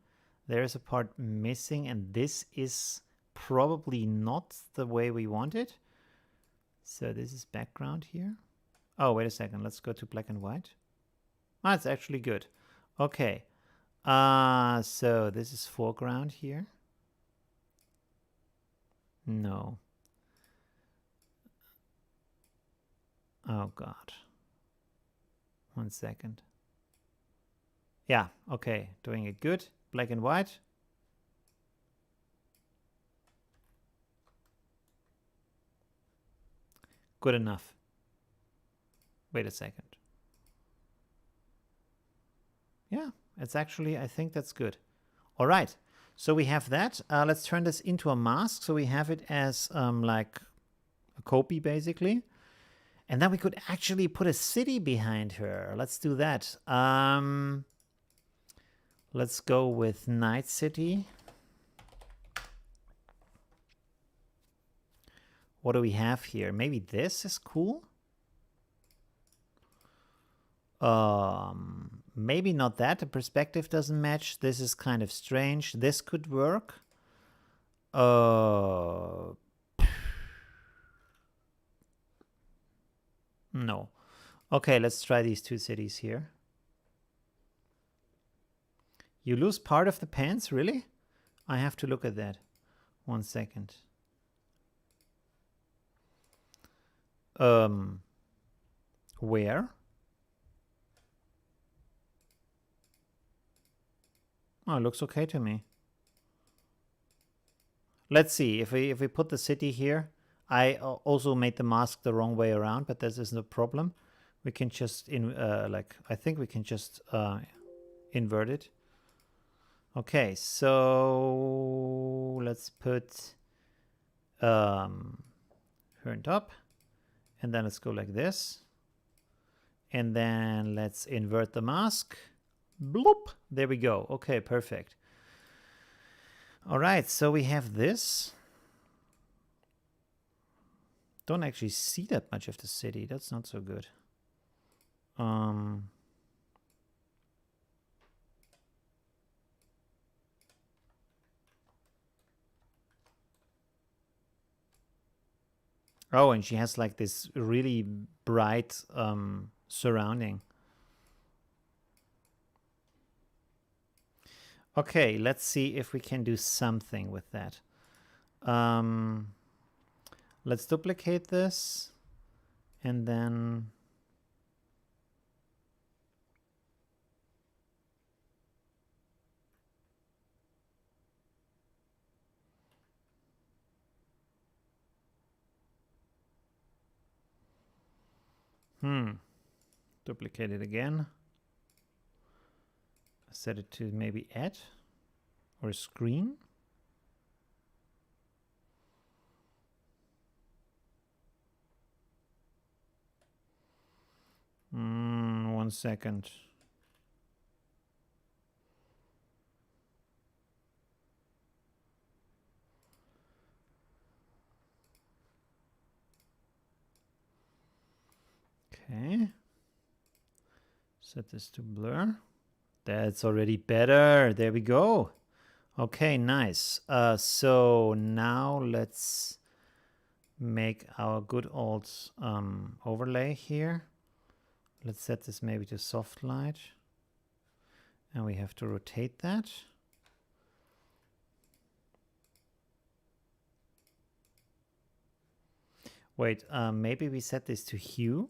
There's a part missing, and this is probably not the way we want it. So this is background here. Oh, wait a second. Let's go to black and white. Ah, it's actually good. Okay. So this is foreground here. No. Oh, God. 1 second. Yeah, okay. Doing it good. Black and white. Good enough. Wait a second. Yeah, it's actually, I think that's good. All right. So we have that. Let's turn this into a mask. So we have it as like a copy, basically. And then we could actually put a city behind her. Let's do that. Let's go with Night City. What do we have here? Maybe this is cool. Maybe not that. The perspective doesn't match. This is kind of strange. This could work. No. Okay, let's try these two cities here. You lose part of the pants? Really? I have to look at that. 1 second. Where? Oh, it looks okay to me. Let's see. If we put the city here, I also made the mask the wrong way around, but this isn't a problem. We can just I think we can just invert it. Okay, so let's put her on top, and then let's go like this, and then let's invert the mask. Bloop! There we go. Okay, perfect. All right, so we have this. Don't actually see that much of the city. That's not so good. Oh, and she has like this really bright surrounding. Okay, let's see if we can do something with that. Let's duplicate this, and then duplicate it again. Set it to maybe add or screen. One second. Okay. Set this to blur. That's already better. There we go. Okay, nice. So now let's make our good old overlay here. Let's set this maybe to soft light. And we have to rotate that. Wait, maybe we set this to hue.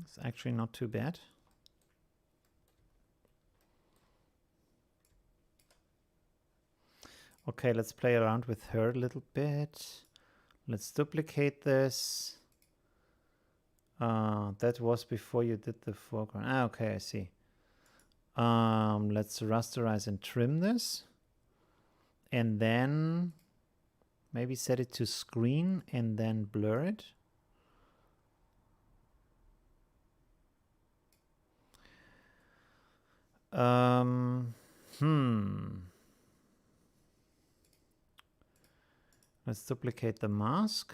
It's actually not too bad. Okay, let's play around with her a little bit. Let's duplicate this. That was before you did the foreground. Ah, okay, I see. Let's rasterize and trim this. And then maybe set it to screen and then blur it. Let's duplicate the mask.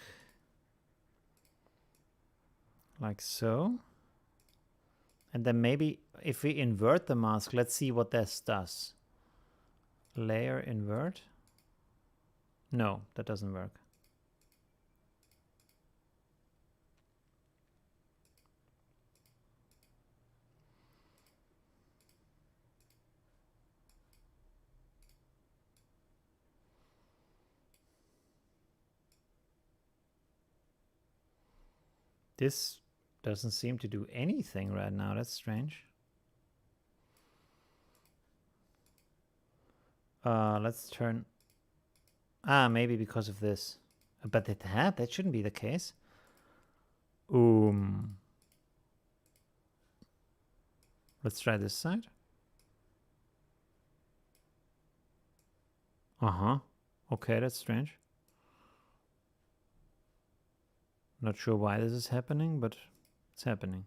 like so. And then maybe if we invert the mask, let's see what this does. Layer invert. No, that doesn't work. This doesn't seem to do anything right now. That's strange. Let's turn... maybe because of this. But that shouldn't be the case. Let's try this side. Okay, that's strange. Not sure why this is happening, but it's happening.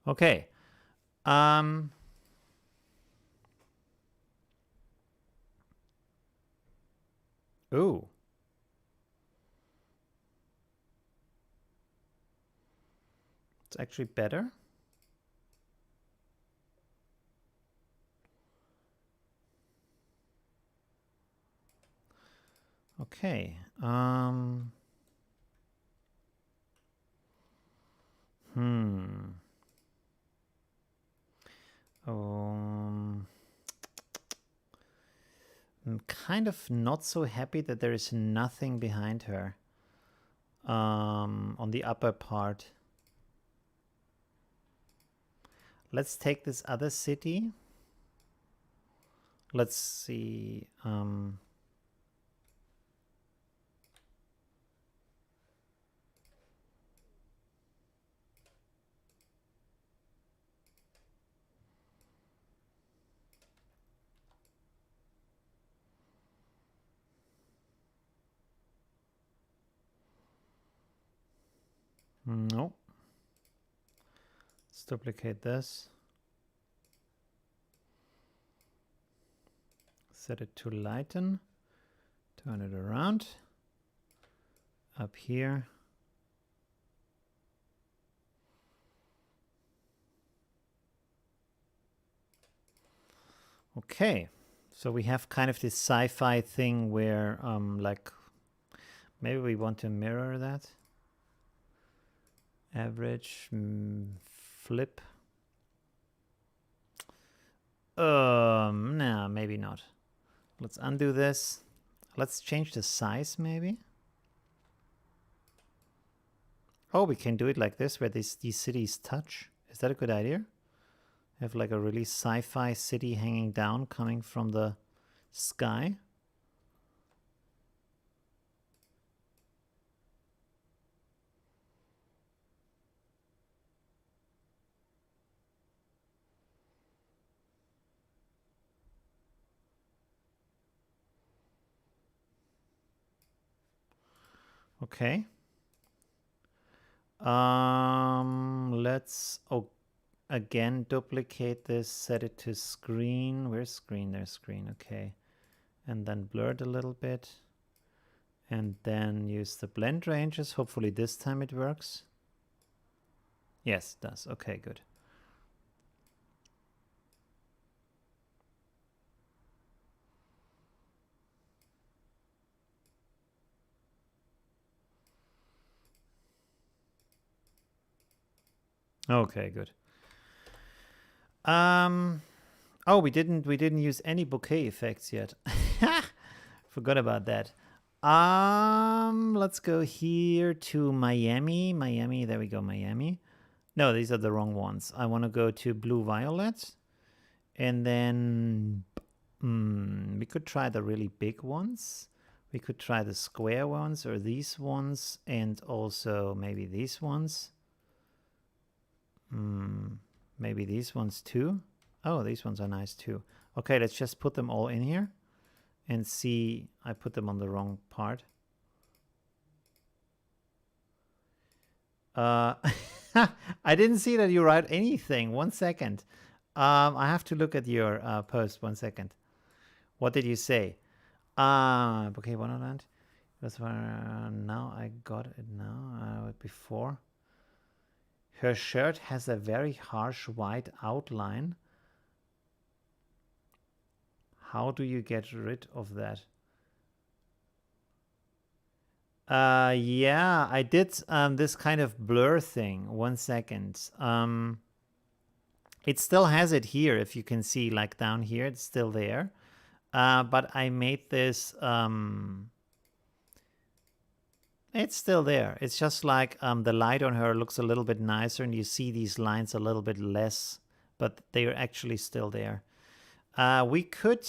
Okay. Ooh. It's actually better. Okay. I'm kind of not so happy that there is nothing behind her on the upper part. Let's take this other city. Let's see. No. Let's duplicate this. Set it to lighten. Turn it around. Up here. Okay. So we have kind of this sci-fi thing where like maybe we want to mirror that. Average, flip. Nah, maybe not. Let's undo this. Let's change the size maybe. Oh, we can do it like this where these cities touch. Is that a good idea? Have like a really sci-fi city hanging down coming from the sky. Okay. Let's again duplicate this, set it to screen. Where's screen? There's screen. Okay. And then blur it a little bit. And then use the blend ranges. Hopefully this time it works. Yes, it does. Okay, good. Okay, good. Oh, we didn't use any bokeh effects yet. Forgot about that. Let's go here to Miami. Miami, there we go, Miami. No, these are the wrong ones. I want to go to blue violet. And then we could try the really big ones. We could try the square ones or these ones, and also maybe these ones. Maybe these ones too. Oh, these ones are nice too. Okay, let's just put them all in here and see. I put them on the wrong part. I didn't see that you write anything. 1 second. I have to look at your post. 1 second. What did you say? Okay, Wonderland. That's where now I got it now. Before. Her shirt has a very harsh white outline. How do you get rid of that? Yeah, I did this kind of blur thing. 1 second. It still has it here, if you can see, like down here, it's still there. But I made this, it's still there. It's just like the light on her looks a little bit nicer and you see these lines a little bit less, but they're actually still there. We could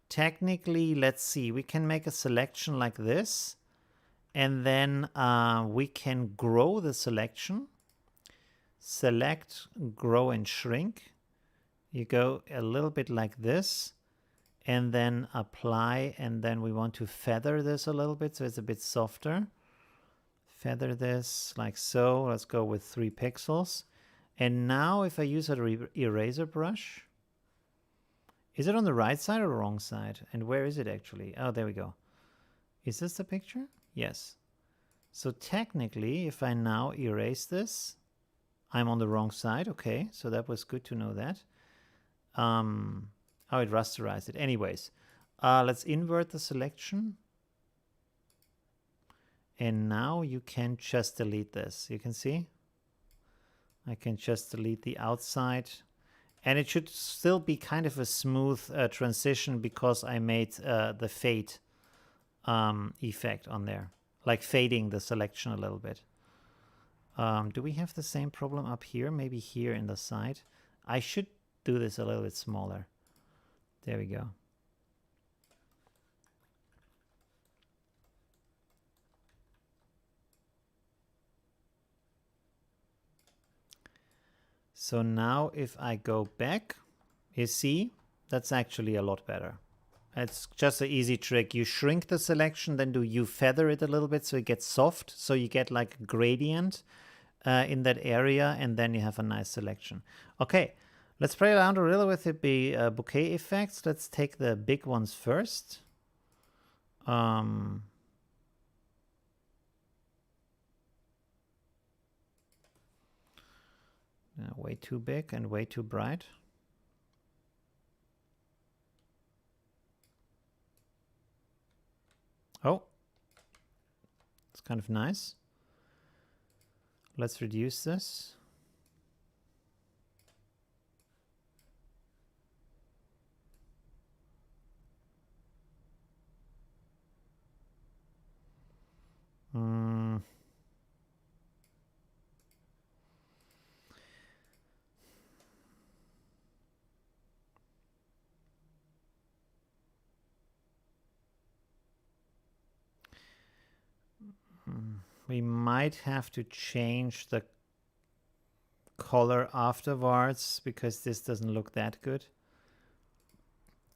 technically, let's see, we can make a selection like this. And then we can grow the selection. Select, grow, and shrink. You go a little bit like this. And then apply. And then we want to feather this a little bit so it's a bit softer. Feather this like so. Let's go with 3 pixels. And now if I use an eraser brush. Is it on the right side or the wrong side? And where is it actually? Oh, there we go. Is this the picture? Yes. So technically, if I now erase this, I'm on the wrong side. Okay, so that was good to know that. Oh, it rasterized it. Anyways, let's invert the selection. And now you can just delete this. You can see? I can just delete the outside. And it should still be kind of a smooth transition because I made the fade effect on there. Like fading the selection a little bit. Do we have the same problem up here? Maybe here in the side. I should do this a little bit smaller. There we go. So now if I go back, you see, that's actually a lot better. It's just an easy trick. You shrink the selection, then you feather it a little bit so it gets soft. So you get like a gradient in that area, and then you have a nice selection. Okay, let's play around a little with the bouquet effects. Let's take the big ones first. Way too big and way too bright. Oh, it's kind of nice. Let's reduce this. We might have to change the color afterwards because this doesn't look that good.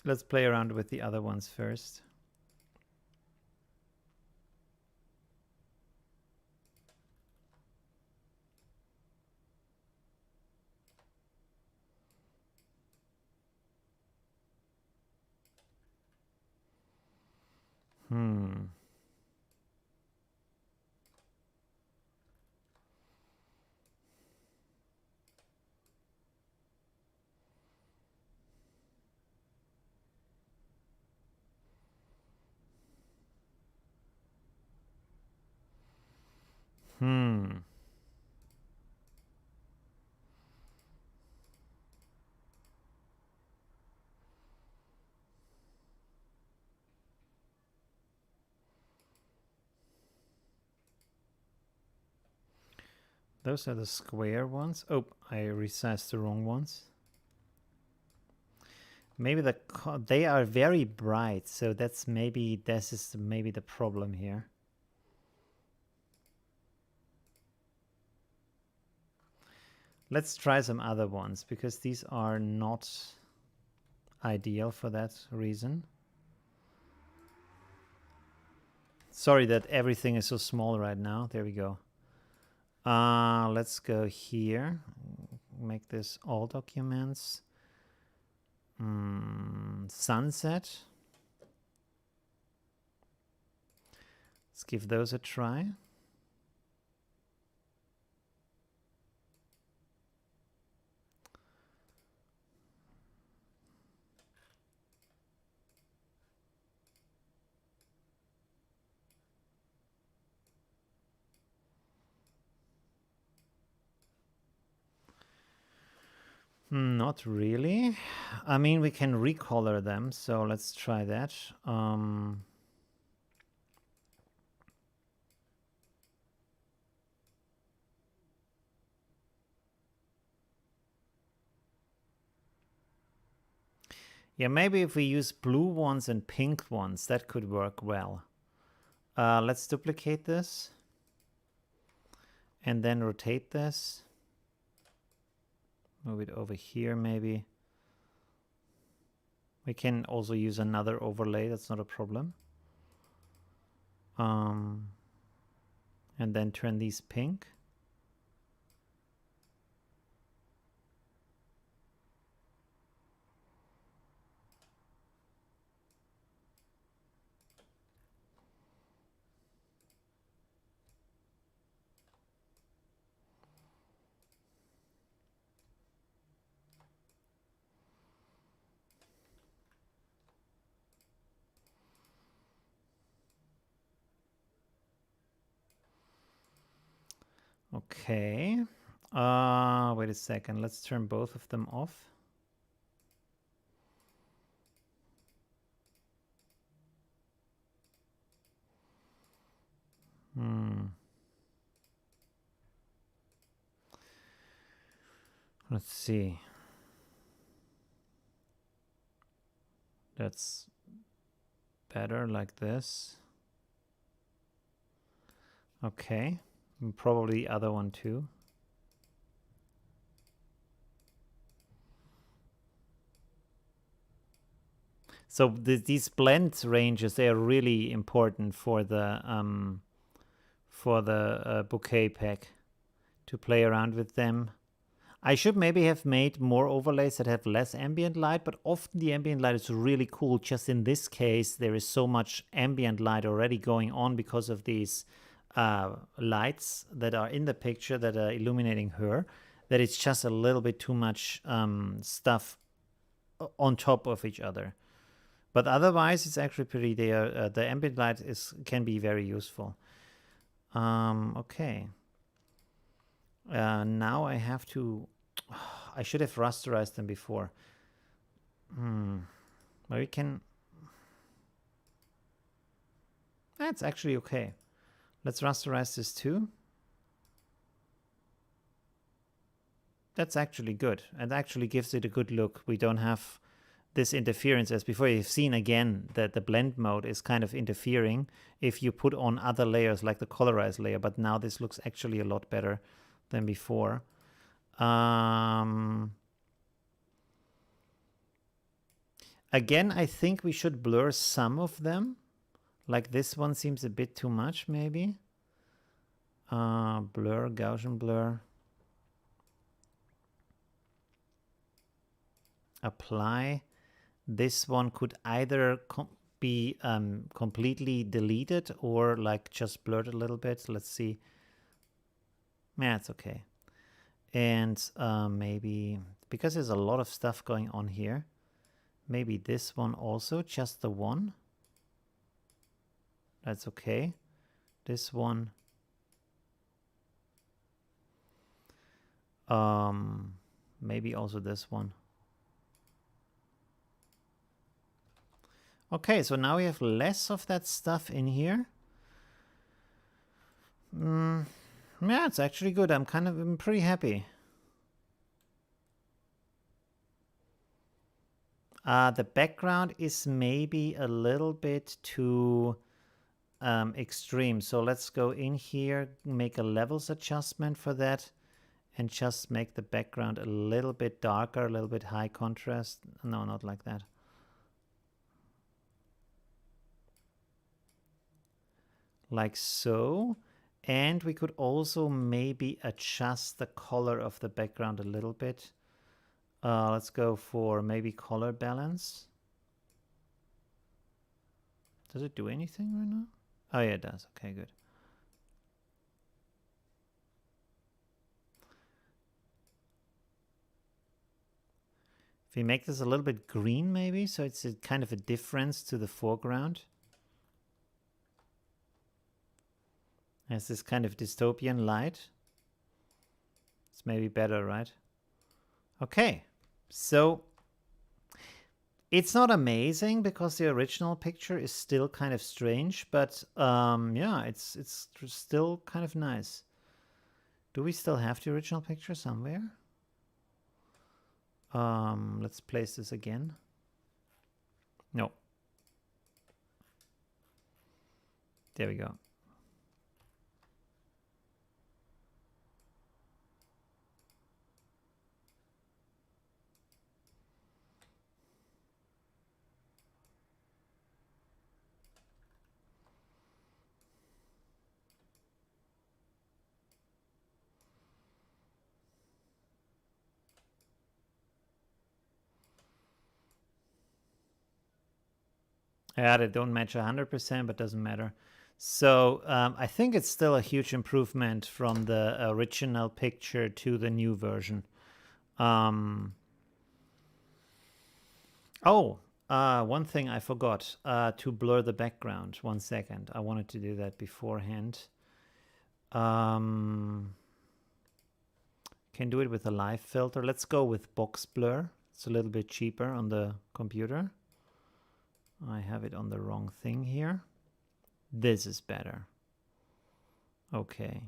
Let's play around with the other ones first. Those are the square ones. Oh, I resized the wrong ones. Maybe they are very bright, so this is maybe the problem here. Let's try some other ones because these are not ideal for that reason. Sorry that everything is so small right now. There we go. Let's go here. Make this all documents. Sunset. Let's give those a try. Not really. I mean, we can recolor them, so let's try that. Yeah, maybe if we use blue ones and pink ones, that could work well. Let's duplicate this. And then rotate this. Move it over here, maybe. We can also use another overlay, that's not a problem. And then turn these pink. Okay. Wait a second. Let's turn both of them off. Let's see. That's better like this. Okay. And probably the other one too. So these blend ranges, they are really important for the bouquet pack, to play around with them. I should maybe have made more overlays that have less ambient light, but often the ambient light is really cool. Just in this case, there is so much ambient light already going on because of these lights that are in the picture that are illuminating her, that it's just a little bit too much stuff on top of each other. But otherwise, it's actually pretty. The ambient light can be very useful. Okay. Now I have to. I should have rasterized them before. Well, we can. That's actually okay. Let's rasterize this too. That's actually good. It actually gives it a good look. We don't have this interference as before. You've seen again that the blend mode is kind of interfering if you put on other layers like the colorize layer, but now this looks actually a lot better than before. Again, I think we should blur some of them. Like this one seems a bit too much, maybe. Blur, Gaussian blur. Apply. This one could either be completely deleted or like just blurred a little bit. Let's see. Yeah, it's okay. And maybe, because there's a lot of stuff going on here, maybe this one also, just the one. That's okay. This one. Maybe also this one. Okay, so now we have less of that stuff in here. Yeah, it's actually good. I'm pretty happy. The background is maybe a little bit too extreme. So let's go in here, make a levels adjustment for that, and just make the background a little bit darker, a little bit high contrast. No, not like that. Like so. And we could also maybe adjust the color of the background a little bit. Let's go for maybe color balance. Does it do anything right now? Oh yeah, it does. Okay, good. If we make this a little bit green maybe, so it's a kind of a difference to the foreground. Has this kind of dystopian light. It's maybe better, right? Okay. So it's not amazing because the original picture is still kind of strange, but yeah, it's still kind of nice. Do we still have the original picture somewhere? Let's place this again. No. There we go. Yeah, they don't match 100%, but doesn't matter. So I think it's still a huge improvement from the original picture to the new version. Oh, one thing I forgot to blur the background. 1 second. I wanted to do that beforehand. Can do it with a live filter. Let's go with box blur. It's a little bit cheaper on the computer. I have it on the wrong thing here. This is better. Okay.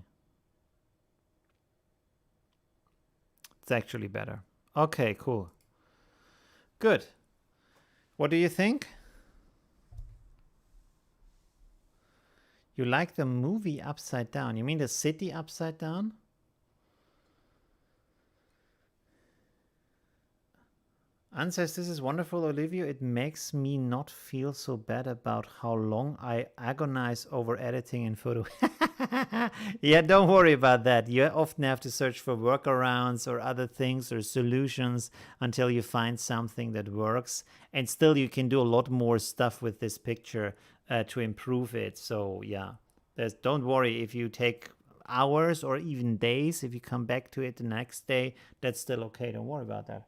It's actually better. Okay, cool. Good. What do you think? You like the movie Upside Down? You mean the city Upside Down? Anne says, this is wonderful, Olivio. It makes me not feel so bad about how long I agonize over editing in photo. Yeah, don't worry about that. You often have to search for workarounds or other things or solutions until you find something that works. And still, you can do a lot more stuff with this picture to improve it. So, yeah, don't worry if you take hours or even days. If you come back to it the next day, that's still okay. Don't worry about that.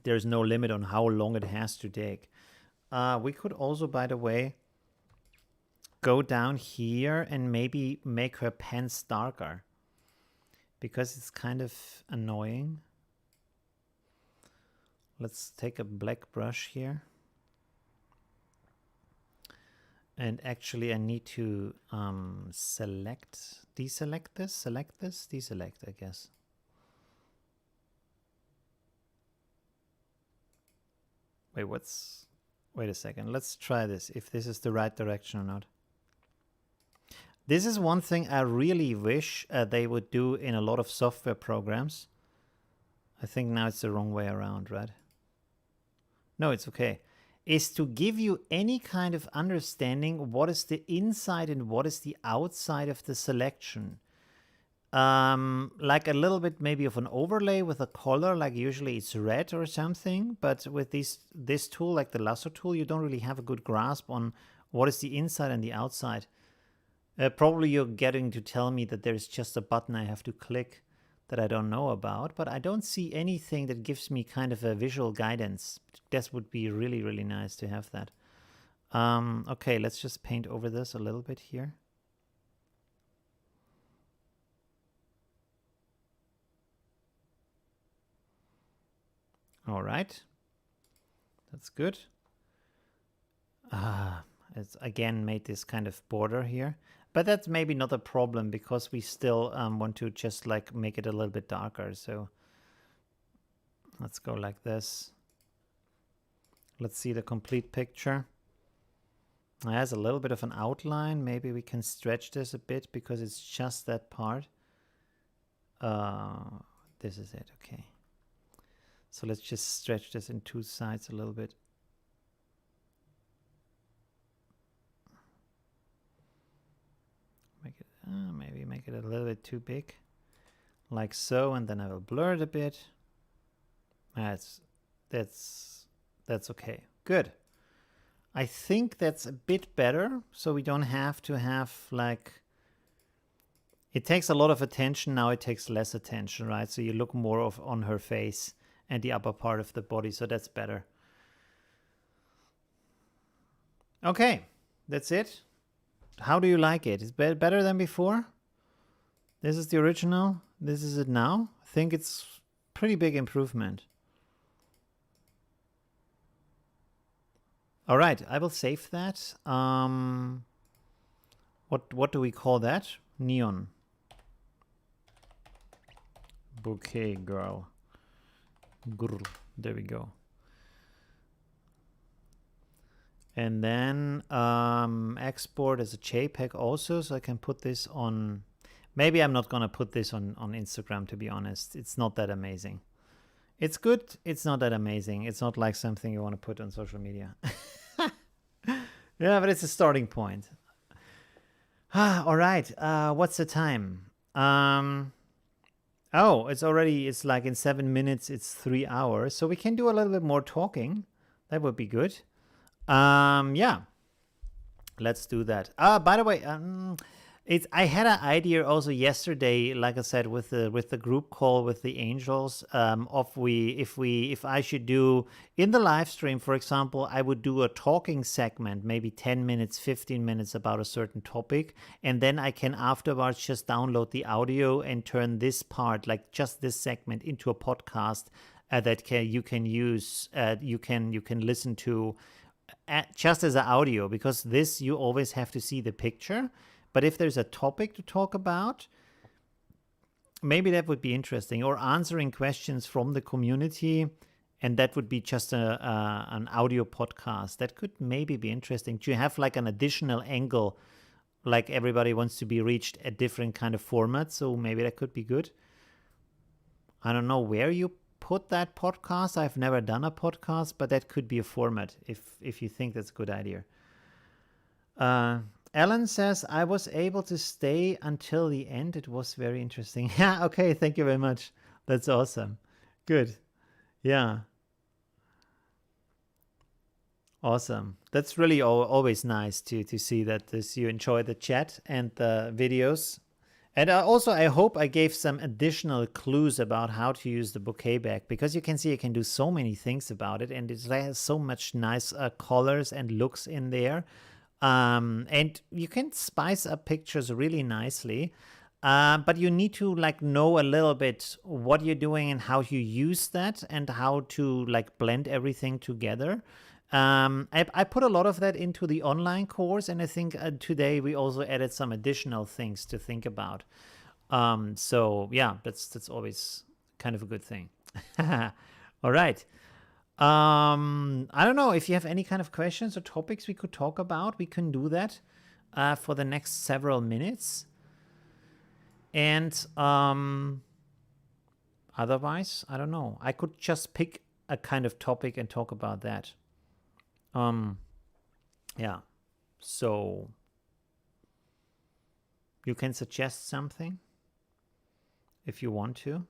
There's no limit on how long it has to take. We could also, by the way, go down here and maybe make her pants darker, because it's kind of annoying. Let's take a black brush here. And actually I need to deselect this, deselect, I guess. Wait a second. Let's try this, if this is the right direction or not. This is one thing I really wish they would do in a lot of software programs. I think now it's the wrong way around, right? No, it's okay. Is to give you any kind of understanding what is the inside and what is the outside of the selection. Like a little bit maybe of an overlay with a color, like usually it's red or something, but with this tool, like the lasso tool, you don't really have a good grasp on what is the inside and the outside. Probably you're getting to tell me that there's just a button I have to click that I don't know about, but I don't see anything that gives me kind of a visual guidance. That would be really, really nice to have that. Okay, let's just paint over this a little bit here. All right, that's good. It's again made this kind of border here, but that's maybe not a problem because we still want to just like make it a little bit darker. So let's go like this. Let's see the complete picture. It has a little bit of an outline. Maybe we can stretch this a bit because it's just that part. This is it. Okay. So let's just stretch this in two sides a little bit. Make it maybe make it a little bit too big, like so, and then I will blur it a bit. That's okay. Good. I think that's a bit better, so we don't have to have like. It takes a lot of attention now. It takes less attention, right? So you look more of on her face and the upper part of the body, so that's better. Okay, that's it. How do you like it? Is it better than before? This is the original. This is it now. I think it's pretty big improvement. All right, I will save that. What do we call that? Neon. Bouquet girl. Grr. There we go. And then export as a JPEG also, so I can put this on. Maybe I'm not gonna put this on Instagram, to be honest. It's not that amazing. It's good. It's not that amazing. It's not like something you want to put on social media. Yeah, but it's a starting point. All right. What's the time? Oh, it's like in 7 minutes, it's 3 hours. So we can do a little bit more talking. That would be good. Yeah. Let's do that. By the way, I had an idea also yesterday, like I said, with the group call with the angels, if I should do in the live stream, for example, I would do a talking segment, maybe 10 minutes, 15 minutes about a certain topic, and then I can afterwards just download the audio and turn this part, like just this segment, into a podcast that you can use. You can listen to just as an audio, because this you always have to see the picture. But if there's a topic to talk about, maybe that would be interesting. Or answering questions from the community, and that would be just an audio podcast. That could maybe be interesting to have like an additional angle, like everybody wants to be reached at different kind of formats. So maybe that could be good. I don't know where you put that podcast. I've never done a podcast, but that could be a format if you think that's a good idea. Ellen says, I was able to stay until the end. It was very interesting. Yeah, okay, thank you very much. That's awesome. Good. Yeah. Awesome. That's really always nice to see that you enjoy the chat and the videos. And also, I hope I gave some additional clues about how to use the bouquet bag, because you can see I can do so many things about it, and it has so much nice colors and looks in there. And you can spice up pictures really nicely, but you need to like know a little bit what you're doing and how you use that and how to like blend everything together. I put a lot of that into the online course, and I think today we also added some additional things to think about. So yeah, that's always kind of a good thing. All right. I don't know if you have any kind of questions or topics we could talk about. We can do that for the next several minutes. And otherwise, I don't know. I could just pick a kind of topic and talk about that. Yeah. So you can suggest something if you want to.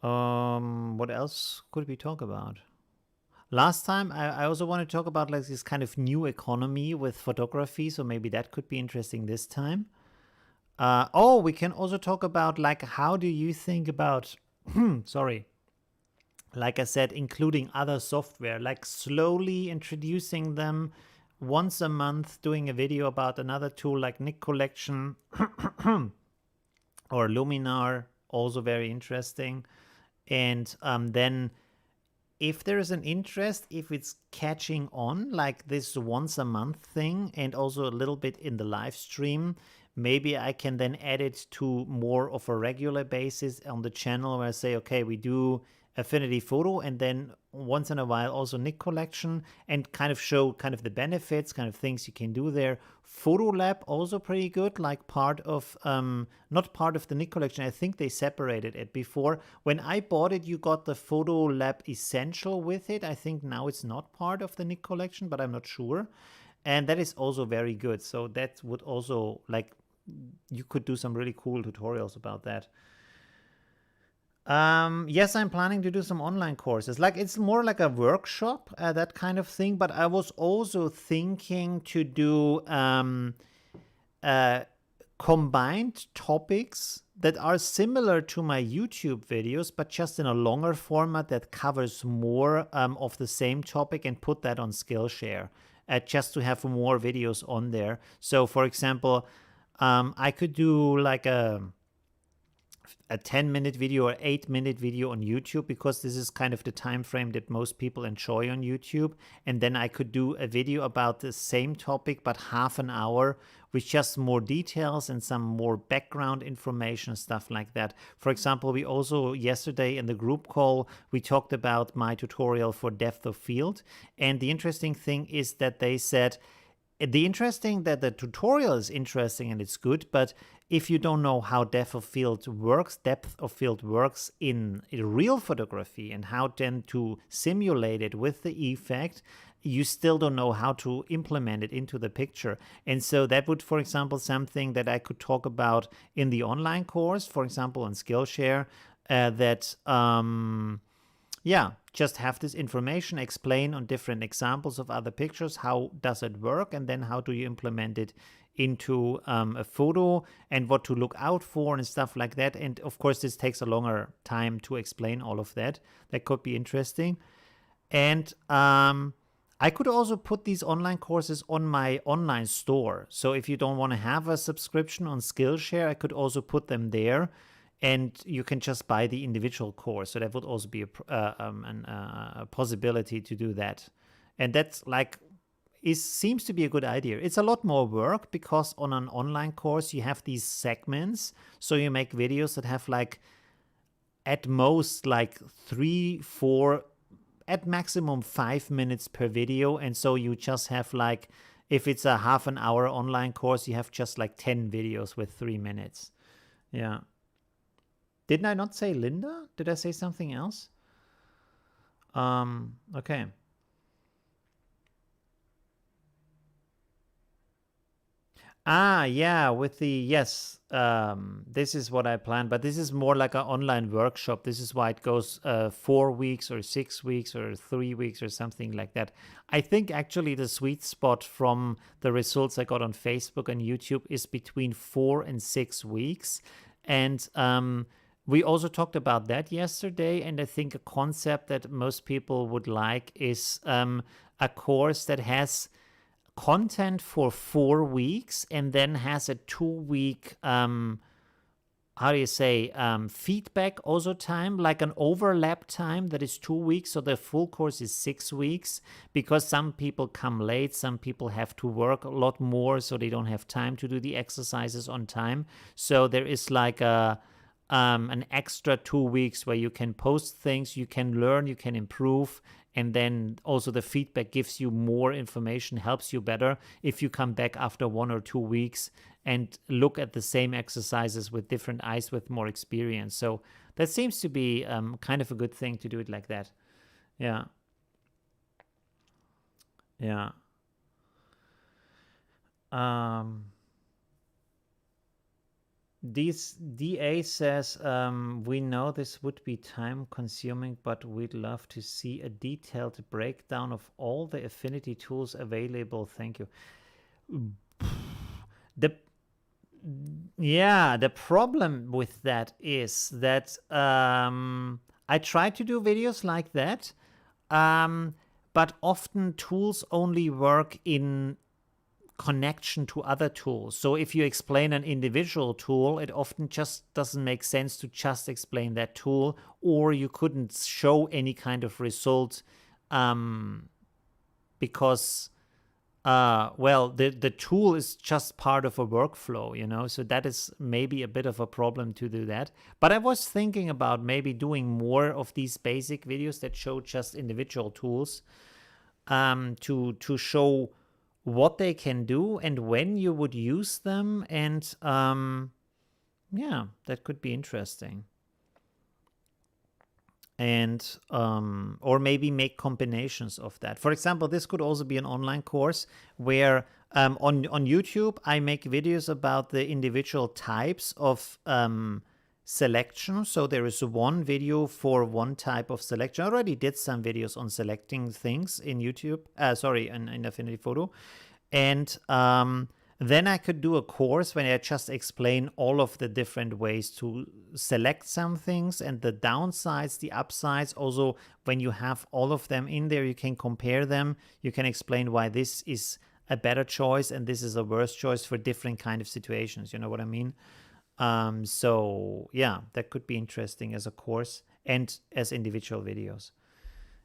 What else could we talk about? Last time, I also want to talk about like this kind of new economy with photography, so maybe that could be interesting this time. We can also talk about like how do you think about, sorry, like I said, including other software, like slowly introducing them once a month, doing a video about another tool like NIK Collection or Luminar, also very interesting. And then if there is an interest, if it's catching on like this once a month thing, and also a little bit in the live stream, maybe I can then add it to more of a regular basis on the channel where I say, okay, we do Affinity Photo, and then once in a while also NIK Collection, and kind of show kind of the benefits, kind of things you can do there. Photo Lab also pretty good, like part of, not part of the NIK Collection. I think they separated it before. When I bought it, you got the Photo Lab Essential with it. I think now it's not part of the NIK Collection, but I'm not sure. And that is also very good. So that would also, like, you could do some really cool tutorials about that. Yes, I'm planning to do some online courses. Like, it's more like a workshop, that kind of thing. But I was also thinking to do combined topics that are similar to my YouTube videos, but just in a longer format that covers more of the same topic, and put that on Skillshare, just to have more videos on there. So, for example, I could do like a 10-minute video or 8-minute video on YouTube, because this is kind of the time frame that most people enjoy on YouTube. And then I could do a video about the same topic, but half an hour with just more details and some more background information, stuff like that. For example, we also yesterday in the group call, we talked about my tutorial for depth of field. And the interesting thing is that they said, the tutorial is interesting and it's good, but if you don't know how depth of field works in real photography and how then to simulate it with the effect, you still don't know how to implement it into the picture. And so that would, for example, something that I could talk about in the online course, for example, on Skillshare, just have this information, explain on different examples of other pictures, how does it work, and then how do you implement it into a photo and what to look out for and stuff like that. And of course, this takes a longer time to explain all of that. That could be interesting. And I could also put these online courses on my online store. So if you don't want to have a subscription on Skillshare, I could also put them there. And you can just buy the individual course. So that would also be a possibility to do that. And that's seems to be a good idea. It's a lot more work because on an online course, you have these segments. So you make videos that have at most 3, 4, at maximum 5 minutes per video. And so you just have if it's a half an hour online course, you have just 10 videos with 3 minutes. Yeah. Didn't I not say Linda? Did I say something else? Okay. Yeah, with yes. This is what I planned, but this is more like an online workshop. This is why it goes 4 weeks or 6 weeks or 3 weeks or something like that. I think actually the sweet spot from the results I got on Facebook and YouTube is between 4 and 6 weeks. And we also talked about that yesterday, and I think a concept that most people would like is a course that has content for 4 weeks and then has a 2-week, feedback also time, like an overlap time that is 2 weeks. So the full course is 6 weeks, because some people come late, some people have to work a lot more, so they don't have time to do the exercises on time. So there is an extra 2 weeks where you can post things, you can learn, you can improve, and then also the feedback gives you more information, helps you better if you come back after 1 or 2 weeks and look at the same exercises with different eyes with more experience. So that seems to be kind of a good thing to do it like that. Yeah. Yeah. DA says, we know this would be time consuming, but we'd love to see a detailed breakdown of all the Affinity tools available. Thank you. The problem with that is that I try to do videos like that, but often tools only work in connection to other tools. So if you explain an individual tool, it often just doesn't make sense to just explain that tool, or you couldn't show any kind of result because the tool is just part of a workflow, so that is maybe a bit of a problem to do that. But I was thinking about maybe doing more of these basic videos that show just individual tools to show what they can do and when you would use them. And that could be interesting. And or maybe make combinations of that. For example, this could also be an online course where on YouTube I make videos about the individual types of selection. So there is one video for one type of selection. I already did some videos on selecting things in YouTube, in Affinity Photo. And then I could do a course when I just explain all of the different ways to select some things and the downsides, the upsides. Also, when you have all of them in there, you can compare them. You can explain why this is a better choice and this is a worse choice for different kind of situations. You know what I mean? So yeah, that could be interesting as a course and as individual videos.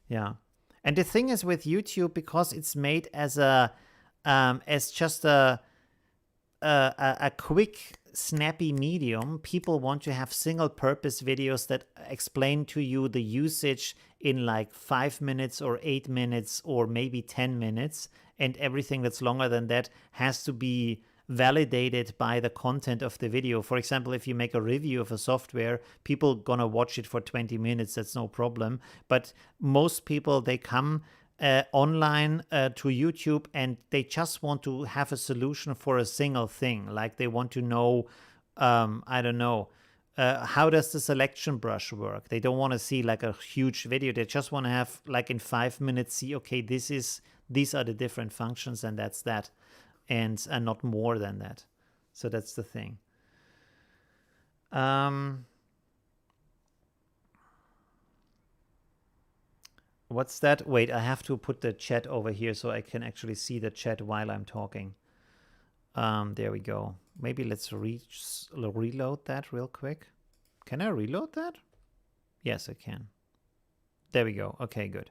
Yeah. And the thing is with YouTube, because it's made as as just a quick, snappy medium, people want to have single-purpose videos that explain to you the usage in like 5 minutes or 8 minutes or maybe 10 minutes, and everything that's longer than that has to be validated by the content of the video. For example, if you make a review of a software, people gonna watch it for 20 minutes, that's no problem. But most people, they come online to YouTube and they just want to have a solution for a single thing. Like they want to know, I don't know, how does the selection brush work? They don't want to see like a huge video. They just want to have like in 5 minutes see, okay, these are the different functions and that's that. And not more than that. So that's the thing. What's that? Wait, I have to put the chat over here so I can actually see the chat while I'm talking. There we go. Maybe let's reload that real quick. Can I reload that? Yes, I can. There we go. Okay, good.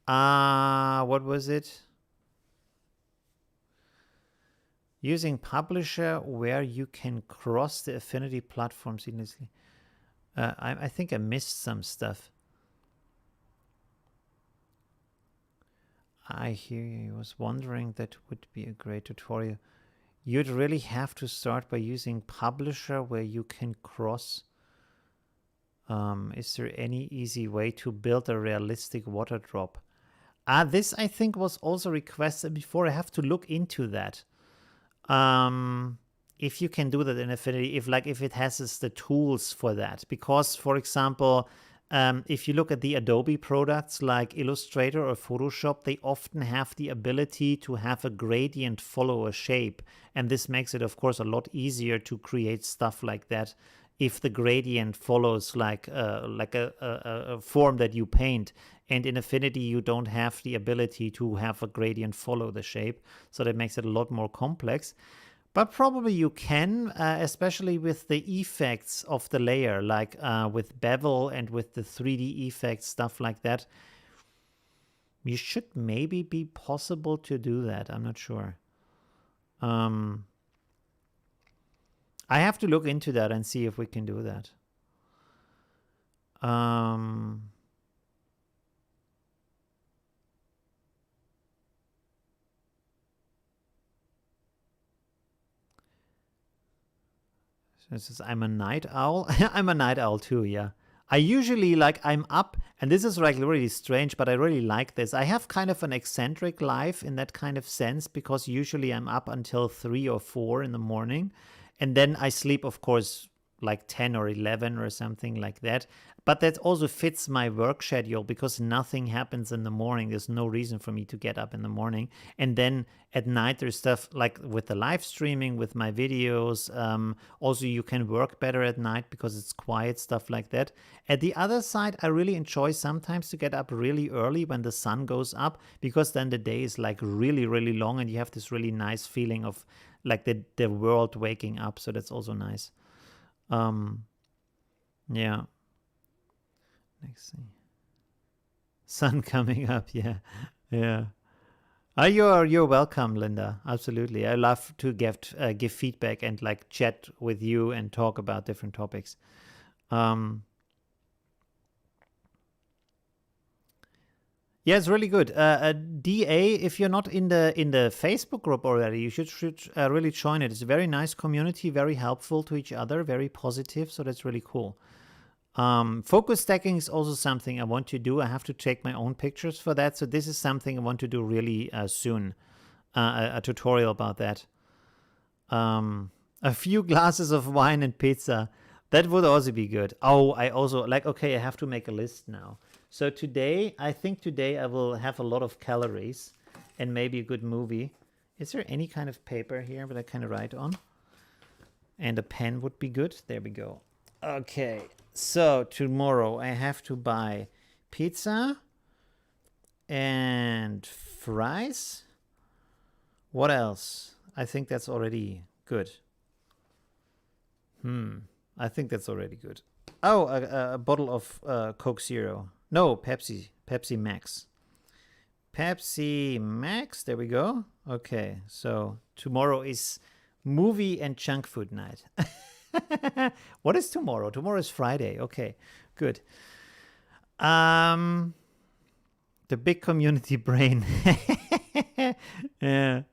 What was it? Using Publisher where you can cross the Affinity platform seamlessly. I think I missed some stuff. I hear you. I was wondering that would be a great tutorial. You'd really have to start by using Publisher where you can cross. Is there any easy way to build a realistic water drop? This I think was also requested before. I have to look into that. If you can do that in Affinity, if it has the tools for that. Because, for example, if you look at the Adobe products like Illustrator or Photoshop, they often have the ability to have a gradient follow a shape. And this makes it, of course, a lot easier to create stuff like that if the gradient follows like a form that you paint. And in Affinity, you don't have the ability to have a gradient follow the shape. So that makes it a lot more complex. But probably you can, especially with the effects of the layer, like with bevel and with the 3D effects, stuff like that. You should maybe be possible to do that. I'm not sure. I have to look into that and see if we can do that. This is, I'm a night owl. I'm a night owl too, yeah. I usually, I'm up, and this is like really strange, but I really like this. I have kind of an eccentric life in that kind of sense, because usually I'm up until 3 or 4 in the morning, and then I sleep, of course, like 10 or 11 or something like that. But that also fits my work schedule because nothing happens in the morning. There's no reason for me to get up in the morning. And then at night, there's stuff like with the live streaming, with my videos. Also, you can work better at night because it's quiet, stuff like that. At the other side, I really enjoy sometimes to get up really early when the sun goes up, because then the day is like really, really long and you have this really nice feeling of like the world waking up. So that's also nice. Yeah. Next thing. Sun coming up, yeah. Yeah. You're welcome, Linda. Absolutely. I love to give feedback and like chat with you and talk about different topics. Yeah, it's really good. DA, if you're not in the Facebook group already, you should really join it. It's a very nice community, very helpful to each other, very positive. So that's really cool. Focus stacking is also something I want to do. I have to take my own pictures for that. So this is something I want to do really soon. A tutorial about that. A few glasses of wine and pizza. That would also be good. Oh, I also okay, I have to make a list now. So I think today I will have a lot of calories and maybe a good movie. Is there any kind of paper here that I can write on? And a pen would be good. There we go. Okay, so tomorrow I have to buy pizza and fries. What else? I think that's already good. I think that's already good. Oh, a bottle of Coke Zero. No, Pepsi. Pepsi Max. Pepsi Max. There we go. Okay, so tomorrow is movie and junk food night. What is tomorrow? Tomorrow is Friday. Okay, good. The big community brain. Yeah.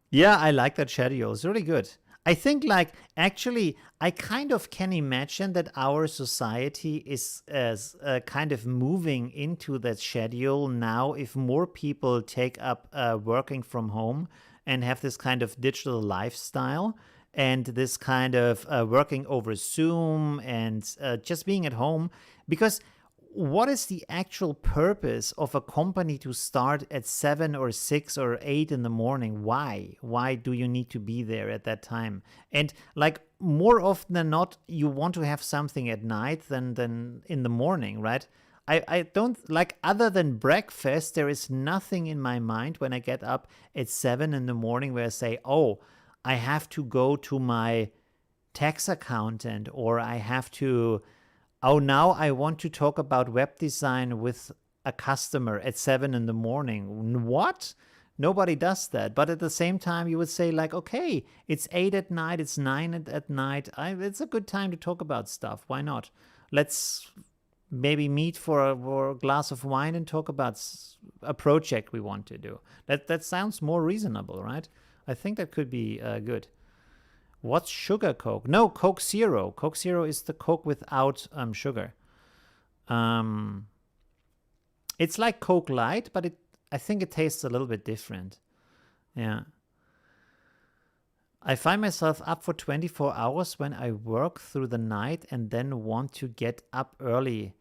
Yeah, I like that schedule. It's really good. I think, like, actually, I kind of can imagine that our society is as kind of moving into that schedule now. If more people take up working from home and have this kind of digital lifestyle and this kind of working over Zoom and just being at home, because what is the actual purpose of a company to start at 7 or 6 or 8 in the morning? Why do you need to be there at that time? And like more often than not, you want to have something at night than in the morning, right? I don't like, other than breakfast, there is nothing in my mind when I get up at 7 in the morning where I say, oh, I have to go to my tax accountant, or I have to, oh, now I want to talk about web design with a customer at 7 in the morning. What? Nobody does that. But at the same time, you would say, like, okay, it's 8 at night, it's 9 at night. It's a good time to talk about stuff. Why not? Let's maybe meet for a glass of wine and talk about a project we want to do. That sounds more reasonable, right? I think that could be good. What's sugar Coke? No, Coke Zero. Coke Zero is the Coke without sugar. It's like Coke Light, but I think it tastes a little bit different. Yeah. I find myself up for 24 hours when I work through the night and then want to get up early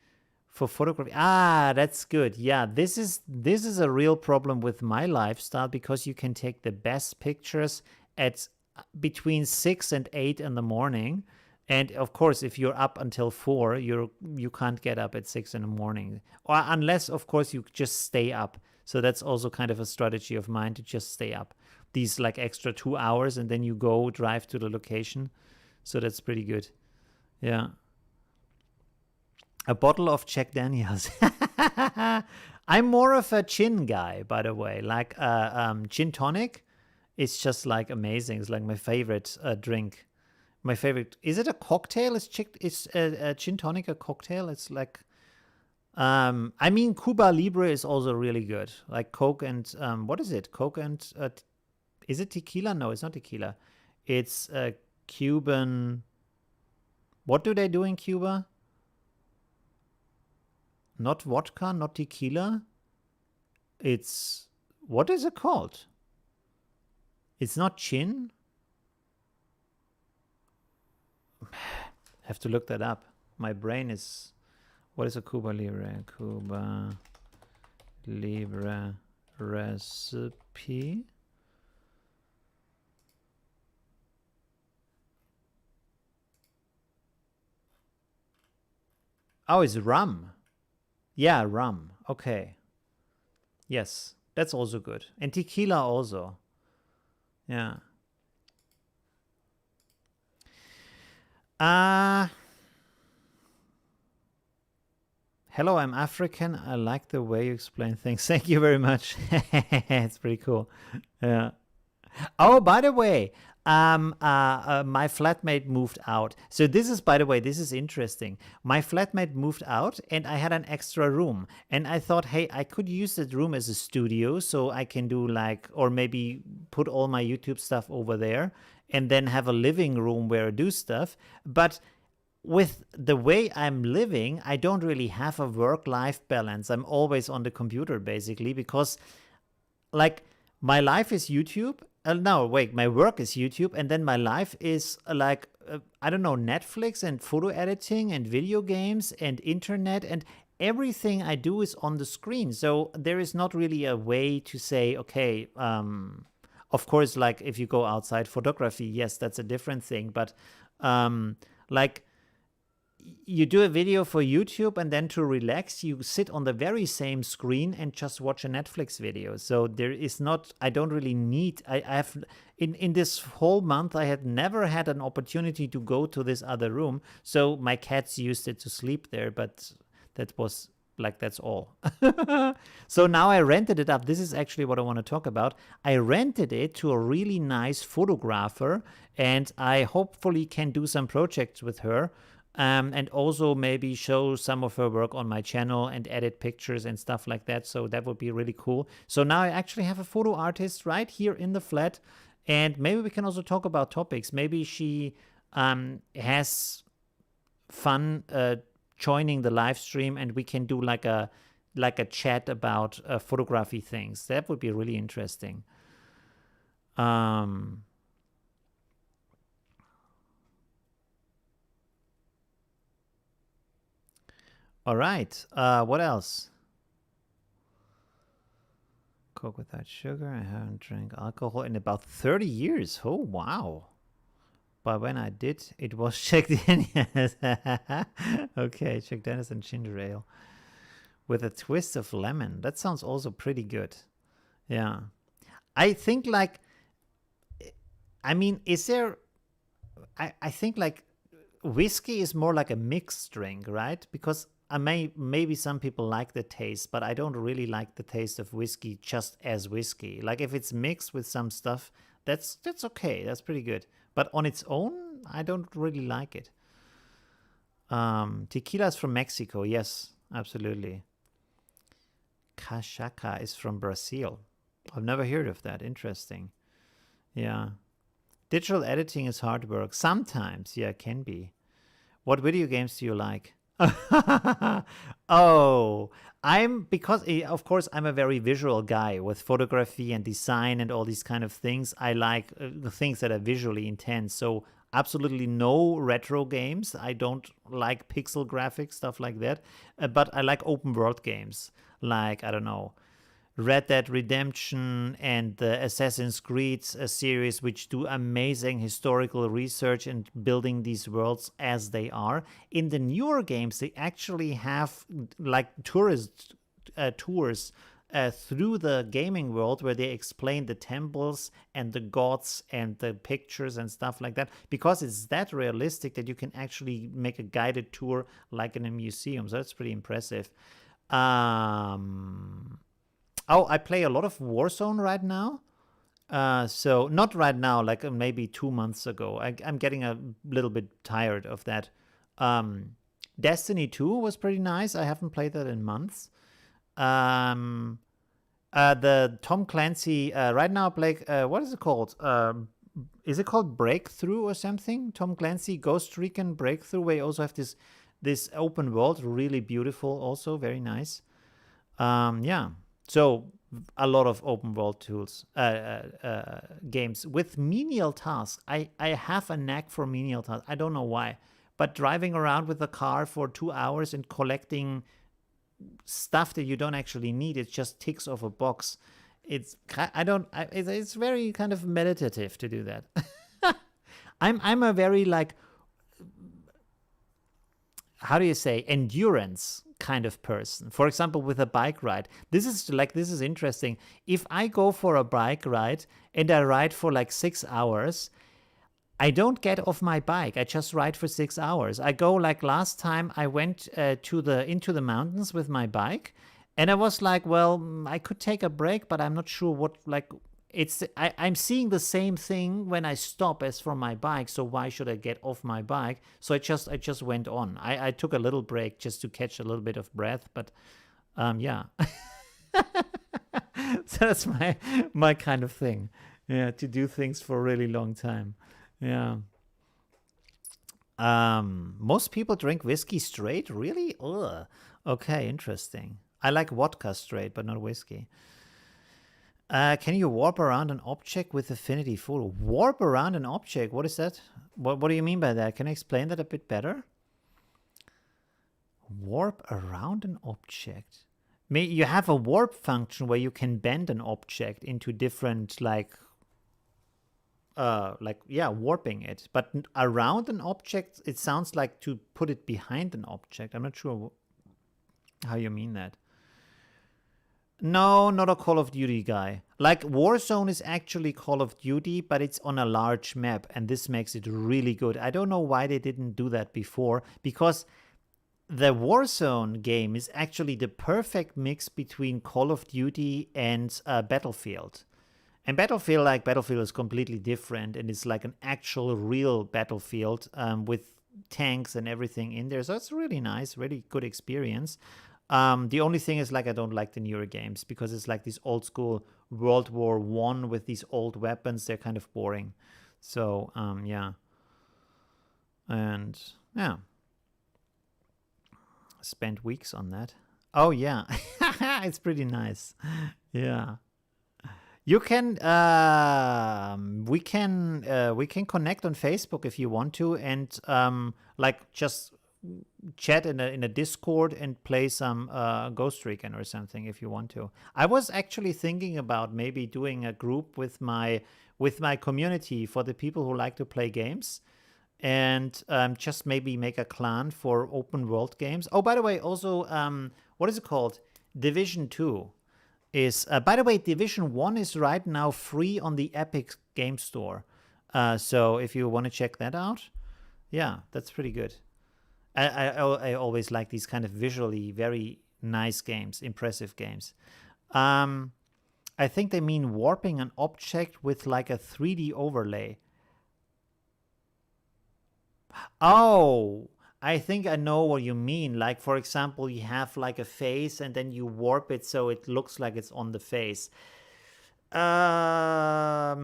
for photography. Ah, that's good. Yeah, this is a real problem with my lifestyle, because you can take the best pictures at between 6 and 8 in the morning, and of course if you're up until 4, you can't get up at 6 in the morning, or unless of course you just stay up. So that's also kind of a strategy of mine, to just stay up these like extra 2 hours, and then you go drive to the location. So that's pretty good. Yeah. A bottle of Jack Daniels. I'm more of a gin guy, by the way. Like gin tonic, it's just like amazing. It's like my favorite drink. My favorite. Is it a cocktail? Is gin tonic a cocktail? It's like, I mean, Cuba Libre is also really good. Like Coke and what is it? Coke and is it tequila? No, it's not tequila. It's Cuban. What do they do in Cuba? Not vodka, not tequila. It's, what is it called? It's not gin. Have to look that up. My brain is, what is a Cuba Libre? Cuba Libre recipe. Oh, it's rum. Yeah, rum. Okay. Yes, that's also good. And tequila also. Yeah. Hello, I'm African. I like the way you explain things. Thank you very much. It's pretty cool. Yeah. Oh, by the way, my flatmate moved out. So this is, by the way, this is interesting. My flatmate moved out and I had an extra room. And I thought, hey, I could use that room as a studio, so I can do like, or maybe put all my YouTube stuff over there and then have a living room where I do stuff. But with the way I'm living, I don't really have a work-life balance. I'm always on the computer, basically, because like my life is YouTube. No, wait, my work is YouTube, and then my life is like, I don't know, Netflix and photo editing and video games and internet, and everything I do is on the screen. So there is not really a way to say, okay, of course, like if you go outside photography, yes, that's a different thing. But like, you do a video for YouTube, and then to relax, you sit on the very same screen and just watch a Netflix video. So there is not, I don't really need, I have, in this whole month, I had never had an opportunity to go to this other room. So my cats used it to sleep there, but that was like, that's all. So now I rented it up. This is actually what I want to talk about. I rented it to a really nice photographer, and I hopefully can do some projects with her. And also maybe show some of her work on my channel and edit pictures and stuff like that. So that would be really cool. So now I actually have a photo artist right here in the flat. And maybe we can also talk about topics. Maybe she has fun joining the live stream, and we can do like a chat about photography things. That would be really interesting. All right. What else? Coke without sugar. I haven't drank alcohol in about 30 years. Oh, wow. But when I did, it was Jack Daniels. Okay, Jack Daniels and ginger ale with a twist of lemon. That sounds also pretty good. Yeah. I think like, I mean, is there, I think like whiskey is more like a mixed drink, right? Because maybe some people like the taste, but I don't really like the taste of whiskey just as whiskey. Like if it's mixed with some stuff, that's okay. That's pretty good. But on its own, I don't really like it. Tequila is from Mexico. Yes, absolutely. Cachaca is from Brazil. I've never heard of that. Interesting. Yeah. Digital editing is hard work. Sometimes, yeah, it can be. What video games do you like? Oh, because of course I'm a very visual guy with photography and design and all these kind of things. I like the things that are visually intense. So absolutely no retro games. I don't like pixel graphics, stuff like that. But I like open world games, like, I don't know, Red Dead Redemption and the Assassin's Creed series, which do amazing historical research and building these worlds as they are. In the newer games, they actually have like tourist tours through the gaming world where they explain the temples and the gods and the pictures and stuff like that, because it's that realistic that you can actually make a guided tour like in a museum. So that's pretty impressive. Oh, I play a lot of Warzone right now. So not right now, like maybe 2 months ago. I'm getting a little bit tired of that. Destiny 2 was pretty nice. I haven't played that in months. The Tom Clancy, right now, Blake, what is it called? Is it called Breakthrough or something? Tom Clancy Ghost Recon Breakthrough, where you also have this open world, really beautiful, also very nice. Yeah. So a lot of open world tools, games with menial tasks. I have a knack for menial tasks. I don't know why, but driving around with a car for 2 hours and collecting stuff that you don't actually need, it just ticks off a box. It's very kind of meditative to do that. I'm a very like, how do you say, endurance kind of person. For example, with a bike ride, this is interesting. If I go for a bike ride and I ride for like 6 hours, I don't get off my bike. I just ride for 6 hours. I go, like last time I went into the mountains with my bike, and I was like, well, I could take a break, but I'm not sure what, like, I'm seeing the same thing when I stop as from my bike, so why should I get off my bike? So I just went on. I took a little break just to catch a little bit of breath, but yeah. So that's my kind of thing. Yeah, to do things for a really long time. Yeah. Most people drink whiskey straight? Really? Ugh. Okay, interesting. I like vodka straight, but not whiskey. Can you warp around an object with Affinity Photo? Warp around an object? What is that? What do you mean by that? Can I explain that a bit better? Warp around an object. You have a warp function where you can bend an object into different, like, warping it. But around an object, it sounds like to put it behind an object. I'm not sure how you mean that. No, not a Call of Duty guy. Like Warzone is actually Call of Duty, but it's on a large map, and this makes it really good. I don't know why they didn't do that before, because the Warzone game is actually the perfect mix between Call of Duty and Battlefield. And Battlefield is completely different, and it's like an actual real battlefield with tanks and everything in there. So it's really nice, really good experience. The only thing is, like, I don't like the newer games because it's like this old school World War I with these old weapons. They're kind of boring. So yeah, and yeah, spent weeks on that. Oh yeah, it's pretty nice. Yeah. You can we can connect on Facebook if you want to, and like just chat in a Discord and play some Ghost Recon or something if you want to. I was actually thinking about maybe doing a group with my community for the people who like to play games, and just maybe make a clan for open world games. Oh, by the way, also what is it called? Division 2 is, by the way, Division 1 is right now free on the Epic Game Store. So if you want to check that out, yeah, that's pretty good. I always like these kind of visually very nice games, impressive games. I think they mean warping an object with like a 3D overlay. Oh, I think I know what you mean. Like, for example, you have like a face and then you warp it so it looks like it's on the face. Affinity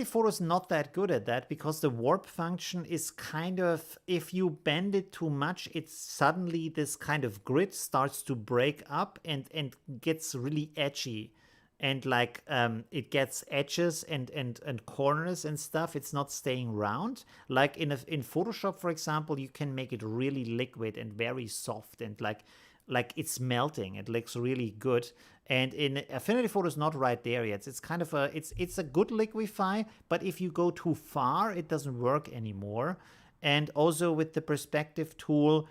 Photo is not that good at that because the warp function is kind of, if you bend it too much, it's suddenly this kind of grid starts to break up and gets really edgy. And like it gets edges and corners and stuff. It's not staying round. Like in Photoshop, for example, you can make it really liquid and very soft and like it's melting. It looks really good. And in Affinity Photo is not right there yet. It's kind of it's a good liquify, but if you go too far, it doesn't work anymore. And also with the perspective tool,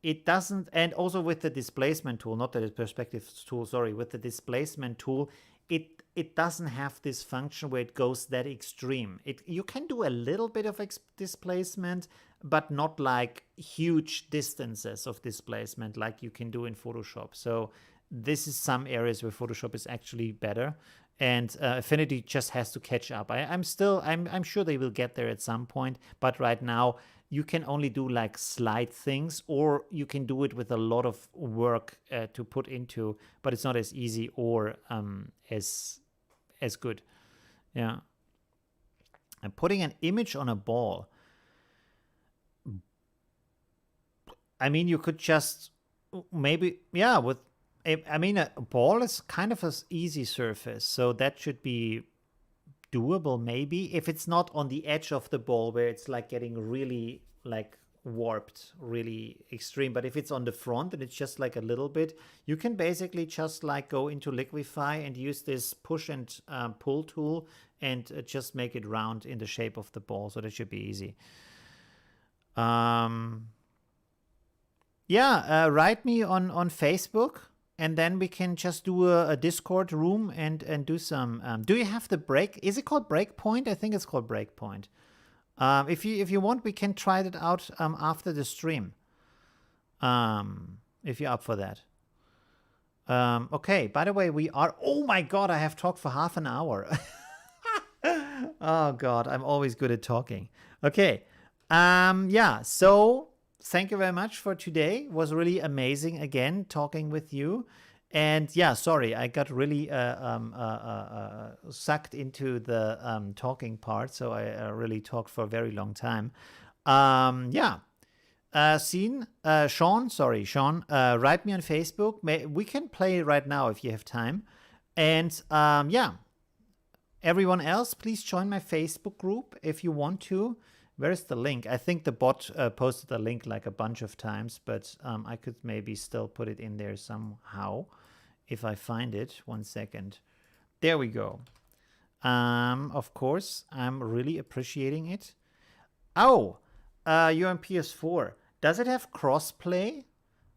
it doesn't, and also with the displacement tool, not the perspective tool, sorry, with the displacement tool, it doesn't have this function where it goes that extreme. You can do a little bit of displacement, but not like huge distances of displacement like you can do in Photoshop. So this is some areas where Photoshop is actually better, and Affinity just has to catch up. I'm sure they will get there at some point, but right now you can only do like slight things, or you can do it with a lot of work to put into, but it's not as easy or as good. Yeah. And putting an image on a ball. I mean, you could just maybe, yeah, with, I mean, a ball is kind of an easy surface, so that should be doable maybe, if it's not on the edge of the ball where it's like getting really like warped, really extreme. But if it's on the front and it's just like a little bit, you can basically just like go into liquify and use this push and pull tool and just make it round in the shape of the ball. So that should be easy. Yeah, write me on Facebook, and then we can just do a Discord room and do some. Do you have the break? Is it called Breakpoint? I think it's called Breakpoint. If you want, we can try it out after the stream. If you're up for that. Okay. By the way, we are. Oh my God! I have talked for half an hour. Oh God, I'm always good at talking. Okay. Yeah. So thank you very much for today. It was really amazing again talking with you. And yeah, sorry, I got really sucked into the talking part, so I really talked for a very long time. Yeah. Sean, write me on Facebook. We can play right now if you have time. And yeah, everyone else, please join my Facebook group if you want to. Where's the link? I think the bot posted the link like a bunch of times, but I could maybe still put it in there somehow if I find it. 1 second. There we go. Of course, I'm really appreciating it. Oh, you're on PS4. Does it have crossplay?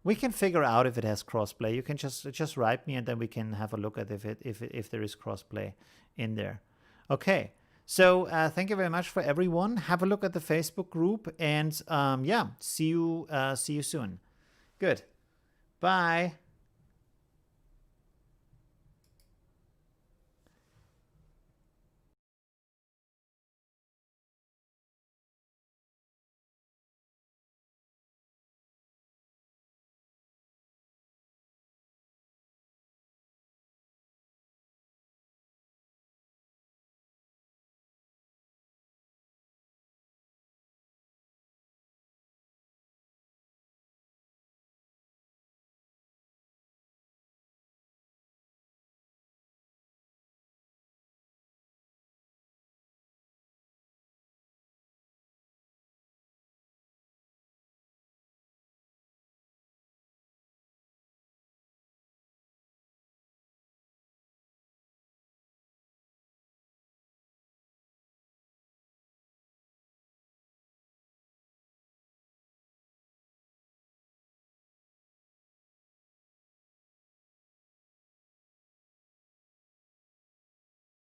We can figure out if it has crossplay. You can just write me, and then we can have a look at if there is crossplay in there. Okay. So thank you very much for everyone. Have a look at the Facebook group, and yeah, see you soon. Good. Bye.